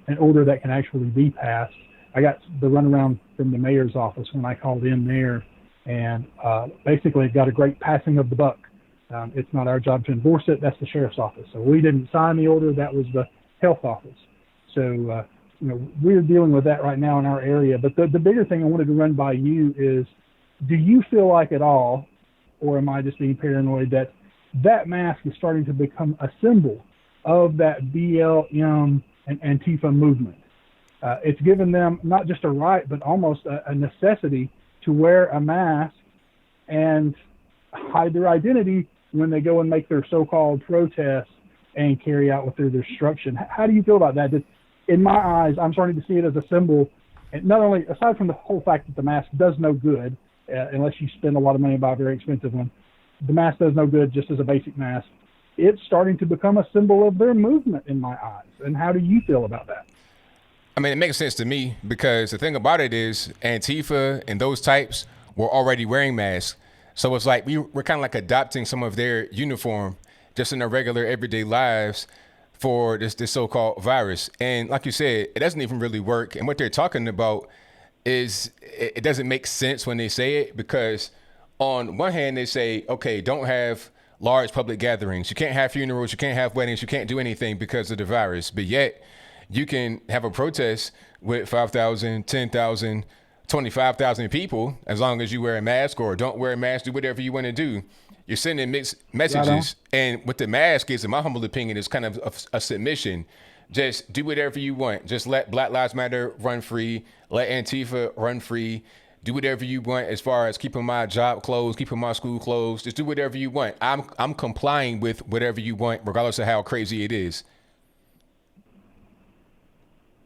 an order that can actually be passed. I got the runaround from the mayor's office when I called in there, and basically got a great passing of the buck. It's not our job to enforce it. That's the sheriff's office. So we didn't sign the order. That was the health office. So, we're dealing with that right now in our area. But the bigger thing I wanted to run by you is, do you feel like at all, or am I just being paranoid, that mask is starting to become a symbol of that BLM and Antifa movement? It's given them not just a right, but almost a necessity to wear a mask and hide their identity when they go and make their so-called protests and carry out with their destruction. How do you feel about that? In my eyes, I'm starting to see it as a symbol, and not only, aside from the whole fact that the mask does no good, unless you spend a lot of money and buy a very expensive one, the mask does no good just as a basic mask. It's starting to become a symbol of their movement in my eyes. And how do you feel about that? I mean, it makes sense to me because the thing about it is Antifa and those types were already wearing masks. So it's like we're kind of like adopting some of their uniform just in their regular everyday lives for this so-called virus. And like you said, it doesn't even really work. And what they're talking about is it doesn't make sense when they say it, because on one hand, they say, okay, don't have large public gatherings. You can't have funerals. You can't have weddings. You can't do anything because of the virus. But yet you can have a protest with 5,000, 10,000, 25,000 people, as long as you wear a mask or don't wear a mask, do whatever you want to do. You're sending mixed messages. And what the mask is, in my humble opinion, is kind of a submission. Just do whatever you want. Just let Black Lives Matter run free. Let Antifa run free. Do whatever you want as far as keeping my job closed, keeping my school closed. Just do whatever you want. I'm complying with whatever you want, regardless of how crazy it is.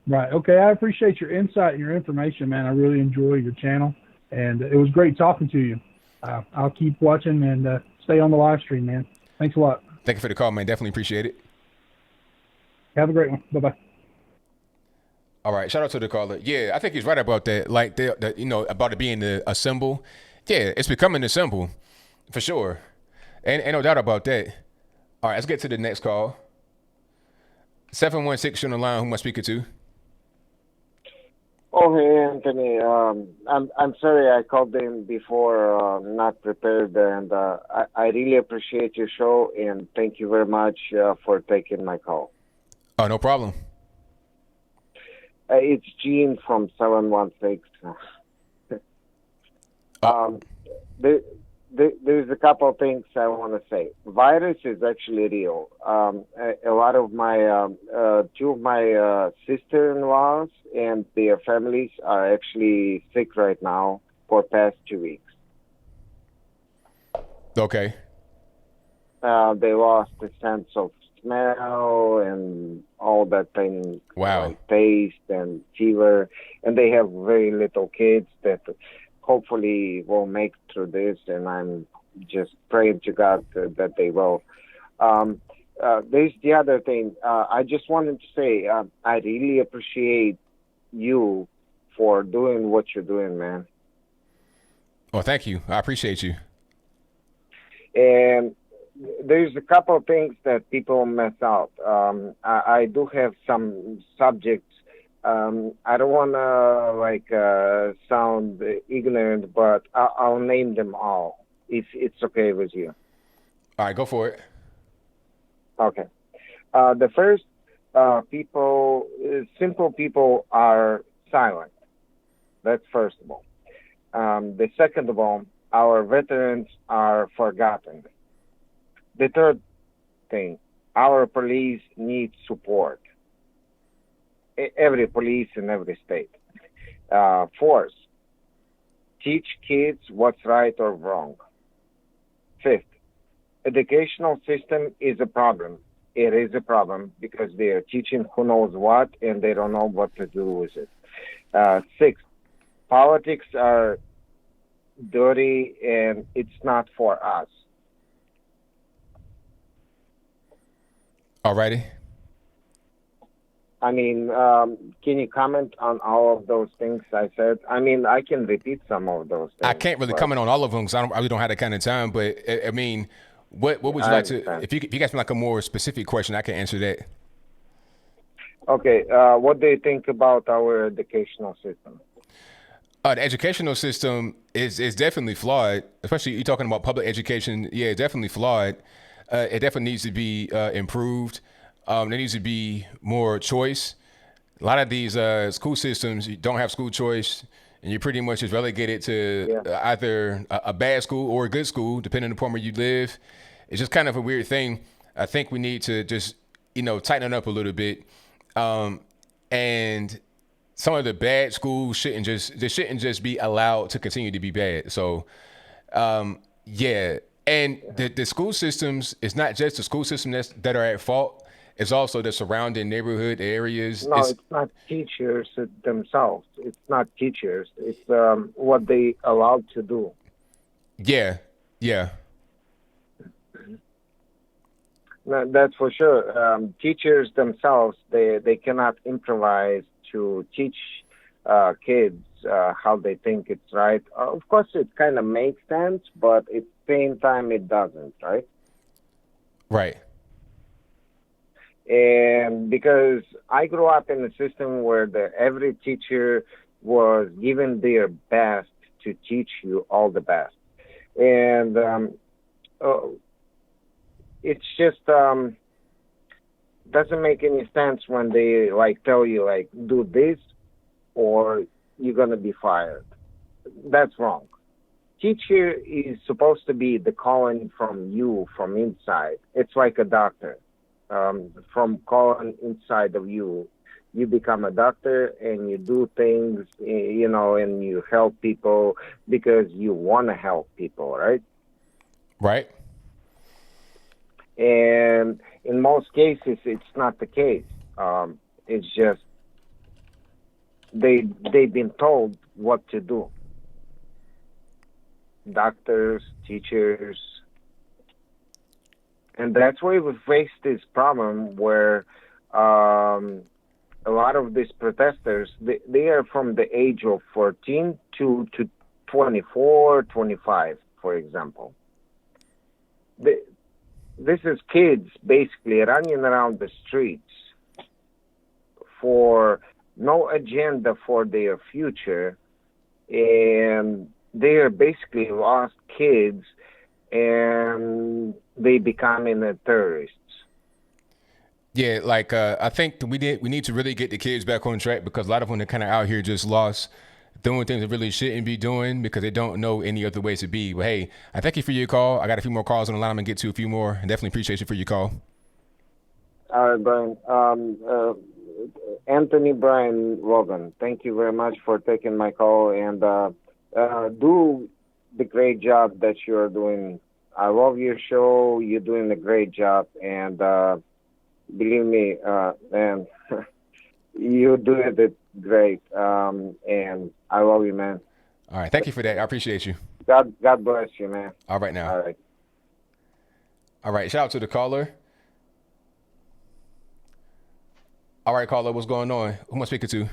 Right. Okay. I appreciate your insight and your information, man. I really enjoy your channel, and it was great talking to you. I'll keep watching and stay on the live stream, man. Thanks a lot. Thank you for the call, man. Definitely appreciate it. Have a great one. Bye-bye. All right. Shout out to the caller. Yeah, I think he's right about that. Like, about it being a symbol. Yeah, it's becoming a symbol for sure. Ain't no doubt about that. All right, let's get to the next call. 716 on the line. Who am I speaking to? Oh, hey, Anthony. I'm sorry I called in before, not prepared, and I really appreciate your show, and thank you very much for taking my call. Oh, no problem. It's Gene from 716. There's a couple of things I want to say. Virus is actually real. A lot of my, two of my sister-in-laws and their families are actually sick right now for past 2 weeks. Okay. They lost the sense of smell and all that thing. Wow. Like taste and fever. And they have very little kids that hopefully will make through this, and I'm just praying to God that they will. There's the other thing. I just wanted to say I really appreciate you for doing what you're doing, man. Well, thank you. I appreciate you. And there's a couple of things that people miss out. I do have some subjects. I don't want to sound ignorant, but I'll name them all if it's okay with you. All right, go for it. Okay. The first, simple people are silent. That's first of all. The second of all, our veterans are forgotten. The third thing, our police need support. Every police in every state. Fourth, teach kids what's right or wrong. Fifth, educational system is a problem. It is a problem because they are teaching who knows what and they don't know what to do with it. Sixth, politics are dirty and it's not for us. Alrighty. I mean, can you comment on all of those things I said? I mean, I can repeat some of those things. I can't really comment on all of them because I really don't have that kind of time. But I mean, what would you like to? If you guys me like a more specific question, I can answer that. Okay. What do you think about our educational system? The educational system is definitely flawed, especially you're talking about public education. Yeah, it's definitely flawed. It definitely needs to be improved. There needs to be more choice. A lot of these school systems, you don't have school choice, and you're pretty much just relegated to either a bad school or a good school, depending upon where you live. It's just kind of a weird thing. I think we need to just, tighten it up a little bit. And some of the bad schools shouldn't just be allowed to continue to be bad. So, yeah. And the school systems, it's not just the school system that are at fault. It's also the surrounding neighborhood areas. No, it's not teachers themselves. It's not teachers. It's what they allowed to do. Yeah. No, that's for sure. Teachers themselves, they cannot improvise to teach kids how they think it's right. Of course, it kind of makes sense, but at the same time, it doesn't, right? Right. And because I grew up in a system where every teacher was given their best to teach you all the best. And it's just doesn't make any sense when they tell you do this or you're going to be fired. That's wrong. Teacher is supposed to be the calling from you from inside. It's like a doctor. From calling inside of you, you become a doctor and you do things, and you help people because you want to help people, right? Right. And in most cases, it's not the case. It's just they've been told what to do. Doctors, teachers. And that's why we face this problem where a lot of these protesters, they are from the age of 14 to 24, 25, for example. This is kids basically running around the streets for no agenda for their future, and they are basically lost kids, and they becoming terrorists. Yeah, I think we need to really get the kids back on track because a lot of them are kind of out here just lost, doing things they really shouldn't be doing because they don't know any other ways to be. But hey, I thank you for your call. I got a few more calls on the line. I'm gonna get to a few more. I definitely appreciate you for your call. All right, Brian. Anthony Brian Logan, thank you very much for taking my call and do the great job that you're doing. I love your show. You're doing a great job, and believe me, man, you're doing it great. And I love you, man. All right, thank you for that. I appreciate you. God bless you, man. All right now. All right. Shout out to the caller. All right, caller, what's going on? Who am I speaking to?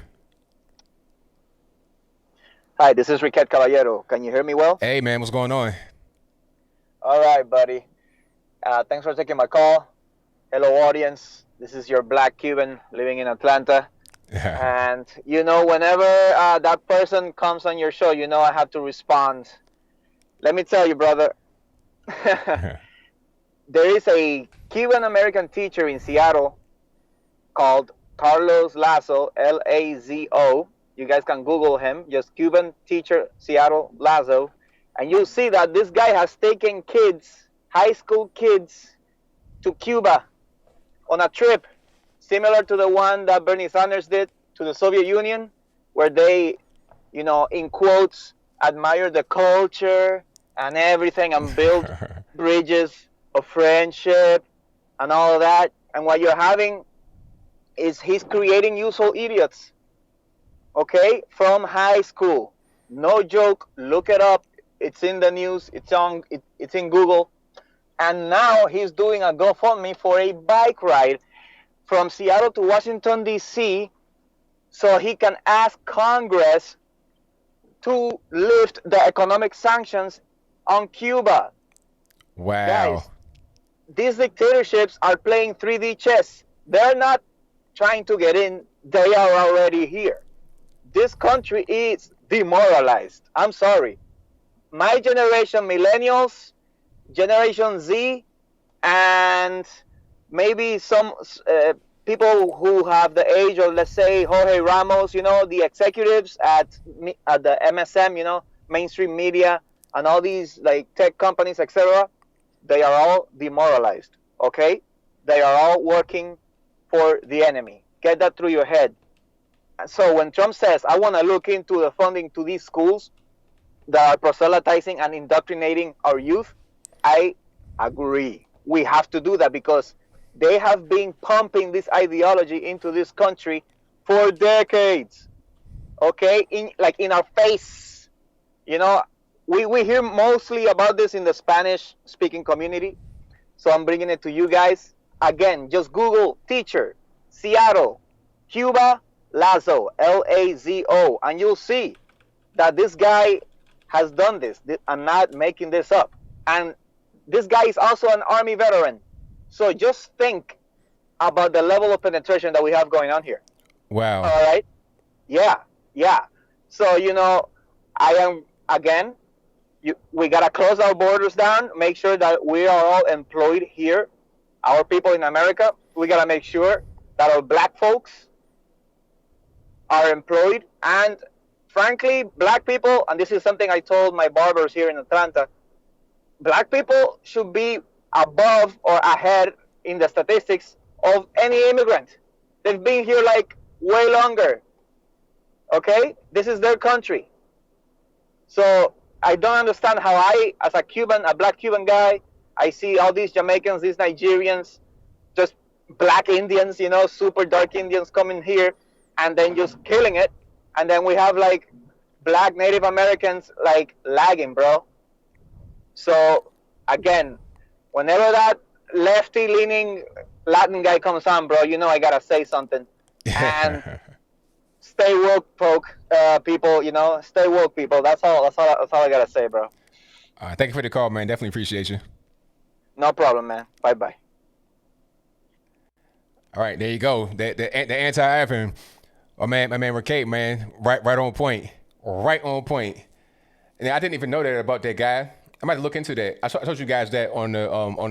Hi, this is Riquet Caballero. Can you hear me well? Hey, man, what's going on? All right, buddy. Thanks for taking my call. Hello, audience. This is your black Cuban living in Atlanta. And, whenever that person comes on your show, I have to respond. Let me tell you, brother, there is a Cuban-American teacher in Seattle called Carlos Lazo, Lazo. You guys can Google him, just Cuban teacher, Seattle, Lazo. And you'll see that this guy has taken kids, high school kids, to Cuba on a trip similar to the one that Bernie Sanders did to the Soviet Union, where they, in quotes, admire the culture and everything and build bridges of friendship and all of that. And what you're having is he's creating useful idiots, okay, from high school. No joke. Look it up. It's in the news. It's in Google. And now he's doing a GoFundMe for a bike ride from Seattle to Washington, D.C., so he can ask Congress to lift the economic sanctions on Cuba. Wow. Guys, these dictatorships are playing 3D chess. They're not trying to get in. They are already here. This country is demoralized. I'm sorry. My generation, millennials, Generation Z, and maybe some people who have the age of, let's say, Jorge Ramos, the executives at the MSM, mainstream media, and all these like tech companies, etc. They are all demoralized, okay? They are all working for the enemy. Get that through your head. So when Trump says, I want to look into the funding to these schools that are proselytizing and indoctrinating our youth, I agree. We have to do that because they have been pumping this ideology into this country for decades. Okay? In our face. We hear mostly about this in the Spanish-speaking community. So I'm bringing it to you guys. Again, just Google teacher, Seattle, Cuba, Lazo, Lazo, and you'll see that this guy has done this. I'm not making this up. And this guy is also an Army veteran. So just think about the level of penetration that we have going on here. Wow. All right? Yeah. So, I am, again, we got to close our borders down, make sure that we are all employed here, our people in America. We got to make sure that our black folks are employed. And frankly, black people, and this is something I told my barbers here in Atlanta, black people should be above or ahead in the statistics of any immigrant. They've been here like way longer. Okay? This is their country. So I don't understand how I, as a black Cuban guy, I see all these Jamaicans, these Nigerians, just black Indians, super dark Indians coming here and then just killing it. And then we have like black Native Americans like lagging, bro. So again, whenever that lefty-leaning Latin guy comes on, bro, I gotta say something. And stay woke, people. Stay woke, people. That's all I gotta say, bro. Thank you for the call, man. Definitely appreciate you. No problem, man. Bye. All right, there you go. The anti-African. Oh man, my man Rick, man, right on point. Right on point. And I didn't even know that about that guy. I might look into that. I told you guys that on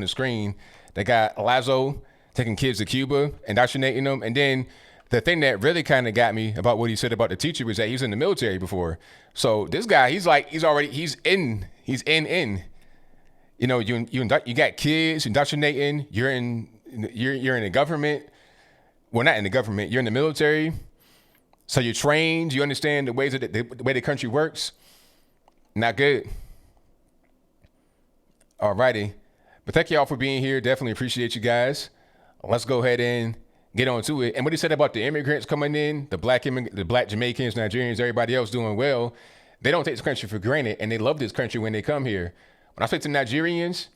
the screen. That guy Lazo taking kids to Cuba, indoctrinating them, and then the thing that really kind of got me about what he said about the teacher was that he was in the military before. So this guy, he's in. You got kids indoctrinating. You're in the government. Well, not in the government. You're in the military. So you're trained. You understand the ways of the way the country works. Not good. Alrighty. But thank y'all for being here. Definitely appreciate you guys. Let's go ahead and get on to it. And what he said about the immigrants coming in, the black Jamaicans, Nigerians, everybody else doing well, they don't take this country for granted, and they love this country when they come here. When I speak to Nigerians,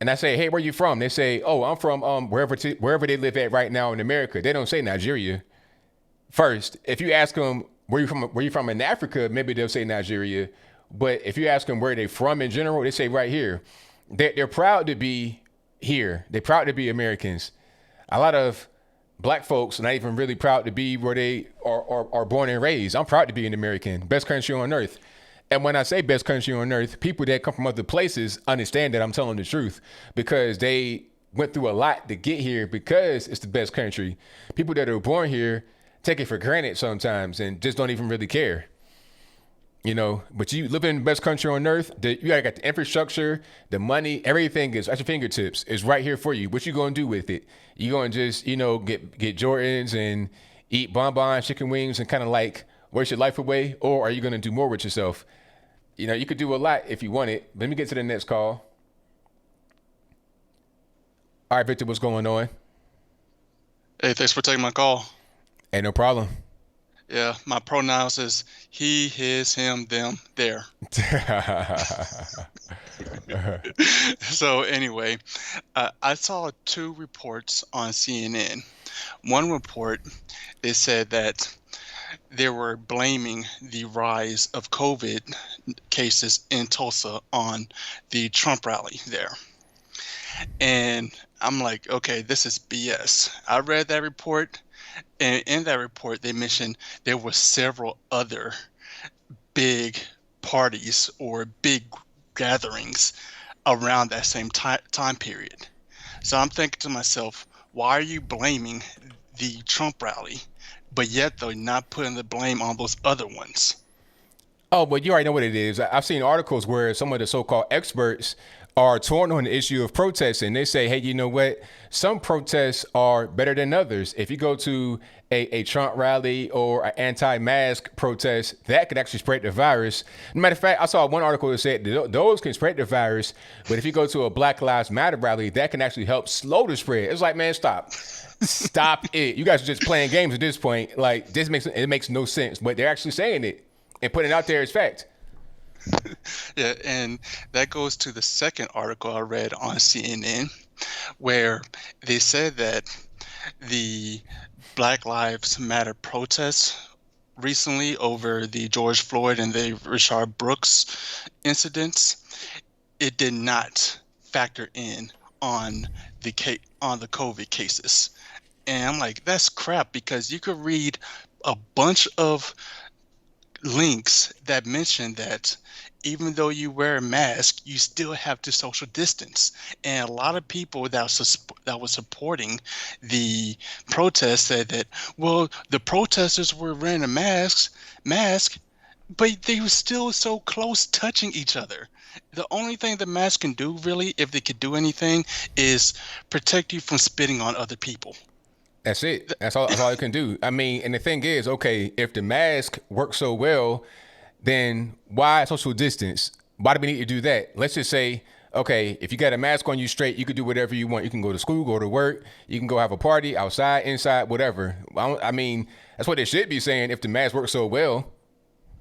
and I say, hey, where you from? They say, oh, I'm from wherever they live at right now in America. They don't say Nigeria first. If you ask them, where you from in Africa, maybe they'll say Nigeria. But if you ask them where they from in general, they say right here. they're proud to be here. They're proud to be Americans. A lot of black folks are not even really proud to be where they are born and raised. I'm proud to be an American, best country on earth. And when I say best country on earth, people that come from other places understand that I'm telling the truth because they went through a lot to get here because it's the best country. People that are born here take it for granted sometimes and just don't even really care. You know, but you live in the best country on earth. You got the infrastructure, the money, everything is at your fingertips. It's right here for you. What you gonna do with it? You gonna just, you know, get Jordans and eat bonbons, chicken wings, and kind of like waste your life away, or are you gonna do more with yourself? You know, you could do a lot if you want it. Let me get to the next call. All right, Victor, what's going on? Hey, thanks for taking my call. Hey, no problem. Yeah, my pronouns is he, his, him, them, there. So anyway, I saw 2 reports on CNN. One report, they said that they were blaming the rise of COVID cases in Tulsa on the Trump rally there. And I'm like, okay, this is BS. I read that report. And in that report, they mentioned there were several other big parties or big gatherings around that same time period. So I'm thinking to myself, why are you blaming the Trump rally, but yet they're not putting the blame on those other ones? Oh, but you already know what it is. I've seen articles where some of the so-called experts are torn on the issue of protesting. They say, hey, you know what? Some protests are better than others. If you go to a Trump rally or an anti-mask protest, that could actually spread the virus. Matter of fact, I saw one article that said those can spread the virus, but if you go to a Black Lives Matter rally, that can actually help slow the spread. It's like, man, stop. Stop it. You guys are just playing games at this point. Like, it makes no sense, but they're actually saying it and putting it out there as fact. Yeah, and that goes to the second article I read on CNN, where they said that the Black Lives Matter protests recently over the George Floyd and the Rayshard Brooks incidents, it did not factor in on the COVID cases. And I'm like, that's crap, because you could read a bunch of links that mention that even though you wear a mask, you still have to social distance. And a lot of people that were supporting the protest said that, well, the protesters were wearing a mask, but they were still so close touching each other. The only thing the mask can do, really, if they could do anything, is protect you from spitting on other people. That's it. That's all it can do. I mean, and the thing is, okay, if the mask works so well, then why social distance? Why do we need to do that? Let's just say, okay, if you got a mask on you straight, you can do whatever you want. You can go to school, go to work, you can go have a party outside, inside, whatever. I mean, that's what they should be saying if the mask works so well.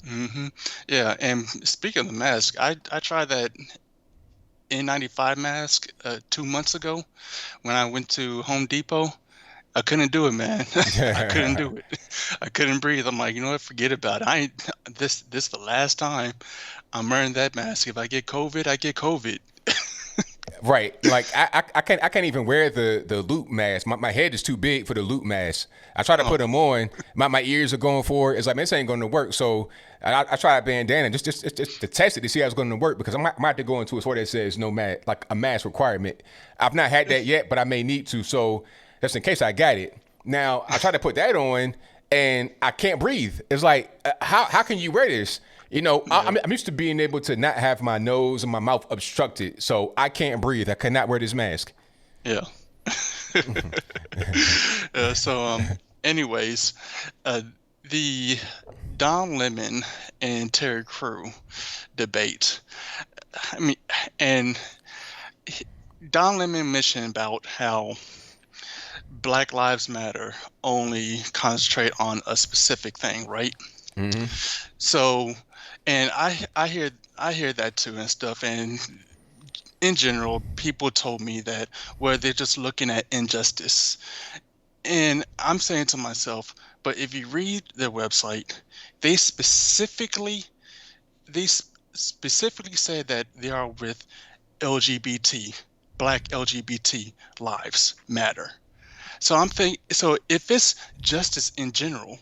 Mm-hmm. Yeah, and speaking of the mask, I tried that N95 mask 2 months ago when I went to Home Depot. I couldn't do it, man. I couldn't do it. I couldn't breathe. I'm like, you know what? Forget about it. This the last time I'm wearing that mask. If I get COVID, I get COVID. Right. Like I can't even wear the loop mask. My head is too big for the loop mask. I try to put them on. My ears are going for it. It's like, man, this ain't going to work. So I try a bandana just to test it to see how it's going to work, because I might have to go into a store that says no mask, like a mask requirement. I've not had that yet, but I may need to. So just in case I got it. Now, I try to put that on, and I can't breathe. It's like, how can you wear this? You know, yeah. I'm used to being able to not have my nose and my mouth obstructed, so I can't breathe. I cannot wear this mask. Yeah. Anyways, the Don Lemon and Terry Crew debate. I mean, and Don Lemon mentioned about how Black Lives Matter only concentrate on a specific thing, right? Mm-hmm. So, and I hear that too and stuff. And in general, people told me that, well, they're just looking at injustice. And I'm saying to myself, but if you read their website, they specifically said that they are with Black LGBT lives matter. So so if it's justice in general,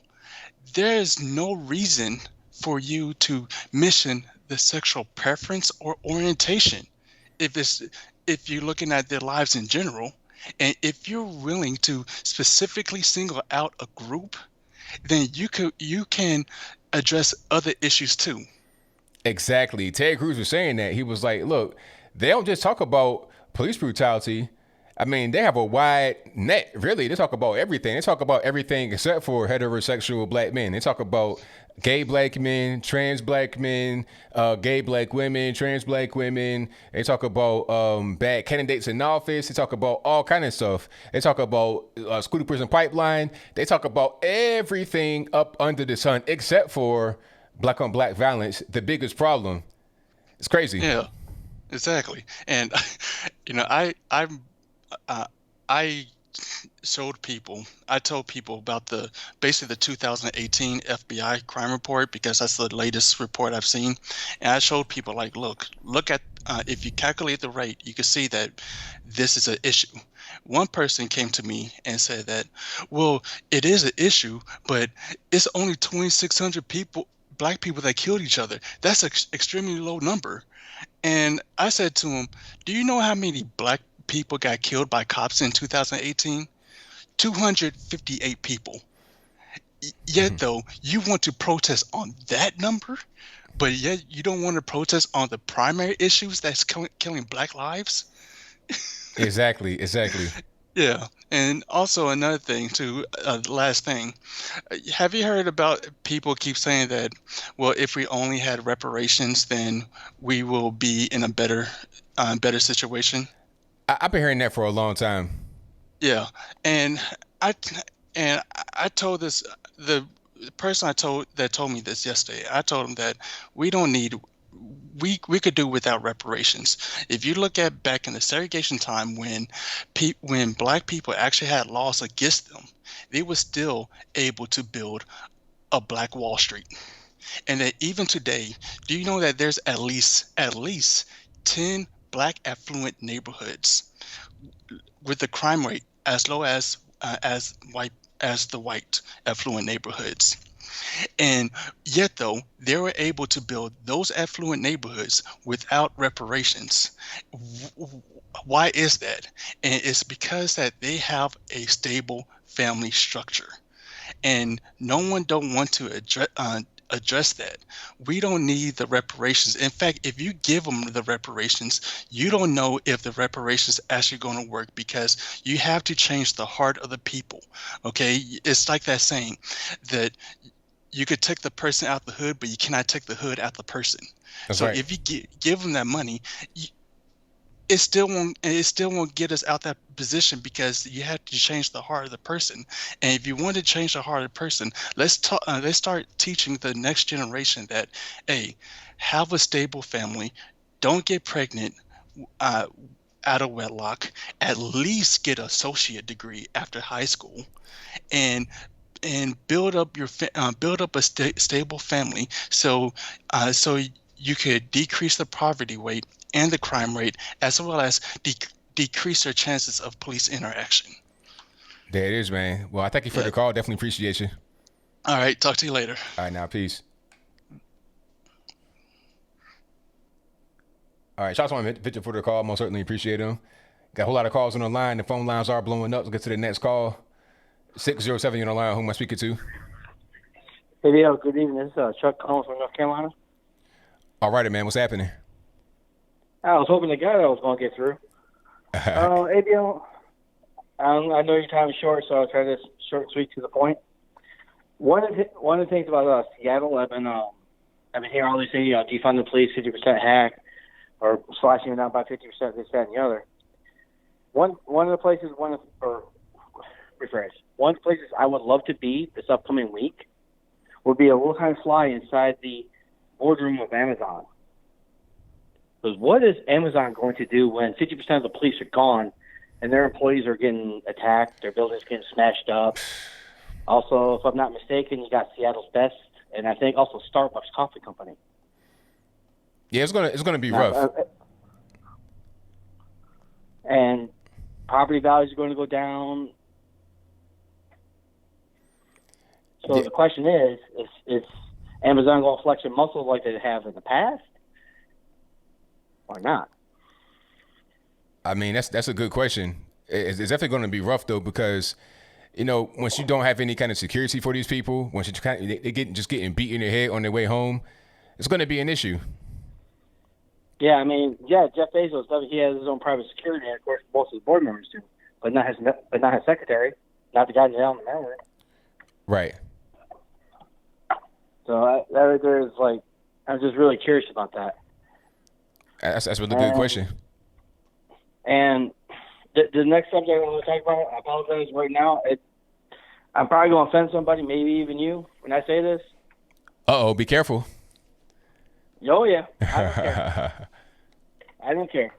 there is no reason for you to mention the sexual preference or orientation. If you're looking at their lives in general, and if you're willing to specifically single out a group, then you can address other issues too. Exactly. Ted Cruz was saying that. He was like, look, they don't just talk about police brutality. I mean, they have a wide net, really. They talk about everything. They talk about everything except for heterosexual black men. They talk about gay black men, trans black men, gay black women, trans black women. They talk about bad candidates in office. They talk about all kind of stuff. They talk about school to prison pipeline. They talk about everything up under the sun except for black on black violence, the biggest problem. It's crazy. Yeah, exactly. And I told people about basically the 2018 FBI crime report, because that's the latest report I've seen. And I showed people, like, look at, if you calculate the rate, you can see that this is an issue. One person came to me and said that, well, it is an issue, but it's only 2,600 black people that killed each other. That's an extremely low number. And I said to him, do you know how many black people got killed by cops in 2018? 258 people. Yet though, you want to protest on that number, but yet you don't want to protest on the primary issues that's killing black lives? Exactly. Yeah. And also another thing too, the last thing, have you heard about people keep saying that, well, if we only had reparations, then we will be in a better situation? I've been hearing that for a long time. Yeah. And I told the person that told me this yesterday, I told him that we could do without reparations. If you look at back in the segregation time, when black people actually had laws against them, they were still able to build a black Wall Street. And that even today, do you know that there's at least 10 black affluent neighborhoods with the crime rate as low as the white affluent neighborhoods? And yet though, they were able to build those affluent neighborhoods without reparations. Why is that? And it's because that they have a stable family structure, and no one don't want to address that. We don't need the reparations. In fact, if you give them the reparations, you don't know if the reparations actually going to work, because you have to change the heart of the people. Okay, it's like that saying that you could take the person out the hood, but you cannot take the hood out the person. That's so right. If you give them that money, it still won't get us out that position, because you have to change the heart of the person. And if you want to change the heart of the person, let's start teaching the next generation that, hey, have a stable family, don't get pregnant out of wedlock, at least get an associate degree after high school, and build up a stable family, so you could decrease the poverty rate and the crime rate, as well as decrease your chances of police interaction. There it is, man. Well, I thank you for the call. Definitely appreciate you. All right, talk to you later. All right, now, peace. All right, shout out to Victor for the call. Most certainly appreciate him. Got a whole lot of calls on the line. The phone lines are blowing up. Let's get to the next call. 607, you're on the line. Who am I speaking to? ABL, good evening. This is Chuck calling from North Carolina. All right, man. What's happening? I was hoping the guy that was going to get through. ABL, I know your time is short, so I'll try this short and sweet to the point. One of the things about Seattle, I've been hearing all these things, defund the police, 50% hack, or slashing it down by 50%, this, that, and the other. One of the places I would love to be this upcoming week would be a little-time fly inside the boardroom of Amazon. Because what is Amazon going to do when 50% of the police are gone and their employees are getting attacked, their buildings getting smashed up? Also, if I'm not mistaken, you got Seattle's Best, and I think also Starbucks Coffee Company. Yeah, it's gonna be rough. and property values are going to go down. So the question is Amazon going to flex their muscle like they have in the past, or not? I mean, that's a good question. It's definitely going to be rough though, because once you don't have any kind of security for these people, once you they getting beat in their head on their way home, it's going to be an issue. Yeah, I mean, Jeff Bezos, he has his own private security, and of course, most of his board members do, but not his secretary, not the guy down the mailroom. Right. So that right there is like, I'm just really curious about that. That's a really good question. And the next subject I want to talk about, I apologize right now. I'm probably going to offend somebody, maybe even you, when I say this. Uh-oh, be careful. Oh, yeah. I don't care. I don't care.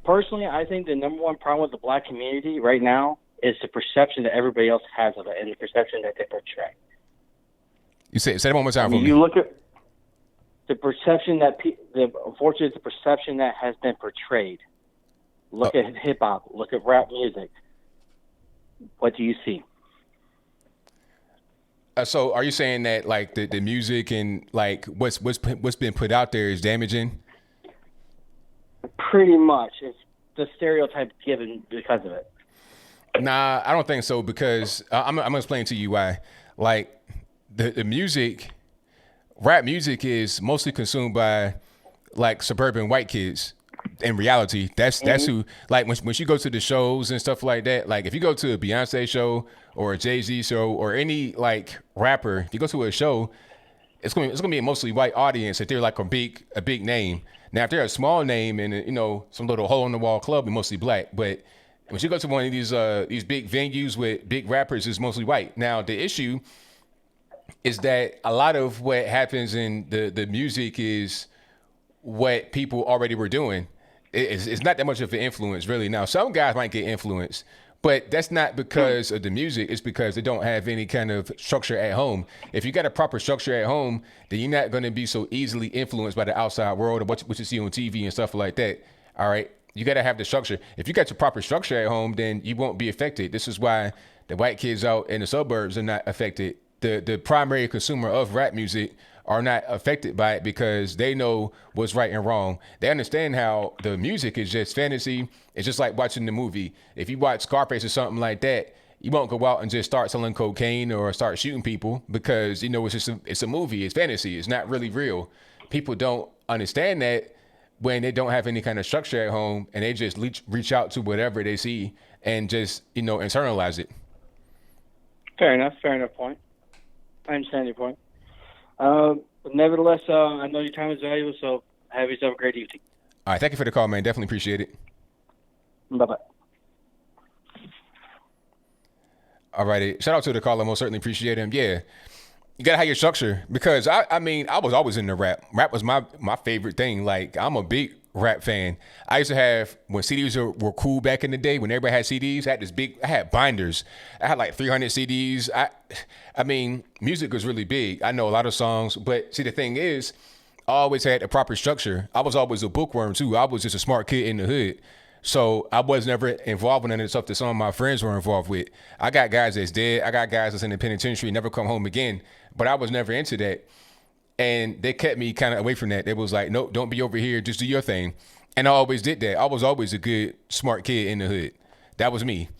Personally, I think the number one problem with the black community right now is the perception that everybody else has of it and the perception that they portray. You say it one more time for me. You look at the perception that unfortunately, the perception that has been portrayed. Look at hip hop. Look at rap music. What do you see? So, are you saying that like the music and like what's been put out there is damaging? Pretty much, it's the stereotype given because of it. Nah, I don't think so, because I'm gonna explain to you why. Like the music, rap music is mostly consumed by like suburban white kids. In reality, that's who, like when you go to the shows and stuff like that, like if you go to a Beyonce show or a Jay-Z show or any like rapper, if you go to a show, it's gonna be a mostly white audience if they're like a big name. Now if they're a small name and some little hole in the wall club, they're mostly black. But when you go to one of these big venues with big rappers, it's mostly white. Now the issue is that a lot of what happens in the music is what people already were doing. It's not that much of an influence, really. Now, some guys might get influenced, but that's not because of the music. It's because they don't have any kind of structure at home. If you got a proper structure at home, then you're not going to be so easily influenced by the outside world or what you see on TV and stuff like that. All right? You got to have the structure. If you got your proper structure at home, then you won't be affected. This is why the white kids out in the suburbs are not affected. The primary consumer of rap music are not affected by it because they know what's right and wrong. They understand how the music is just fantasy. It's just like watching the movie. If you watch Scarface or something like that, you won't go out and just start selling cocaine or start shooting people because it's a movie. It's fantasy. It's not really real. People don't understand that when they don't have any kind of structure at home and they just reach out to whatever they see and just internalize it. Fair enough point. I understand your point. Nevertheless, I know your time is valuable, so have yourself a great evening. All right, thank you for the call, man. Definitely appreciate it. Bye-bye. All righty. Shout out to the caller. Most certainly appreciate him. Yeah. You got to have your structure because, I was always into rap. Rap was my favorite thing. Like, I'm a big rap fan. I used to have, when CDs were cool back in the day, when everybody had CDs, I had binders. I had like 300 CDs. I mean, music was really big. I know a lot of songs, but see, the thing is, I always had a proper structure. I was always a bookworm too. I was just a smart kid in the hood. So I was never involved in any of the stuff that some of my friends were involved with. I got guys that's dead. I got guys that's in the penitentiary, never come home again. But I was never into that. And they kept me kind of away from that. They was like, no, don't be over here. Just do your thing. And I always did that. I was always a good, smart kid in the hood. That was me,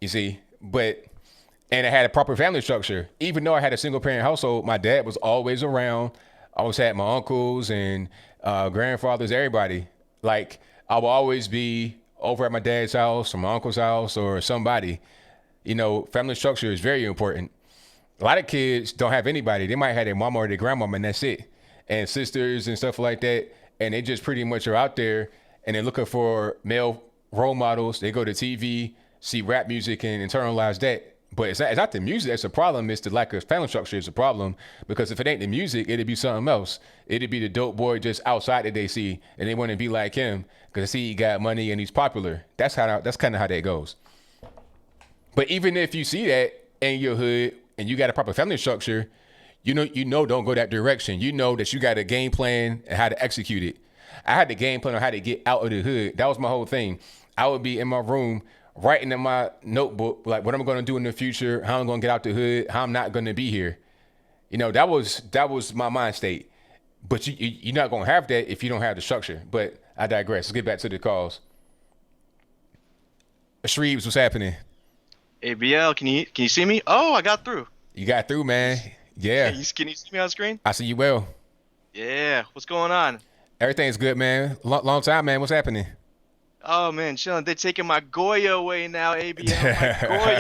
you see. And I had a proper family structure. Even though I had a single parent household, my dad was always around. I always had my uncles and grandfathers, everybody. Like, I will always be over at my dad's house or my uncle's house or somebody. Family structure is very important. A lot of kids don't have anybody. They might have their mama or their grandmama and that's it. And sisters and stuff like that. And they just pretty much are out there and they're looking for male role models. They go to TV, see rap music and internalize that. But it's not the music that's a problem. It's the lack of family structure is a problem. Because if it ain't the music, it'd be something else. It'd be the dope boy just outside that they see, and they want to be like him because they see he got money and he's popular. That's kind of how that goes. But even if you see that in your hood and you got a proper family structure, you know, don't go that direction. You know that you got a game plan and how to execute it. I had the game plan on how to get out of the hood. That was my whole thing. I would be in my room writing in my notebook like what I'm going to do in the future, how I'm going to get out the hood, how I'm not going to be here. You know, that was my mind state. But you're not going to have that if you don't have the structure. But I digress. Let's get back to the calls. Shreeves, what's happening? ABL, can you see me? Oh, I got through. You got through, man. Yeah. Can you see me on screen? I see you well. Yeah. What's going on? Everything's good, man. Long time, man. What's happening? Oh man, chilling. They're taking my GOYA away now, ABL. My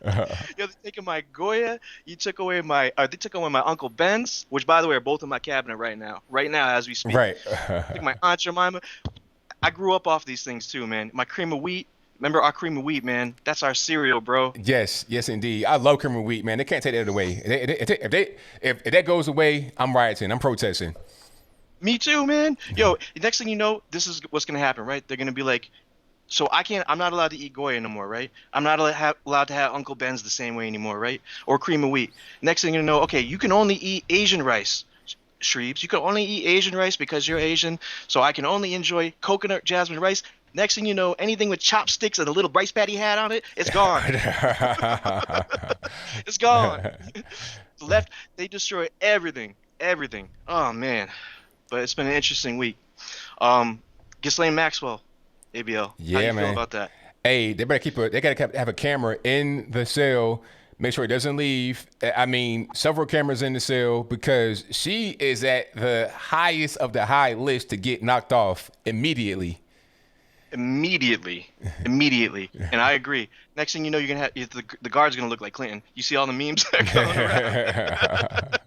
GOYA. Yo, they're taking my GOYA. They took away my Uncle Ben's, which by the way are both in my cabinet right now as we speak. Right. Like my Aunt Jemima. I grew up off these things too, man. My cream of wheat. Remember our cream of wheat, man? That's our cereal, bro. Yes, indeed. I love cream of wheat, man. They can't take that away. If that goes away, I'm rioting. I'm protesting. Me too, man. Yo, next thing you know, this is what's gonna happen, right? They're gonna be like, so I'm not allowed to eat GOYA no more, right? I'm not allowed to have Uncle Ben's the same way anymore, right? Or cream of wheat. Next thing you know, okay, you can only eat Asian rice, Shreeves. You can only eat Asian rice because you're Asian, so I can only enjoy coconut jasmine rice. Next thing you know, anything with chopsticks and a little rice patty hat on it, it's gone. It's gone. They destroy everything. Oh, man. But it's been an interesting week. Ghislaine Maxwell, ABL. Yeah, how do you man. feel about that? Hey, they gotta have a camera in the cell. Make sure it doesn't leave. I mean, several cameras in the cell because she is at the highest of the high list to get knocked off immediately. Immediately. And I agree. Next thing you know, you're gonna have the guard's gonna look like Clinton. You see all the memes that are going around.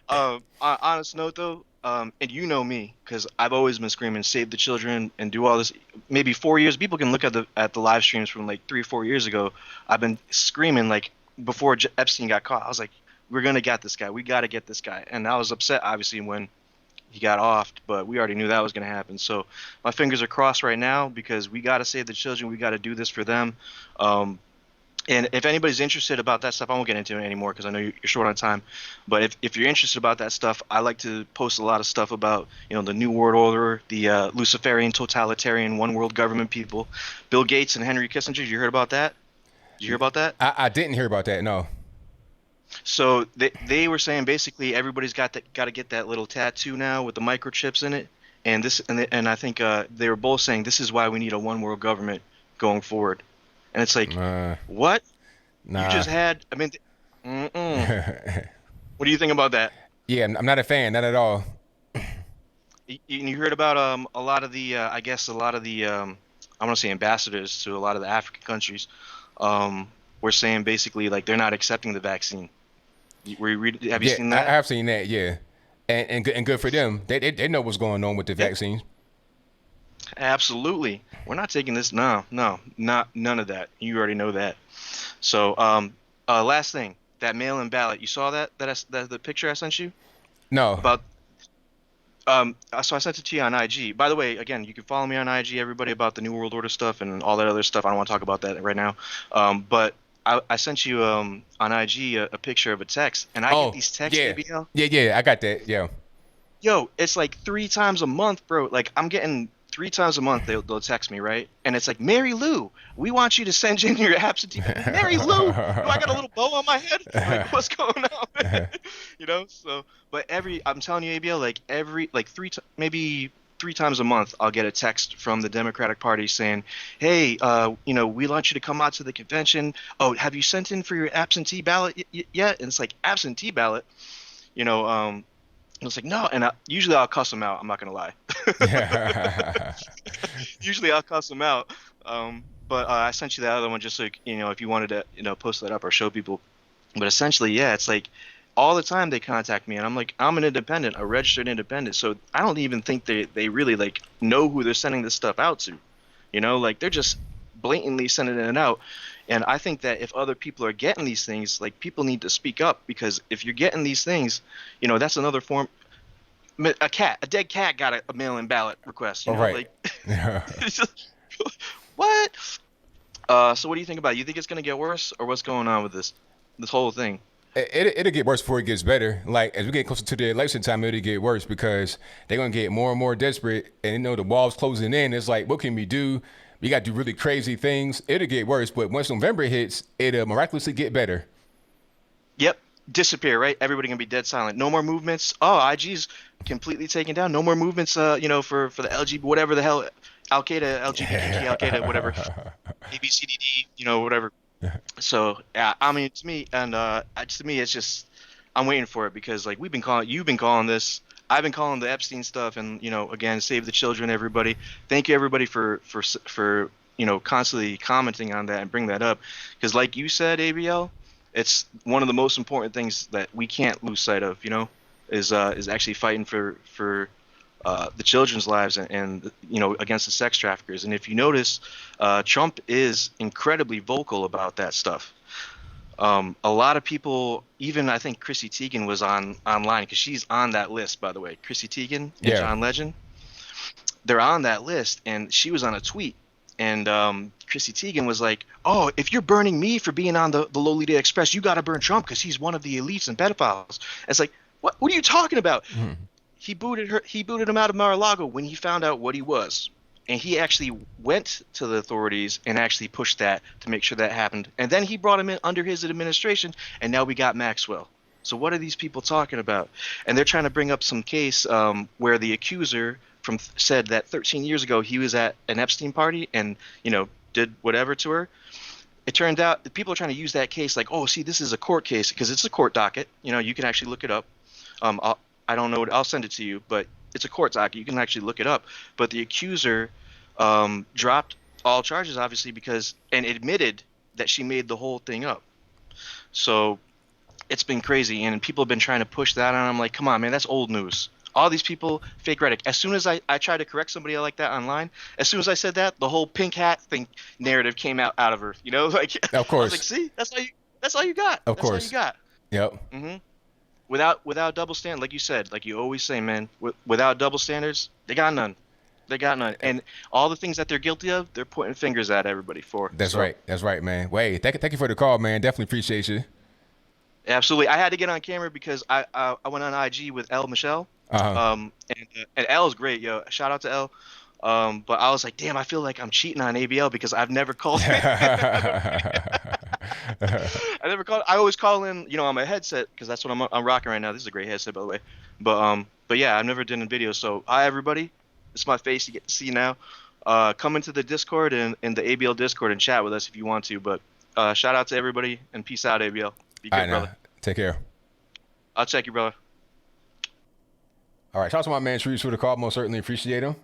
On honest note though, and you know me, because I've always been screaming save the children and do all this. Maybe 4 years. People can look at the live streams from like 3-4 years ago. I've been screaming like before Epstein got caught. I was like, we're gonna get this guy. We gotta get this guy. And I was upset obviously when he got offed, but we already knew that was going to happen. So my fingers are crossed right now because we got to save the children. We got to do this for them. And if anybody's interested about that stuff, I won't get into it anymore because I know you're short on time. But if you're interested about that stuff, I like to post a lot of stuff about, the New World Order, the Luciferian, totalitarian, one world government people, Bill Gates and Henry Kissinger. You heard about that? Did you hear about that? I didn't hear about that, no. So they were saying basically everybody's got to get that little tattoo now with the microchips in it, and I think they were both saying this is why we need a one world government going forward, and it's like what? Nah. You just had what do you think about that? Yeah, I'm not a fan, not at all. You heard about a lot of the I want to say ambassadors to a lot of the African countries were saying basically like they're not accepting the vaccine. Have you seen that? I have seen that, yeah. And good for them. They know what's going on with the vaccines. Absolutely. We're not taking this. No, none of that. You already know that. So, last thing, that mail-in ballot. You saw that the picture I sent you? No. About. So I sent it to you on IG. By the way, again, you can follow me on IG. Everybody about the New World Order stuff and all that other stuff. I don't want to talk about that right now. But I sent you on IG a picture of a text, and I get these texts. Yeah. ABL. Yeah, I got that. Yeah. Yo, it's like 3 times a month, bro. Like I'm getting 3 times a month they'll text me, right? And it's like, Mary Lou, we want you to send in your absentee. Mary Lou, do I got a little bow on my head? Like, what's going on, man? So, but I'm telling you, ABL, like maybe 3 times a month, I'll get a text from the Democratic Party saying, hey, we want you to come out to the convention. Oh, have you sent in for your absentee ballot yet? And it's like, absentee ballot? It's like, no. And usually I'll cuss them out. I'm not going to lie. Usually I'll cuss them out. But I sent you that other one just so, if you wanted to, post that up or show people. But essentially, yeah, it's like all the time they contact me. And I'm like, I'm an independent, a registered independent. So I don't even think they really, like, know who they're sending this stuff out to. Like, they're just blatantly sending it out. And I think that if other people are getting these things, like, people need to speak up, because if you're getting these things, that's another form. A dead cat got a mail-in ballot request. Right. What? So what do you think about it? You think it's going to get worse, or what's going on with this whole thing? It'll get worse before it gets better. Like, as we get closer to the election time, it'll get worse because they're going to get more and more desperate. And, you know, the wall's closing in. It's like, what can we do? We got to do really crazy things. It'll get worse. But once November hits, it'll miraculously get better. Yep. Disappear, right? Everybody gonna be dead silent. No more movements. Oh, IG's completely taken down. No more movements. You know, for the LG, whatever the hell, Al Qaeda, LGBT, Al Qaeda, whatever, ABCDD, you know, whatever. So yeah, I mean, to me, it's just I'm waiting for it because like you've been calling this. I've been calling the Epstein stuff, and you know, again, save the children, everybody. Thank you, everybody, for you know, constantly commenting on that and bring that up because, like you said, ABL. It's one of the most important things that we can't lose sight of, you know, is actually fighting for the children's lives and you know, against the sex traffickers. And if you notice, Trump is incredibly vocal about that stuff. A lot of people, even I think Chrissy Teigen was online because she's on that list, by the way. Chrissy Teigen and John Legend, they're on that list, and she was on a tweet. And Chrissy Teigen was like, "Oh, if you're burning me for being on the Lolita Express, you got to burn Trump because he's one of the elites and pedophiles." And it's like, what are you talking about? He booted him out of Mar-a-Lago when he found out what he was, and he actually went to the authorities and actually pushed that to make sure that happened. And then he brought him in under his administration, and now we got Maxwell. So what are these people talking about? And they're trying to bring up some case where the accuser said that 13 years ago he was at an Epstein party and, you know, did whatever to her. It turned out that people are trying to use that case like, oh, see, this is a court case because it's a court docket. You know, you can actually look it up. I don't know. I'll send it to you, but it's a court docket. You can actually look it up. But the accuser dropped all charges, obviously, and admitted that she made the whole thing up. So it's been crazy, and people have been trying to push that on. I'm like, come on, man, that's old news. All these people fake rhetoric. As soon as I tried to correct somebody like that online, as soon as I said that, the whole pink hat thing narrative came out of her. You know, like of course. I was like, see, that's all you got. Of course. That's all you got. Yep. Mm-hmm. Without double standard, like you said, like you always say, man. Without double standards, they got none. They got none. And all the things that they're guilty of, they're pointing fingers at everybody for. That's right. That's right, man. Wait, thank you for the call, man. Definitely appreciate you. Absolutely. I had to get on camera because I went on IG with L Michelle. And L is great, yo. Shout out to L. But I was like, damn, I feel like I'm cheating on ABL because I've never called. I never called. I always call in, you know, on my headset because that's what I'm rocking right now. This is a great headset, by the way. But yeah, I've never done a video. So hi everybody, this is my face. You get to see now. Come into the Discord and the ABL Discord and chat with us if you want to. But shout out to everybody and peace out, ABL. Be good, brother. Take care. I'll check you, brother. All right, shout out to my man Shrews for the call. Most certainly appreciate him.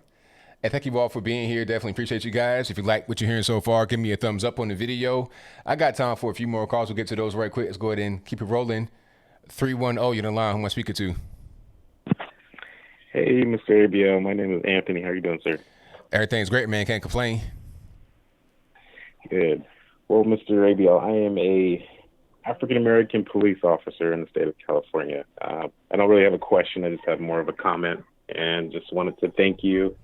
And thank you all for being here. Definitely appreciate you guys. If you like what you're hearing so far, give me a thumbs up on the video. I got time for a few more calls. We'll get to those right quick. Let's go ahead and keep it rolling. 310, you're in the line. Who am I speaking to? Hey, Mr. ABL. My name is Anthony. How are you doing, sir? Everything's great, man. Can't complain. Good. Well, Mr. ABL, I am a African-American police officer in the state of California. I don't really have a question. I just have more of a comment, and just wanted to thank you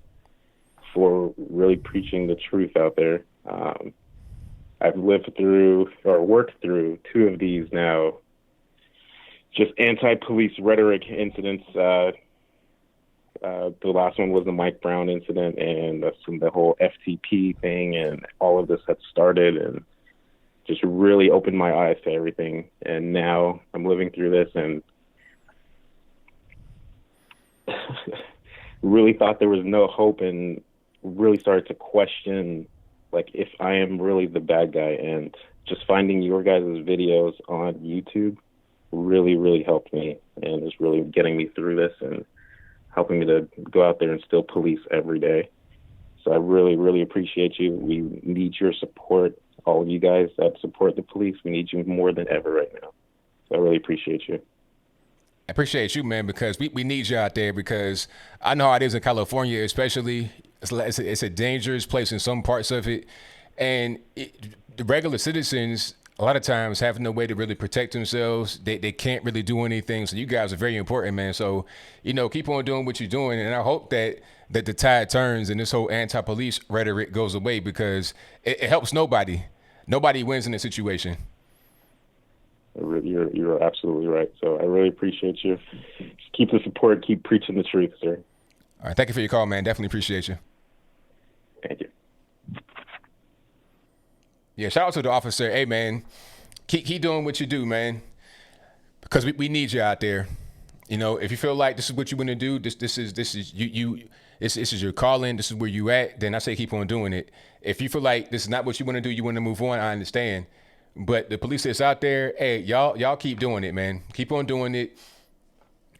for really preaching the truth out there. I've lived through or worked through two of these now, just anti-police rhetoric incidents. The last one was the Mike Brown incident, and the whole FTP thing, and all of this had started, and just really opened my eyes to everything. And now I'm living through this and really thought there was no hope, and really started to question like if I am really the bad guy. And just finding your guys' videos on YouTube really, really helped me, and is really getting me through this and helping me to go out there and still police every day. So I really, really appreciate you. We need your support. All of you guys that support the police, we need you more than ever right now. So I really appreciate you. I appreciate you, man, because we need you out there, because I know how it is in California, especially. It's a dangerous place in some parts of it. And the regular citizens, a lot of times, have no way to really protect themselves. They can't really do anything. So you guys are very important, man. So, you know, keep on doing what you're doing. And I hope that the tide turns and this whole anti-police rhetoric goes away, because it helps nobody. Nobody wins in this situation. You're absolutely right. So I really appreciate you. Just keep the support. Keep preaching the truth, sir. All right, thank you for your call, man. Definitely appreciate you. Thank you. Yeah, shout out to the officer. Hey, man, keep doing what you do, man, because we need you out there. You know, if you feel like this is what you want to do, this is your calling, this is where you at, then I say keep on doing it. If you feel like this is not what you want to do, you want to move on, I understand. But the police that's out there, hey, y'all keep doing it, man. Keep on doing it.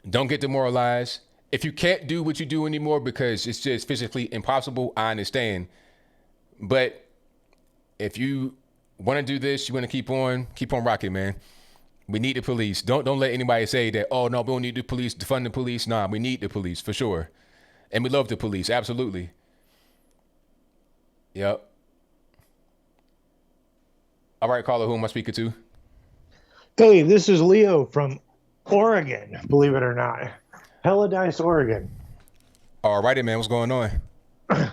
Don't get demoralized. If you can't do what you do anymore because it's just physically impossible, I understand. But if you want to do this, you want to keep on rocking, man. We need the police. Don't let anybody say that, oh, no, we don't need the police, defund the police. Nah, we need the police for sure. And we love the police, absolutely. Yep. All right, caller, who am I speaking to? Hey, this is Leo from Oregon, believe it or not. Paradise, Oregon. All righty, man, what's going on?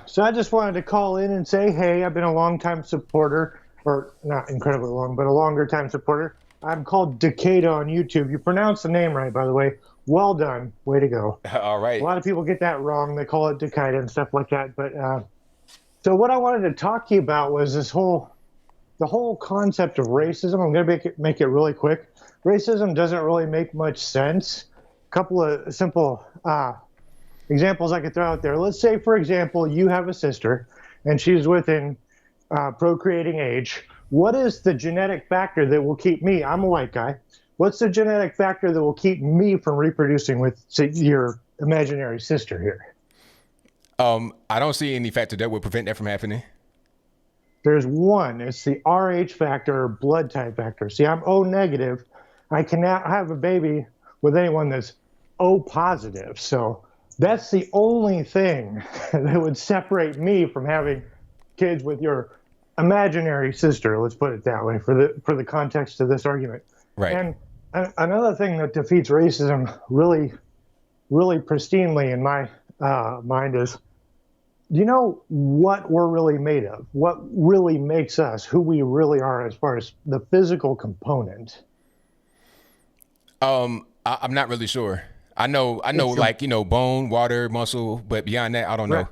So I just wanted to call in and say, hey, I've been a long-time supporter, or not incredibly long, but a longer-time supporter. I'm called Decato on YouTube. You pronounced the name right, by the way. Well done. Way to go. All right. A lot of people get that wrong. They call it Decato and stuff like that. But so what I wanted to talk to you about was the whole concept of racism. I'm going to make it really quick. Racism doesn't really make much sense. A couple of simple examples I could throw out there. Let's say, for example, you have a sister, and she's within procreating age. What is the genetic factor that will keep me? I'm a white guy. What's the genetic factor that will keep me from reproducing with, say, your imaginary sister here? I don't see any factor that would prevent that from happening. There's one. It's the Rh factor, or blood type factor. See, I'm O negative. I cannot have a baby with anyone that's O positive. So that's the only thing that would separate me from having kids with your imaginary sister. Let's put it that way for the context of this argument. Right. And another thing that defeats racism really, really pristinely in my mind is, do you know what we're really made of? What really makes us who we really are as far as the physical component? I'm not really sure. I know, like, bone, water, muscle, but beyond that, I don't know.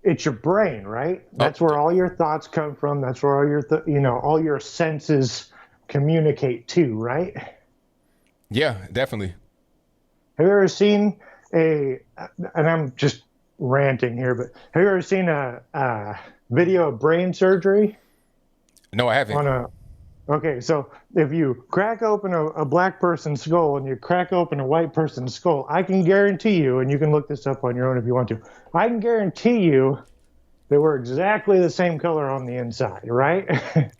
It's your brain, right? That's where all your thoughts come from. That's where all your, all your senses communicate to, right? Yeah, definitely. Have you ever seen and I'm just ranting here, but have you ever seen a video of brain surgery? No, I haven't. Okay, so if you crack open a black person's skull and you crack open a white person's skull, I can guarantee you, and you can look this up on your own if you want to, I can guarantee you they were exactly the same color on the inside, right?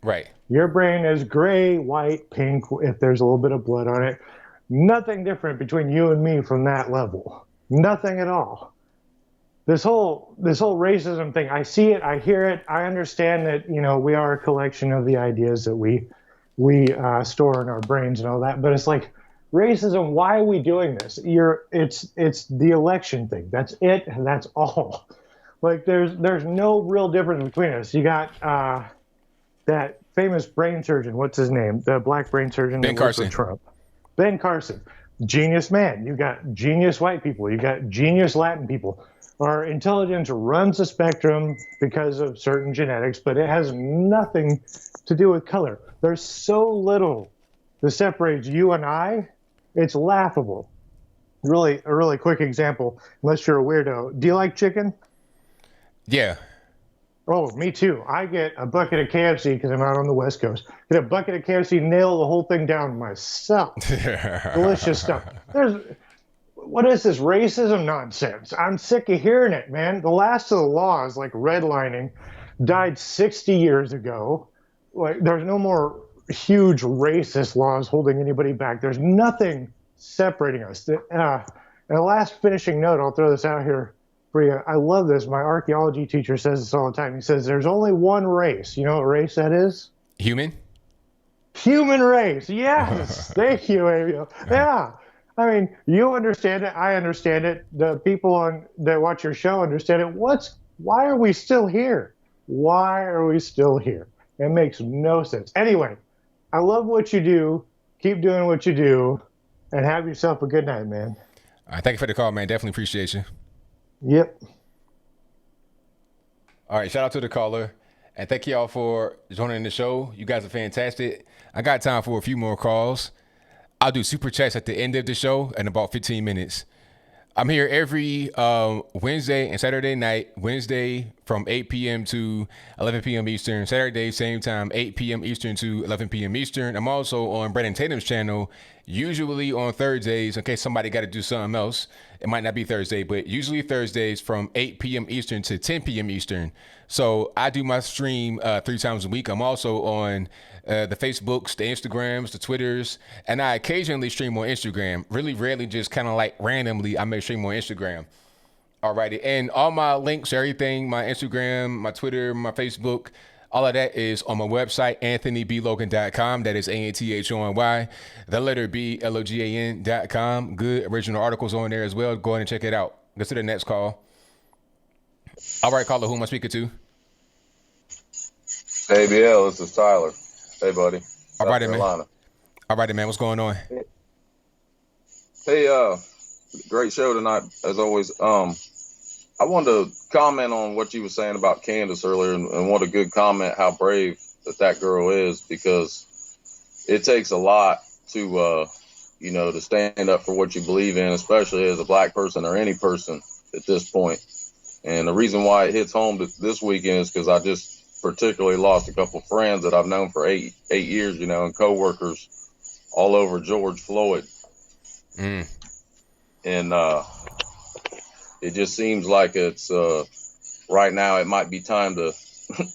Right. Your brain is gray, white, pink, if there's a little bit of blood on it. Nothing different between you and me from that level. Nothing at all. This whole racism thing, I see it, I hear it, I understand that, we are a collection of the ideas that we store in our brains and all that, but it's like, racism, why are we doing this? It's the election thing. That's it, and that's all. Like, there's no real difference between us. You got that famous brain surgeon, what's his name? The black brain surgeon. Ben Carson. Trump. Ben Carson. Genius man. You got genius white people. You got genius Latin people. Our intelligence runs the spectrum because of certain genetics, but it has nothing to do with color. There's so little that separates you and I, it's laughable. A really quick example, unless you're a weirdo. Do you like chicken? Yeah. Oh, me too. I get a bucket of KFC because I'm out on the West Coast. Get a bucket of KFC, nail the whole thing down myself. Delicious stuff. What is this racism nonsense? I'm sick of hearing it, man. The last of the laws, like redlining, died 60 years ago. Like, there's no more huge racist laws holding anybody back. There's nothing separating us. And a last finishing note, I'll throw this out here for you. I love this. My archaeology teacher says this all the time. He says there's only one race. You know what race that is? Human? Human race. Yes. Thank you, ABL. Yeah. I mean, you understand it. I understand it. The people that watch your show understand it. Why are we still here? Why are we still here? It makes no sense. Anyway, I love what you do. Keep doing what you do, and have yourself a good night, man. All right, thank you for the call, man. Definitely appreciate you. Yep. All right, shout out to the caller. And thank y'all for joining the show. You guys are fantastic. I got time for a few more calls. I'll do super chats at the end of the show in about 15 minutes. I'm here every Wednesday and Saturday night. Wednesday from 8 p.m. to 11 p.m. Eastern. Saturday, same time, 8 p.m. Eastern to 11 p.m. Eastern. I'm also on Brandon Tatum's channel, usually on Thursdays, in case somebody got to do something else. It might not be Thursday, but usually Thursdays from 8 p.m. Eastern to 10 p.m. Eastern. So I do my stream 3 times a week. I'm also on the Facebooks, the Instagrams, the Twitters, and I occasionally stream on Instagram. Really rarely, just kind of like randomly, I may stream on Instagram. Alrighty, and all my links, everything, my Instagram, my Twitter, my Facebook, all of that is on my website, anthonyblogan.com. That is ANTHONY, the letter BLOGAN.com. Good original articles on there as well. Go ahead and check it out. Let's to the next call. All right, caller, who am I speaking to? ABL, this is Tyler. Hey, buddy. All right, man. All right, man. What's going on? Hey, great show tonight, as always. I wanted to comment on what you were saying about Candace earlier, and what a good comment, how brave that girl is, because it takes a lot to, to stand up for what you believe in, especially as a black person or any person at this point. And the reason why it hits home this weekend is because I just particularly lost a couple of friends that I've known for eight years, and coworkers all over George Floyd. And it just seems like it's right now it might be time to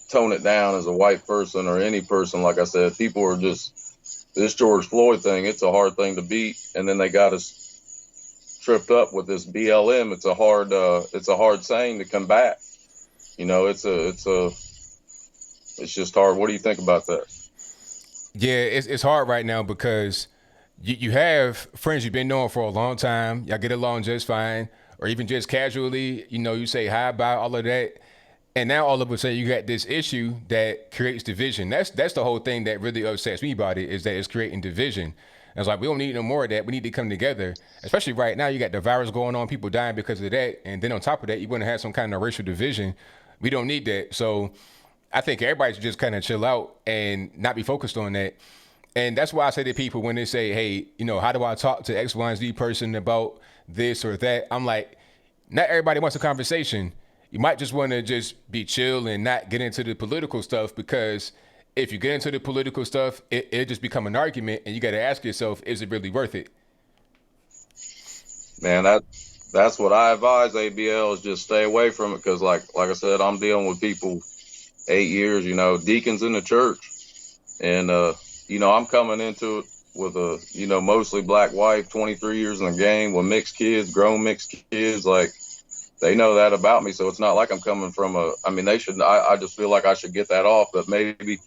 tone it down as a white person or any person. Like I said, people are just, this George Floyd thing, it's a hard thing to beat. And then they got us tripped up with this BLM. It's a hard saying to combat. It's just hard. What do you think about that? Yeah, it's hard right now because you have friends you've been knowing for a long time. Y'all get along just fine, or even just casually, you say hi, bye, all of that. And now all of a sudden you got this issue that creates division. That's the whole thing that really upsets me about it, is that it's creating division. And it's like, we don't need no more of that. We need to come together, especially right now. You got the virus going on, people dying because of that. And then on top of that, you want to have some kind of racial division. We don't need that. So I think everybody should just kind of chill out and not be focused on that. And that's why I say to people when they say, hey, how do I talk to X, Y, and Z person about this or that? I'm like, not everybody wants a conversation. You might just want to just be chill and not get into the political stuff, because if you get into the political stuff, it'll just become an argument, and you got to ask yourself, is it really worth it? Man, that's what I advise ABL, is just stay away from it, because like I said, I'm dealing with people 8 years, deacons in the church, and I'm coming into it with a mostly black wife, 23 years in the game, with mixed kids, grown mixed kids. Like, they know that about me, so it's not like I'm coming from they should. I just feel like I should get that off, but maybe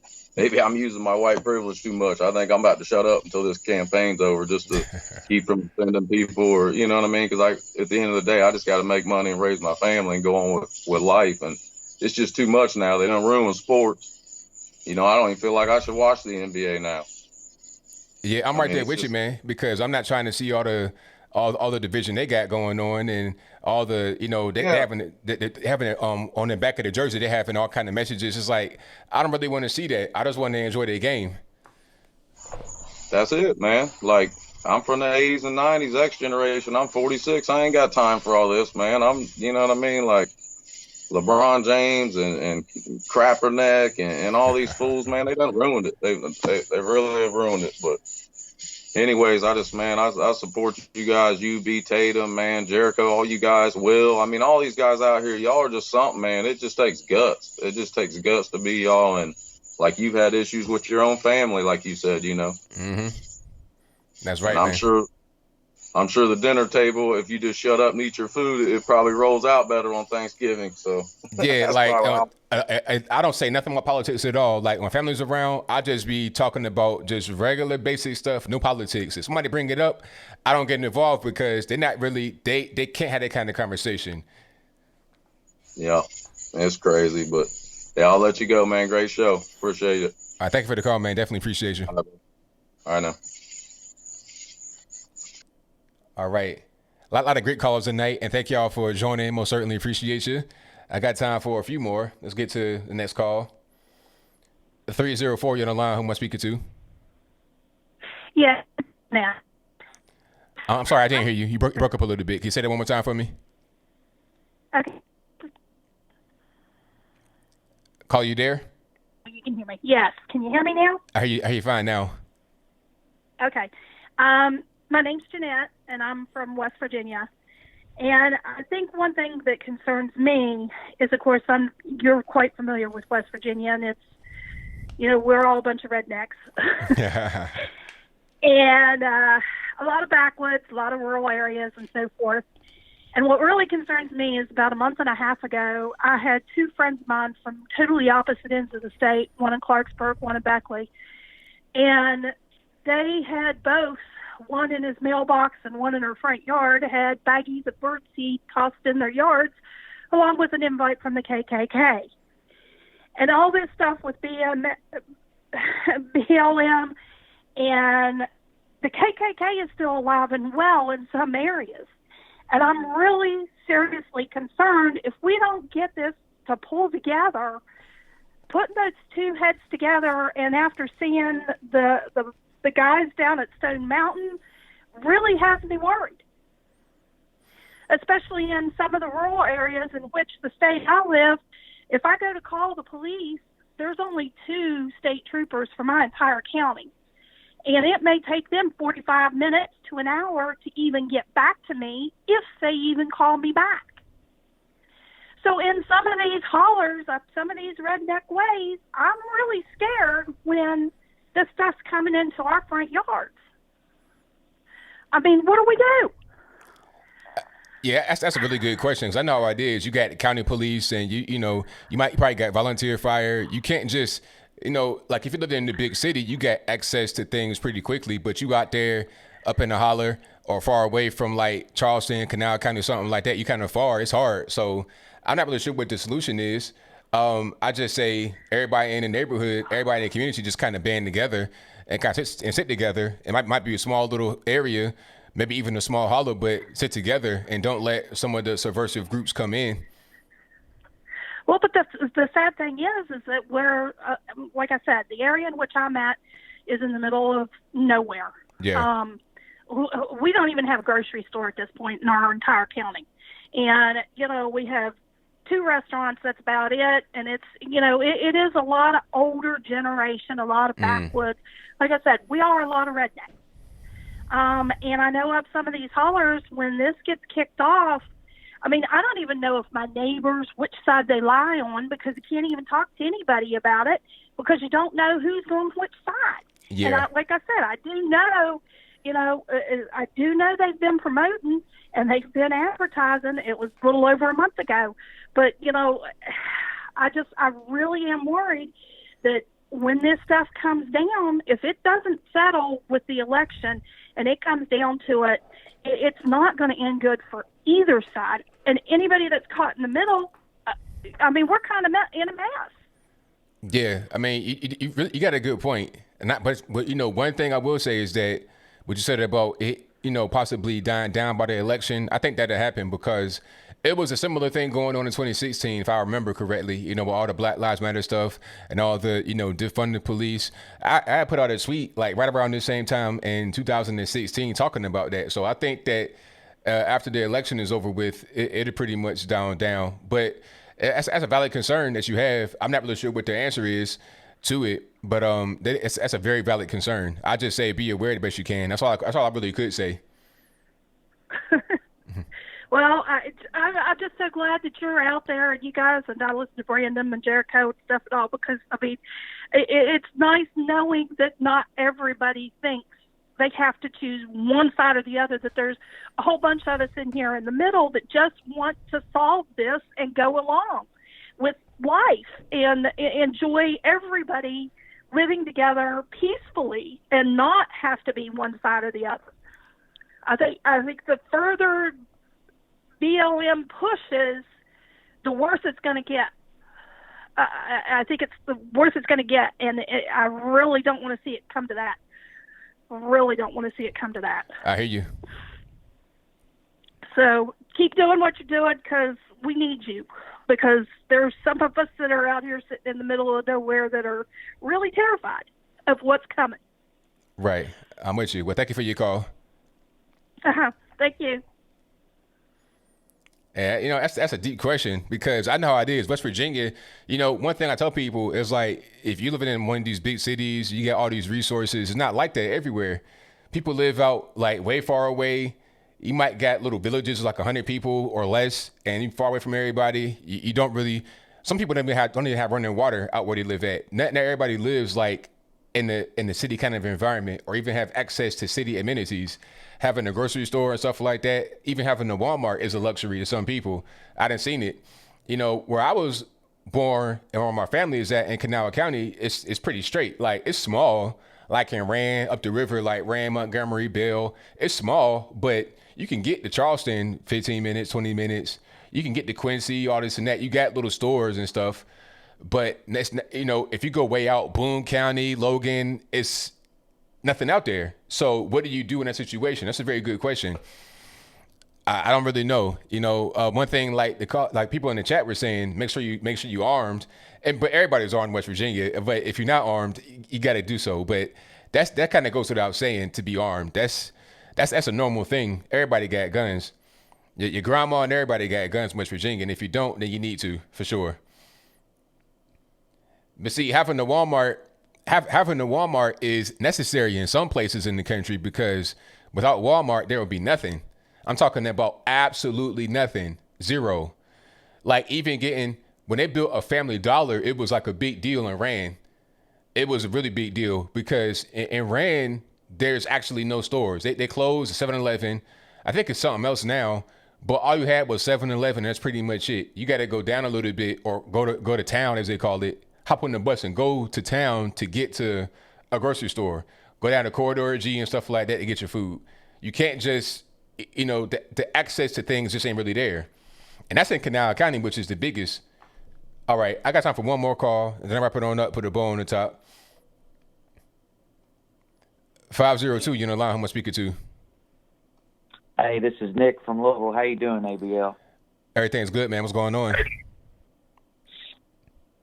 I'm using my white privilege too much. I think I'm about to shut up until this campaign's over, just to keep from offending people, or you know what I mean? Because at the end of the day, I just got to make money and raise my family and go on with life, and it's just too much now. They done ruin sports. I don't even feel like I should watch the NBA now. Yeah, I'm right there with you, man, because I'm not trying to see all the division they got going on, and all the, they having it on the back of the jersey, they're having all kind of messages. It's like, I don't really want to see that. I just want to enjoy their game. That's it, man. Like, I'm from the 80s and 90s, X generation. I'm 46. I ain't got time for all this, man. You know what I mean? Like, LeBron James and Crapperneck and all these fools, man, they done ruined it. They really have ruined it. But anyways, I support you guys, UB, Tatum, man, Jericho, all you guys, Will. All these guys out here, y'all are just something, man. It just takes guts. It just takes guts to be y'all. And like, you've had issues with your own family, like you said, Mm-hmm. That's right, and I'm sure the dinner table, if you just shut up and eat your food, it probably rolls out better on Thanksgiving. So yeah, like I don't say nothing about politics at all. Like, when family's around, I just be talking about just regular basic stuff, no politics. If somebody bring it up, I don't get involved, because they're not really, they can't have that kind of conversation. Yeah, it's crazy, but yeah, I'll let you go, man. Great show. Appreciate it. All right, thank you for the call, man. Definitely appreciate you. All right, now. All right. A lot of great callers tonight, and thank y'all for joining. Most certainly appreciate you. I got time for a few more. Let's get to the next call. 304, you're on the line. Who am I speaking to? Yeah, now. I'm sorry, I didn't hear you. You broke up a little bit. Can you say that one more time for me? Okay. Call you there? You can hear me. Yes. Can you hear me now? I hear you fine now. Okay. My name's Jeanette, and I'm from West Virginia. And I think one thing that concerns me is, of course, you're quite familiar with West Virginia, and it's, we're all a bunch of rednecks. And a lot of backwoods, a lot of rural areas, and so forth. And what really concerns me is about a month and a half ago, I had two friends of mine from totally opposite ends of the state, one in Clarksburg, one in Beckley. And they had both, one in his mailbox and one in her front yard, had baggies of birdseed tossed in their yards, along with an invite from the KKK. And all this stuff with BLM, and the KKK is still alive and well in some areas. And I'm really seriously concerned if we don't get this to pull together, putting those two heads together, and after seeing the guys down at Stone Mountain really has me worried. Especially in some of the rural areas in which the state I live, if I go to call the police, there's only 2 state troopers for my entire county. And it may take them 45 minutes to an hour to even get back to me if they even call me back. So in some of these hollers, some of these redneck ways, I'm really scared when this stuff's coming into our front yards. I mean, what do we do? Yeah, that's a really good question, because I know how it is. You got the county police, and you probably got volunteer fire. You can't just, like if you live in the big city, you got access to things pretty quickly, but you out there up in the holler or far away from like Charleston, Canal County, something like that, you kind of far, it's hard. So I'm not really sure what the solution is. I just say everybody in the neighborhood, everybody in the community just kind of band together and kind of sit together. It might be a small little area, maybe even a small hollow, but sit together and don't let some of the subversive groups come in. Well, but the sad thing is that we're, like I said, the area in which I'm at is in the middle of nowhere. Yeah. We don't even have a grocery store at this point in our entire county. And, we have 2 restaurants, that's about it. And it's, it is a lot of older generation, a lot of backwoods. Like I said, we are a lot of rednecks. And I know of some of these hollers, when this gets kicked off, I mean, I don't even know if my neighbors, which side they lie on, because you can't even talk to anybody about it because you don't know who's on which side. Yeah. And like I said, I do know, I do know they've been promoting and they've been advertising. It was a little over a month ago. But, I really am worried that when this stuff comes down, if it doesn't settle with the election and it comes down to it, it's not going to end good for either side. And anybody that's caught in the middle, we're kind of in a mess. Yeah, I mean, you got a good point. But one thing I will say is that what you said about it, possibly dying down by the election, I think that happened because it was a similar thing going on in 2016, if I remember correctly, with all the Black Lives Matter stuff and all the, defund the police. I put out a tweet like right around the same time in 2016 talking about that. So I think that after the election is over with, it'll pretty much down. But as a valid concern that you have, I'm not really sure what the answer is to it, but that's a very valid concern. I just say be aware the best you can. That's all I really could say. Well, I'm just so glad that you're out there, and you guys, and I listen to Brandon and Jericho and stuff and all, because, it's nice knowing that not everybody thinks they have to choose one side or the other, that there's a whole bunch of us in here in the middle that just want to solve this and go along with life and enjoy everybody living together peacefully and not have to be one side or the other. I think the further BLM pushes, the worse it's going to get. I think it's the worse it's going to get, and I really don't want to see it come to that. I hear you. So keep doing what you're doing because we need you. Because there's some of us that are out here sitting in the middle of nowhere that are really terrified of what's coming. Right. I'm with you. Well, thank you for your call. Thank you. And, that's a deep question because I know how it is. West Virginia, one thing I tell people is like, if you're living in one of these big cities, you get all these resources. It's not like that everywhere. People live out like way far away. You might get little villages like 100 people or less, and you're far away from everybody. You don't really. Some people don't even have running water out where they live at. Not everybody lives like in the city kind of environment, or even have access to city amenities. Having a grocery store and stuff like that, even having a Walmart is a luxury to some people. I done seen it. Where I was born and where my family is at in Kanawha County, it's pretty straight. Like it's small, like in Rand, up the river, like Rand, Montgomery, Bell. It's small, but you can get to Charleston 15 minutes, 20 minutes. You can get to Quincy, all this and that. You got little stores and stuff. But that's, if you go way out, Boone County, Logan, it's nothing out there. So what do you do in that situation? That's a very good question. I don't really know. One thing like people in the chat were saying, make sure you armed. But everybody's armed in West Virginia. But if you're not armed, you got to do so. But that kind of goes without saying to be armed. That's a normal thing. Everybody got guns. Your grandma and everybody got guns in West Virginia. And if you don't, then you need to, for sure. But see, having the Walmart is necessary in some places in the country because without Walmart, there would be nothing. I'm talking about absolutely nothing. Zero. Like even when they built a Family Dollar, it was like a big deal in Rand. It was a really big deal because in Rand, there's actually no stores. They closed 7-Eleven. I think it's something else now, but all you had was 7-Eleven. That's pretty much it. You got to go down a little bit or go to town, as they called it. Hop on the bus and go to town to get to a grocery store. Go down to Corridor G and stuff like that to get your food. You can't just, the access to things just ain't really there. And that's in Kanawha County, which is the biggest. All right, I got time for one more call, and then I wrap it on up, put a bow on the top. 502, you're on the line. Who am I speaking to? Hey, this is Nick from Louisville. How you doing, ABL? Everything's good, man. What's going on?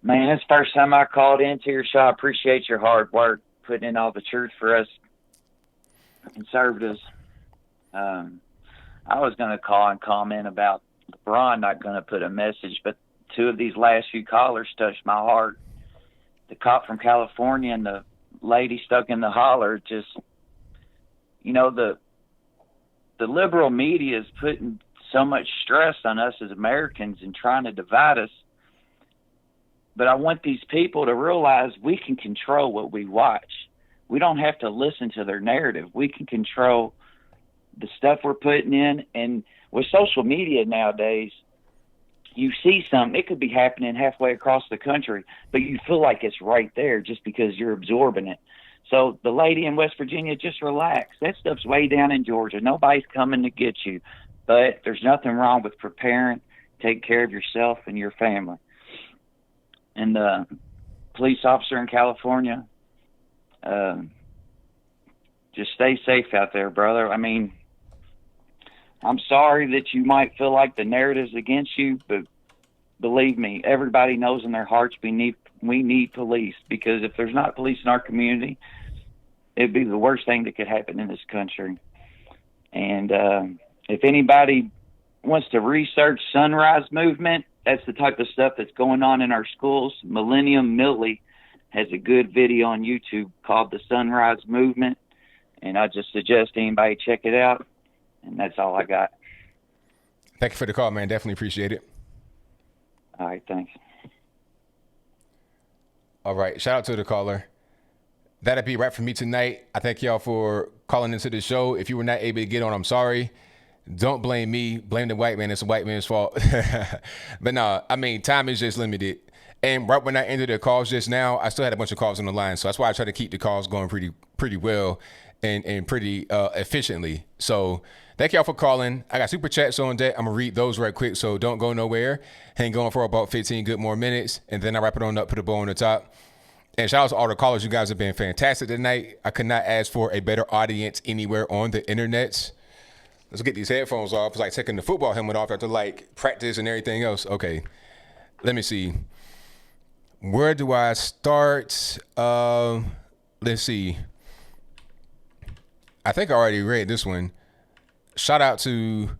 Man, it's the first time I called into your show. I appreciate your hard work, putting in all the truth for us conservatives. I was going to call and comment about LeBron not going to put a message, but two of these last few callers touched my heart. The cop from California and the lady stuck in the holler, just, the liberal media is putting so much stress on us as Americans and trying to divide us. But I want these people to realize we can control what we watch. We don't have to listen to their narrative. We can control the stuff we're putting in. And with social media nowadays, you see something, it could be happening halfway across the country, but you feel like it's right there just because you're absorbing it. So the lady in West Virginia, just relax. That stuff's way down in Georgia. Nobody's coming to get you. But there's nothing wrong with preparing, take care of yourself and your family. And the police officer in California, just stay safe out there, brother. I mean, I'm sorry that you might feel like the narrative's against you, but believe me, everybody knows in their hearts we need police, because if there's not police in our community, it'd be the worst thing that could happen in this country. And if anybody wants to research Sunrise Movement, that's the type of stuff that's going on in our schools. Millennium Millie has a good video on YouTube called The Sunrise Movement, and I just suggest anybody check it out. And that's all I got. Thank you for the call, man. Definitely appreciate it. All right, thanks. All right, shout out to the caller. That'll be right for me tonight. I thank y'all for calling into the show. If you were not able to get on, I'm sorry. Don't blame me. Blame the white man. It's the white man's fault. But no, I mean, time is just limited. And right when I ended the calls just now, I still had a bunch of calls on the line. So that's why I try to keep the calls going pretty well and pretty efficiently. So thank y'all for calling. I got super chats on deck. I'm going to read those right quick, so don't go nowhere. Hang on for about 15 good more minutes, and then I wrap it on up, put a bow on the top. And shout out to all the callers. You guys have been fantastic tonight. I could not ask for a better audience anywhere on the internet. Let's get these headphones off. It's like taking the football helmet off after like practice and everything else. Okay, let me see. Where do I start? Let's see. I think I already read this one. Shout out to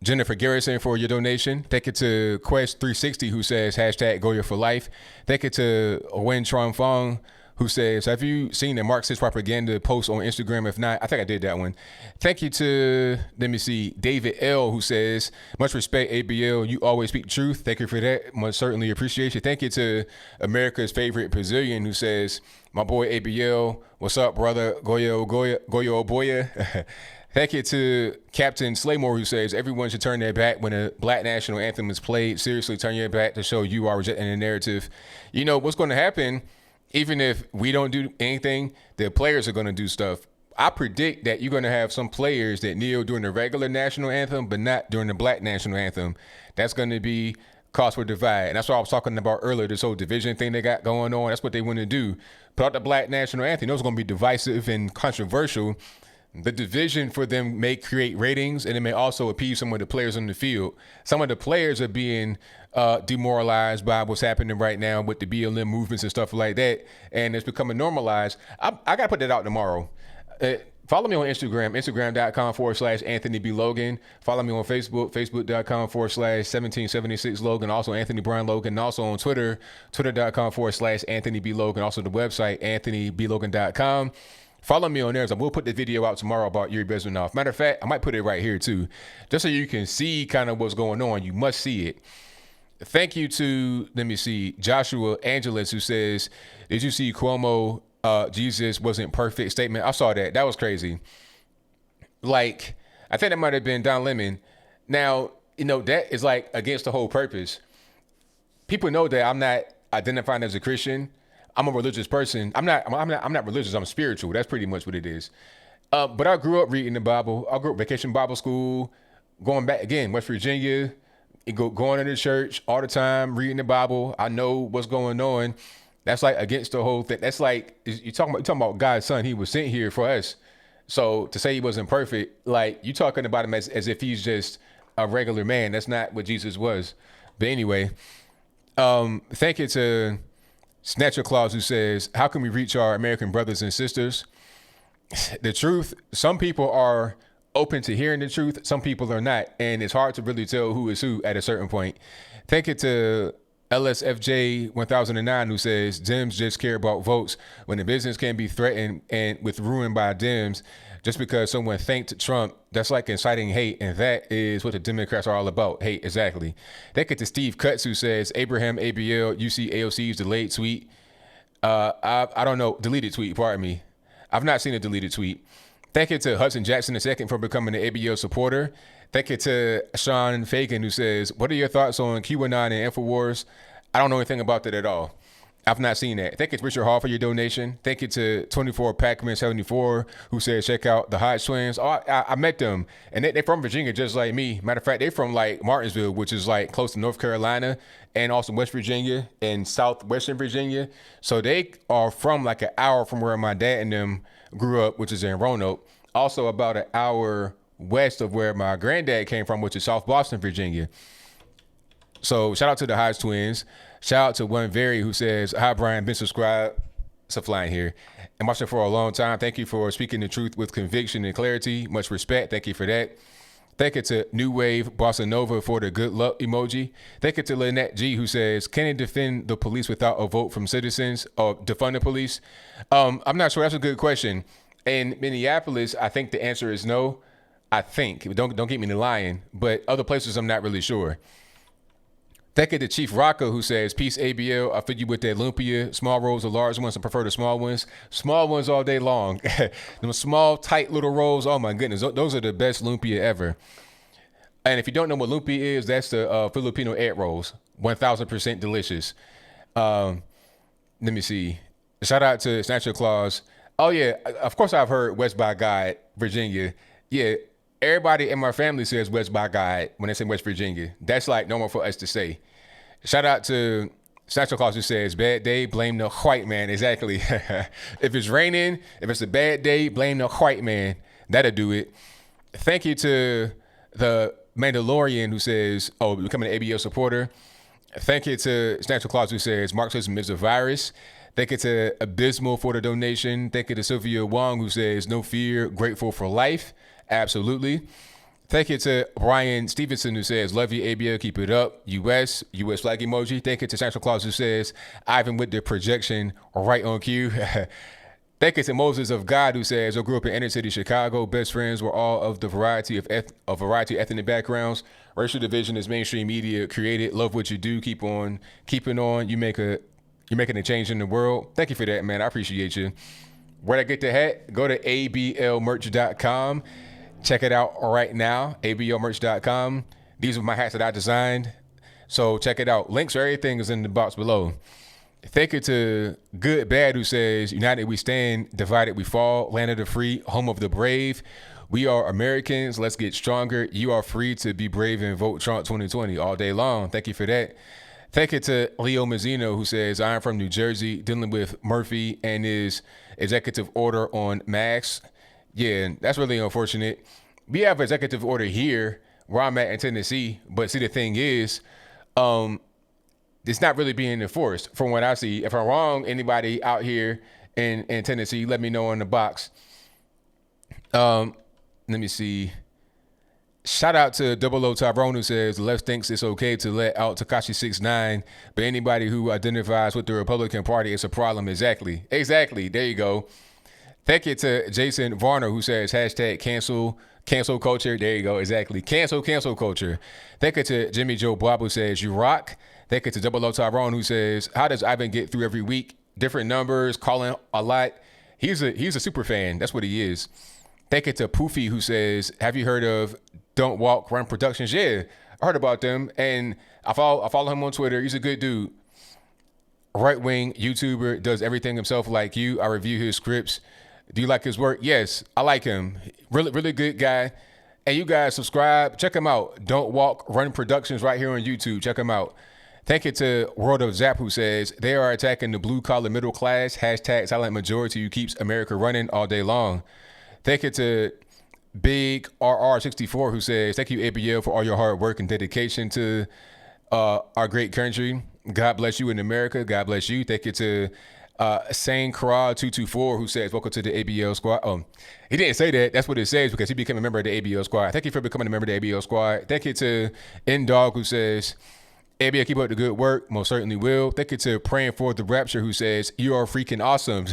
Jennifer Garrison for your donation. Thank you to Quest360 who says hashtag GOYA for life. Thank you to Wen Tron Fong who says, have you seen the Marxist propaganda post on Instagram? If not, I think I did that one. Thank you to, let me see, David L who says, much respect, ABL. You always speak the truth. Thank you for that. Most certainly appreciate you. Thank you to America's favorite Brazilian who says, my boy ABL, what's up, brother? Goya, Boya. Thank you to Captain Slaymore who says, everyone should turn their back when a black national anthem is played. Seriously, turn your back to show you are rejecting the narrative. You know, what's going to happen, even if we don't do anything, the players are going to do stuff. I predict that you're going to have some players that kneel during the regular national anthem, but not during the black national anthem. That's going to be cause for divide. And that's what I was talking about earlier, this whole division thing they got going on. That's what they want to do. Put out the black national anthem. Those are going to be divisive and controversial. The division for them may create ratings, and it may also appease some of the players on the field. Some of the players are being demoralized by what's happening right now with the BLM movements and stuff like that, and it's becoming normalized. I got to put that out tomorrow. Follow me on Instagram, instagram.com/Anthony B. Logan. Follow me on Facebook, facebook.com/1776 Logan. Also Anthony Brown Logan. And also on Twitter, twitter.com/Anthony B. Logan. Also the website, anthonyblogan.com. Follow me on there. So we'll put the video out tomorrow about Yuri Bezmenov. Matter of fact, I might put it right here too, just so you can see kind of what's going on. You must see it. Thank you to, let me see, Joshua Angeles who says, did you see Cuomo, Jesus wasn't perfect statement? I saw that. That was crazy. Like, I think that might have been Don Lemon. Now, you know, that is like against the whole purpose. People know that I'm not identifying as a Christian. I'm a religious person. I'm not religious. I'm spiritual. That's pretty much what it is. But I grew up reading the Bible. I grew up Vacation Bible School, going back again, West Virginia, going to the church all the time, reading the Bible. I know what's going on. That's like against the whole thing. That's like you're talking about God's son. He was sent here for us. So to say he wasn't perfect, like you're talking about him as if he's just a regular man. That's not what Jesus was. But anyway, thank you to Snatcher Claus who says, how can we reach our American brothers and sisters? The truth, some people are open to hearing the truth. Some people are not. And it's hard to really tell who is who at a certain point. Thank you to LSFJ 1009 who says, Dems just care about votes when the business can be threatened and with ruin by Dems just because someone thanked Trump. That's like inciting hate, and that is what the Democrats are all about. Hate, exactly. Thank you to Steve Cutts who says, Abraham ABL, UC AOC's delayed tweet. I don't know, deleted tweet, pardon me. I've not seen a deleted tweet. Thank you to Hudson Jackson II for becoming an ABL supporter. Thank you to Sean Fagan who says, what are your thoughts on QAnon and InfoWars? I don't know anything about that at all. I've not seen that. Thank you to Richard Hall for your donation. Thank you to 24 Pac-Man 74 who says, check out the Hodge twins. Oh, I met them, and they're from Virginia just like me. Matter of fact, they're from like Martinsville, which is like close to North Carolina, and also West Virginia and Southwestern Virginia. So they are from like an hour from where my dad and them grew up, which is in Roanoke. Also about an hour west of where my granddad came from, which is South Boston, Virginia. So shout out to the Hodge twins. Shout out to One Very who says, hi, Brian, been subscribed. It's a flying here. And watching for a long time. Thank you for speaking the truth with conviction and clarity. Much respect. Thank you for that. Thank you to New Wave Bossa Nova for the good luck emoji. Thank you to Lynette G who says, can it defend the police without a vote from citizens or defund the police? I'm not sure. That's a good question. In Minneapolis, I think the answer is no. I think. Don't get me to lying. But other places, I'm not really sure. Thank you to Chief Rocco who says, peace ABL, I feel you with that lumpia. Small rolls or large ones, I prefer the small ones. Small ones all day long. Them small, tight little rolls, oh my goodness, those are the best lumpia ever. And if you don't know what lumpia is, that's the Filipino egg rolls. 1000% delicious. Let me see. Shout out to Snatcher Claus. Oh yeah, of course I've heard West by God, Virginia. Yeah, everybody in my family says West by God when they say West Virginia. That's like normal for us to say. Shout out to Santa Claus who says, bad day, blame the white man. Exactly. If it's raining, if it's a bad day, blame the white man. That'll do it. Thank you to the Mandalorian who says, oh, becoming an ABL supporter. Thank you to Snatcher Claus who says, Marxism is a virus. Thank you to Abysmal for the donation. Thank you to Sylvia Wong who says, no fear, grateful for life. Absolutely. Thank you to Brian Stevenson who says, love you, ABL, keep it up. US flag emoji. Thank you to Santa Claus who says, Ivan with the projection right on cue. Thank you to Moses of God who says, I grew up in inner city Chicago. Best friends were all of the variety of ethnic backgrounds. Racial division is mainstream media created. Love what you do. Keep on keeping on. You're making a change in the world. Thank you for that, man. I appreciate you. Where'd I get the hat? Go to ablmerch.com. Check it out right now, ablmerch.com. These are my hats that I designed. So check it out. Links for everything is in the box below. Thank you to Good Bad who says, united we stand, divided we fall, land of the free, home of the brave. We are Americans. Let's get stronger. You are free to be brave and vote Trump 2020 all day long. Thank you for that. Thank you to Leo Mazzino who says, I am from New Jersey, dealing with Murphy and his executive order on masks. Yeah, that's really unfortunate. We have executive order here where I'm at in Tennessee, but see, the thing is, it's not really being enforced from what I see. If I'm wrong, anybody out here in Tennessee, let me know in the box. Let me see. Shout out to Double O Tyrone who says, the left thinks it's okay to let out Tekashi 6ix9ine, but anybody who identifies with the Republican Party is a problem. Exactly. There you go. Thank you to Jason Varner who says, hashtag cancel culture. There you go. Exactly. Cancel culture. Thank you to Jimmy Joe Bob who says, you rock. Thank you to Double O Tyrone who says, how does Ivan get through every week? Different numbers, calling a lot. He's a super fan. That's what he is. Thank you to Poofy who says, have you heard of Don't Walk Run Productions? Yeah, I heard about them. And I follow him on Twitter. He's a good dude. Right-wing YouTuber, does everything himself like you. I review his scripts. Do you like his work? Yes, I like him. Really good guy. And you guys subscribe. Check him out. Don't Walk Run Productions right here on YouTube. Check him out. Thank you to World of Zap who says, they are attacking the blue-collar middle class. Hashtag silent majority who keeps America running all day long. Thank you to Big RR64 who says, thank you, ABL, for all your hard work and dedication to our great country. God bless you in America. God bless you. Thank you to Sane Kara 224 who says, welcome to the ABL squad. He didn't say that. That's what it says because he became a member of the ABL squad. Thank you for becoming a member of the ABL squad. Thank you to N-Dog who says, ABL, keep up the good work. Most certainly will. Thank you to Praying for the Rapture who says, you are freaking awesome.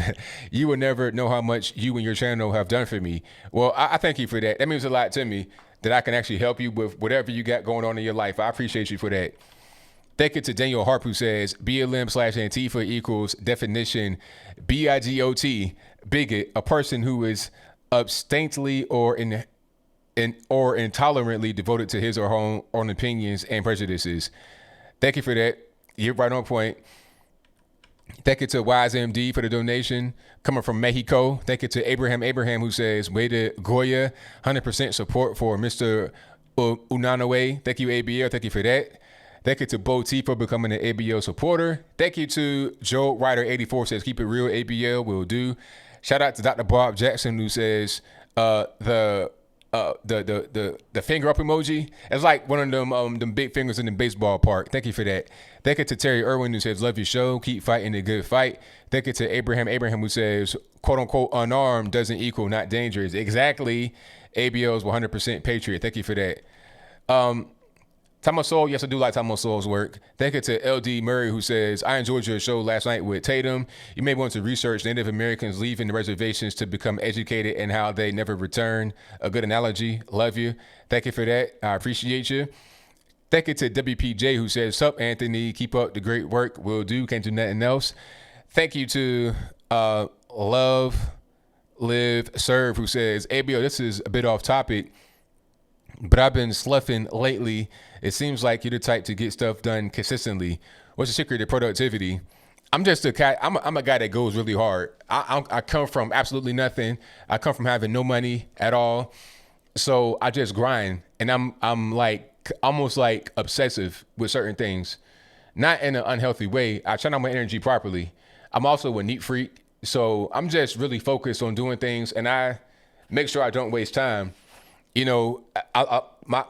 You will never know how much you and your channel have done for me. Well, I thank you for that. That means a lot to me that I can actually help you with whatever you got going on in your life. I appreciate you for that. Thank you to Daniel Harp who says, BLM/Antifa equals definition BIGOT, bigot, a person who is abstinently or intolerantly devoted to his or her own opinions and prejudices. Thank you for that. You're right on point. Thank you to Wise MD for the donation coming from Mexico. Thank you to Abraham who says, way to GOYA, 100% support for Mr. Unanoe. Thank you, ABL. Thank you for that. Thank you to Bo T for becoming an ABL supporter. Thank you to Joe Ryder 84 says, keep it real, ABL will do. Shout out to Dr. Bob Jackson who says, the finger up emoji. It's like one of them big fingers in the baseball park. Thank you for that. Thank you to Terry Irwin who says, love your show. Keep fighting a good fight. Thank you to Abraham who says, quote unquote, unarmed doesn't equal not dangerous. Exactly. ABL is 100% patriot. Thank you for that. Thomas Soul, yes, I do like Thomas Soul's work. Thank you to LD Murray who says, I enjoyed your show last night with Tatum. You may want to research Native Americans leaving the reservations to become educated and how they never return. A good analogy. Love you. Thank you for that. I appreciate you. Thank you to WPJ who says, sup, Anthony, keep up the great work. Will do. Can't do nothing else. Thank you to Love, Live, Serve who says, ABO, this is a bit off topic, but I've been sloughing lately. It seems like you're the type to get stuff done consistently. What's the secret to productivity? I'm just a guy. I'm a guy that goes really hard. I come from absolutely nothing. I come from having no money at all. So I just grind, and I'm like almost like obsessive with certain things, not in an unhealthy way. I channel my energy properly. I'm also a neat freak, so I'm just really focused on doing things, and I make sure I don't waste time. You know, I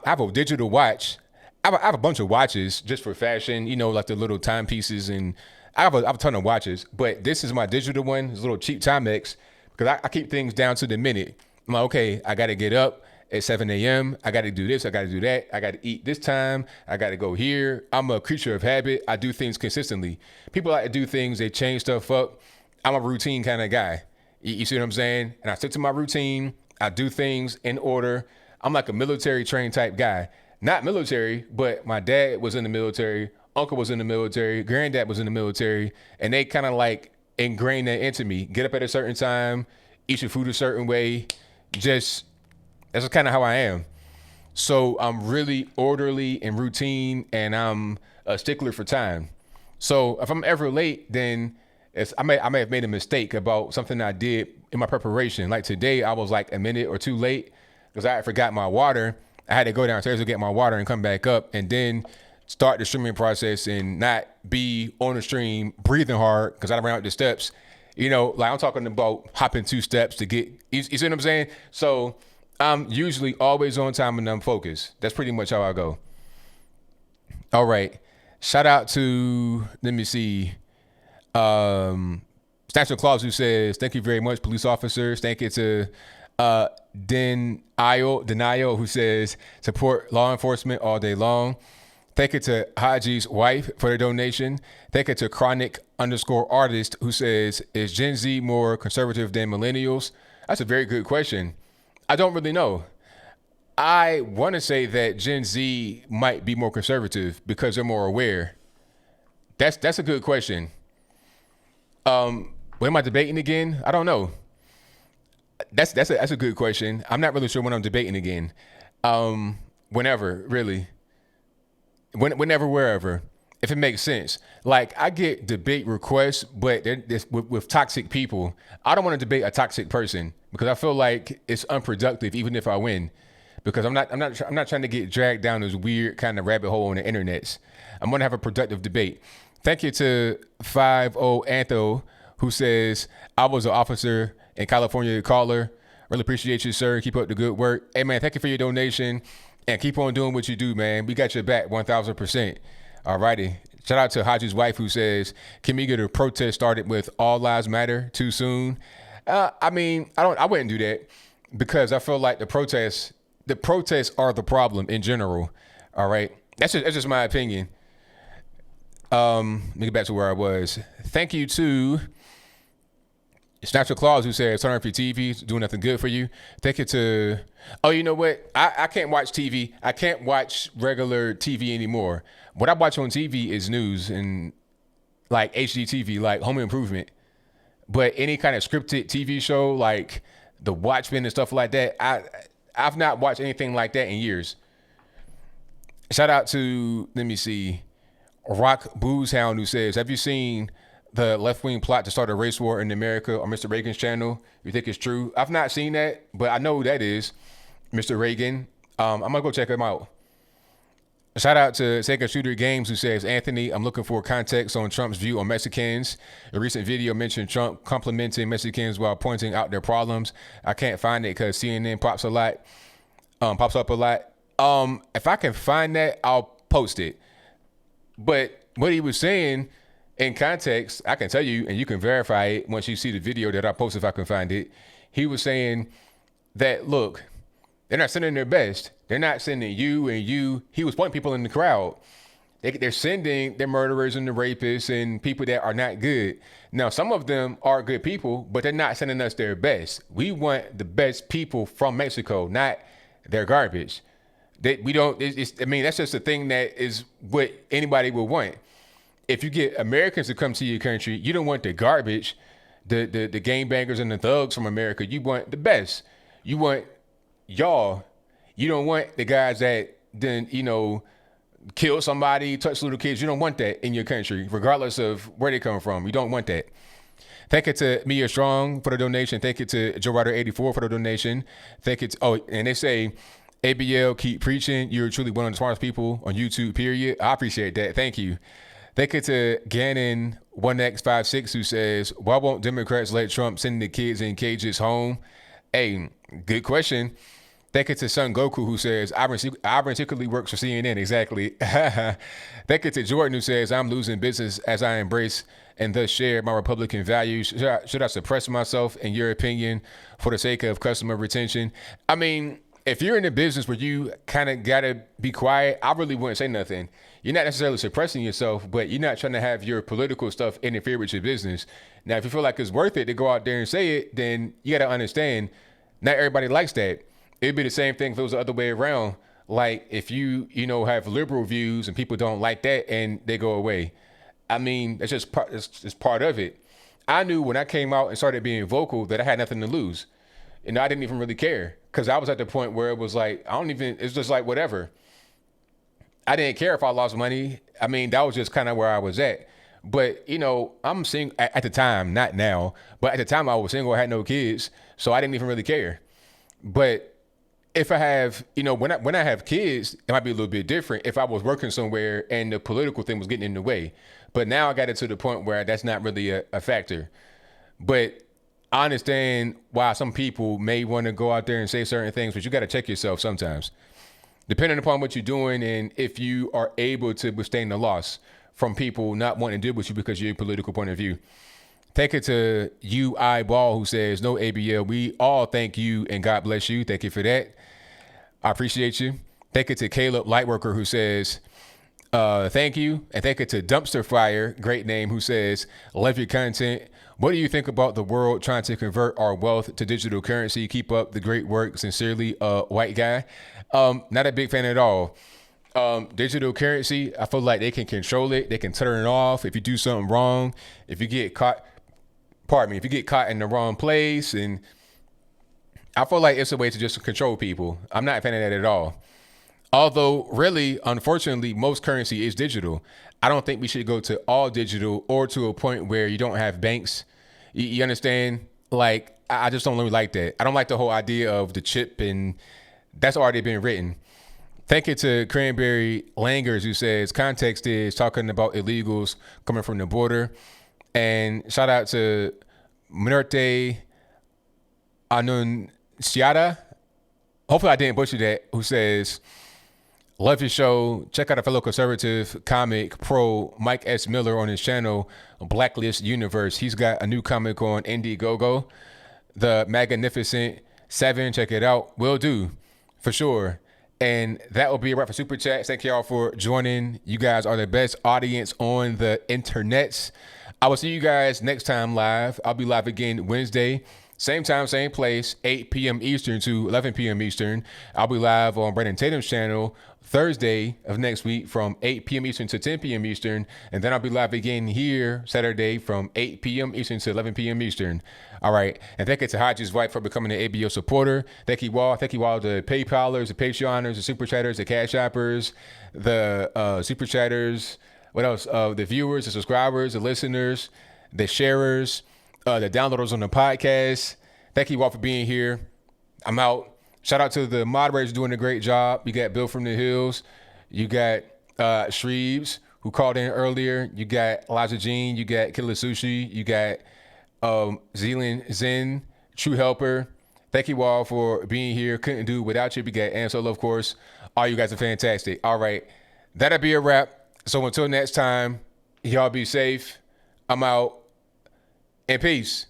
have a digital watch. I have a bunch of watches just for fashion, you know, like the little timepieces, and I have a ton of watches. But this is my digital one. It's a little cheap Timex because I keep things down to the minute. I'm like, okay, I got to get up at 7 a.m. I got to do this. I got to do that. I got to eat this time. I got to go here. I'm a creature of habit. I do things consistently. People like to do things. They change stuff up. I'm a routine kind of guy. You see what I'm saying? And I stick to my routine. I do things in order. I'm like a military trained type guy. Not military, but my dad was in the military. Uncle was in the military. Granddad was in the military. And they kind of like ingrained that into me. Get up at a certain time. Eat your food a certain way. That's kind of how I am. So I'm really orderly and routine, and I'm a stickler for time. So if I'm ever late, then I may have made a mistake about something I did in my preparation. Like today, I was like a minute or two late because I forgot my water. I had to go downstairs to get my water and come back up and then start the streaming process and not be on the stream breathing hard because I ran up the steps. You know, like I'm talking about hopping 2 steps to get, you see what I'm saying? So I'm usually always on time and I'm focused. That's pretty much how I go. All right. Shout out to, let me see, Statue Claus, who says, thank you very much, police officers. Thank you to Denial, who says, support law enforcement all day long. Thank you to Haji's wife for the donation. Thank you to Chronic_artist, who says, is Gen Z more conservative than millennials? That's a very good question. I don't really know. I want to say that Gen Z might be more conservative because they're more aware. That's a good question. When am I debating again? I don't know. That's a good question. I'm not really sure when I'm debating again. Whenever, really. Whenever, wherever, if it makes sense. Like, I get debate requests, but with toxic people. I don't want to debate a toxic person because I feel like it's unproductive, even if I win. Because I'm not trying to get dragged down this weird kind of rabbit hole on the internets. I'm gonna have a productive debate. Thank you to 50 Antho, who says, I was an officer in California caller. Really appreciate you, sir. Keep up the good work. Hey man, thank you for your donation. And keep on doing what you do, man. We got your back 1,000%. All righty. Shout out to Haji's wife, who says, can we get a protest started with All Lives Matter too soon? I mean, I wouldn't do that because I feel like the protests are the problem in general. All right. That's just my opinion. Let me get back to where I was. Thank you to Snatcher Claus, who says, turn off your TV, it's doing nothing good for you. Thank you to, oh, you know what? I can't watch TV. I can't watch regular TV anymore. What I watch on TV is news and like HGTV, like Home Improvement. But any kind of scripted TV show, like The Watchmen and stuff like that, I've not watched anything like that in years. Shout out to, let me see, Rock Boozehound, who says, have you seen the left-wing plot to start a race war in America on Mr. Reagan's channel? You think it's true? I've not seen that, but I know who that is, Mr. Reagan. I'm going to go check him out. Shout out to Sega Shooter Games, who says, Anthony, I'm looking for context on Trump's view on Mexicans. A recent video mentioned Trump complimenting Mexicans while pointing out their problems. I can't find it because CNN pops up a lot. If I can find that, I'll post it. But what he was saying in context, I can tell you, and you can verify it once you see the video that I post if I can find it. He was saying that, look, they're not sending their best. They're not sending you and you. He was pointing people in the crowd. They're sending their murderers and the rapists and people that are not good. Now, some of them are good people, but they're not sending us their best. We want the best people from Mexico, not their garbage. We don't. I mean, that's just a thing that is what anybody would want. If you get Americans to come to your country, you don't want the garbage, the gangbangers and the thugs from America. You want the best. You want y'all. You don't want the guys that then, kill somebody, touch little kids. You don't want that in your country, regardless of where they come from. You don't want that. Thank you to Mia Strong for the donation. Thank you to Joe Ryder 84 for the donation. Thank you to, and they say, ABL, keep preaching. You're truly one of the smartest people on YouTube, period. I appreciate that. Thank you. Thank you to Gannon 1X56, who says, why won't Democrats let Trump send the kids in cages home? Hey, good question. Thank you to Son Goku, who says, Ivan secretly works for CNN. Exactly. Thank you to Jordan, who says, I'm losing business as I embrace and thus share my Republican values. Should I suppress myself, in your opinion, for the sake of customer retention? I mean, if you're in a business where you kind of got to be quiet, I really wouldn't say nothing. You're not necessarily suppressing yourself, but you're not trying to have your political stuff interfere with your business. Now, if you feel like it's worth it to go out there and say it, then you got to understand not everybody likes that. It'd be the same thing if it was the other way around. Like if you have liberal views and people don't like that and they go away. I mean, that's just it's part of it. I knew when I came out and started being vocal that I had nothing to lose. And I didn't even really care because I was at the point where it was like, it's just like whatever. I didn't care if I lost money. I mean, that was just kind of where I was at. But, I'm single at the time, not now, but at the time I was single, I had no kids. So I didn't even really care. But if I have, when I have kids, it might be a little bit different if I was working somewhere and the political thing was getting in the way. But now I got it to the point where that's not really a factor. But I understand why some people may want to go out there and say certain things, but you got to check yourself sometimes. Depending upon what you're doing and if you are able to withstand the loss from people not wanting to deal with you because of your political point of view. Thank you to you, Eyeball, who says, no ABL. We all thank you and God bless you. Thank you for that. I appreciate you. Thank you to Caleb Lightworker, who says, thank you. And thank you to Dumpster Fire, great name, who says, love your content. What do you think about the world trying to convert our wealth to digital currency? Keep up the great work. Sincerely, white guy. Not a big fan at all. Digital currency, I feel like they can control it. They can turn it off if you do something wrong. If you get caught, if you get caught in the wrong place. And I feel like it's a way to just control people. I'm not a fan of that at all. Although, really, unfortunately, most currency is digital. I don't think we should go to all digital or to a point where you don't have banks. You understand? Like, I just don't really like that. I don't like the whole idea of the chip, and that's already been written. Thank you to Cranberry Langers, who says context is talking about illegals coming from the border. And shout out to Minerte Anunciada. Hopefully I didn't butcher that, who says, love your show. Check out a fellow conservative comic pro, Mike S. Miller, on his channel, Blacklist Universe. He's got a new comic on Indiegogo, The Magnificent Seven. Check it out. Will do, for sure. And that will be a wrap for Super Chats. Thank y'all for joining. You guys are the best audience on the internets. I will see you guys next time live. I'll be live again Wednesday. Same time, same place, 8 p.m. Eastern to 11 p.m. Eastern. I'll be live on Brandon Tatum's channel Thursday of next week from 8 p.m. Eastern to 10 p.m. Eastern. And then I'll be live again here Saturday from 8 p.m. Eastern to 11 p.m. Eastern. All right. And thank you to Hodges White for becoming an ABO supporter. Thank you all. Thank you all, the PayPalers, the Patreoners, the Super Chatters, the Cash Appers, the Super Chatters. What else? The viewers, the subscribers, the listeners, the sharers, the downloaders on the podcast. Thank you all for being here. I'm out. Shout out to the moderators doing a great job. You got Bill from the Hills. You got Shreves, who called in earlier. You got Elijah Jean. You got Killer Sushi. You got Zealand Zen, True Helper. Thank you all for being here. Couldn't do it without you. We got Ansel, of course. All you guys are fantastic. All right. That'll be a wrap. So until next time, y'all be safe. I'm out. And peace.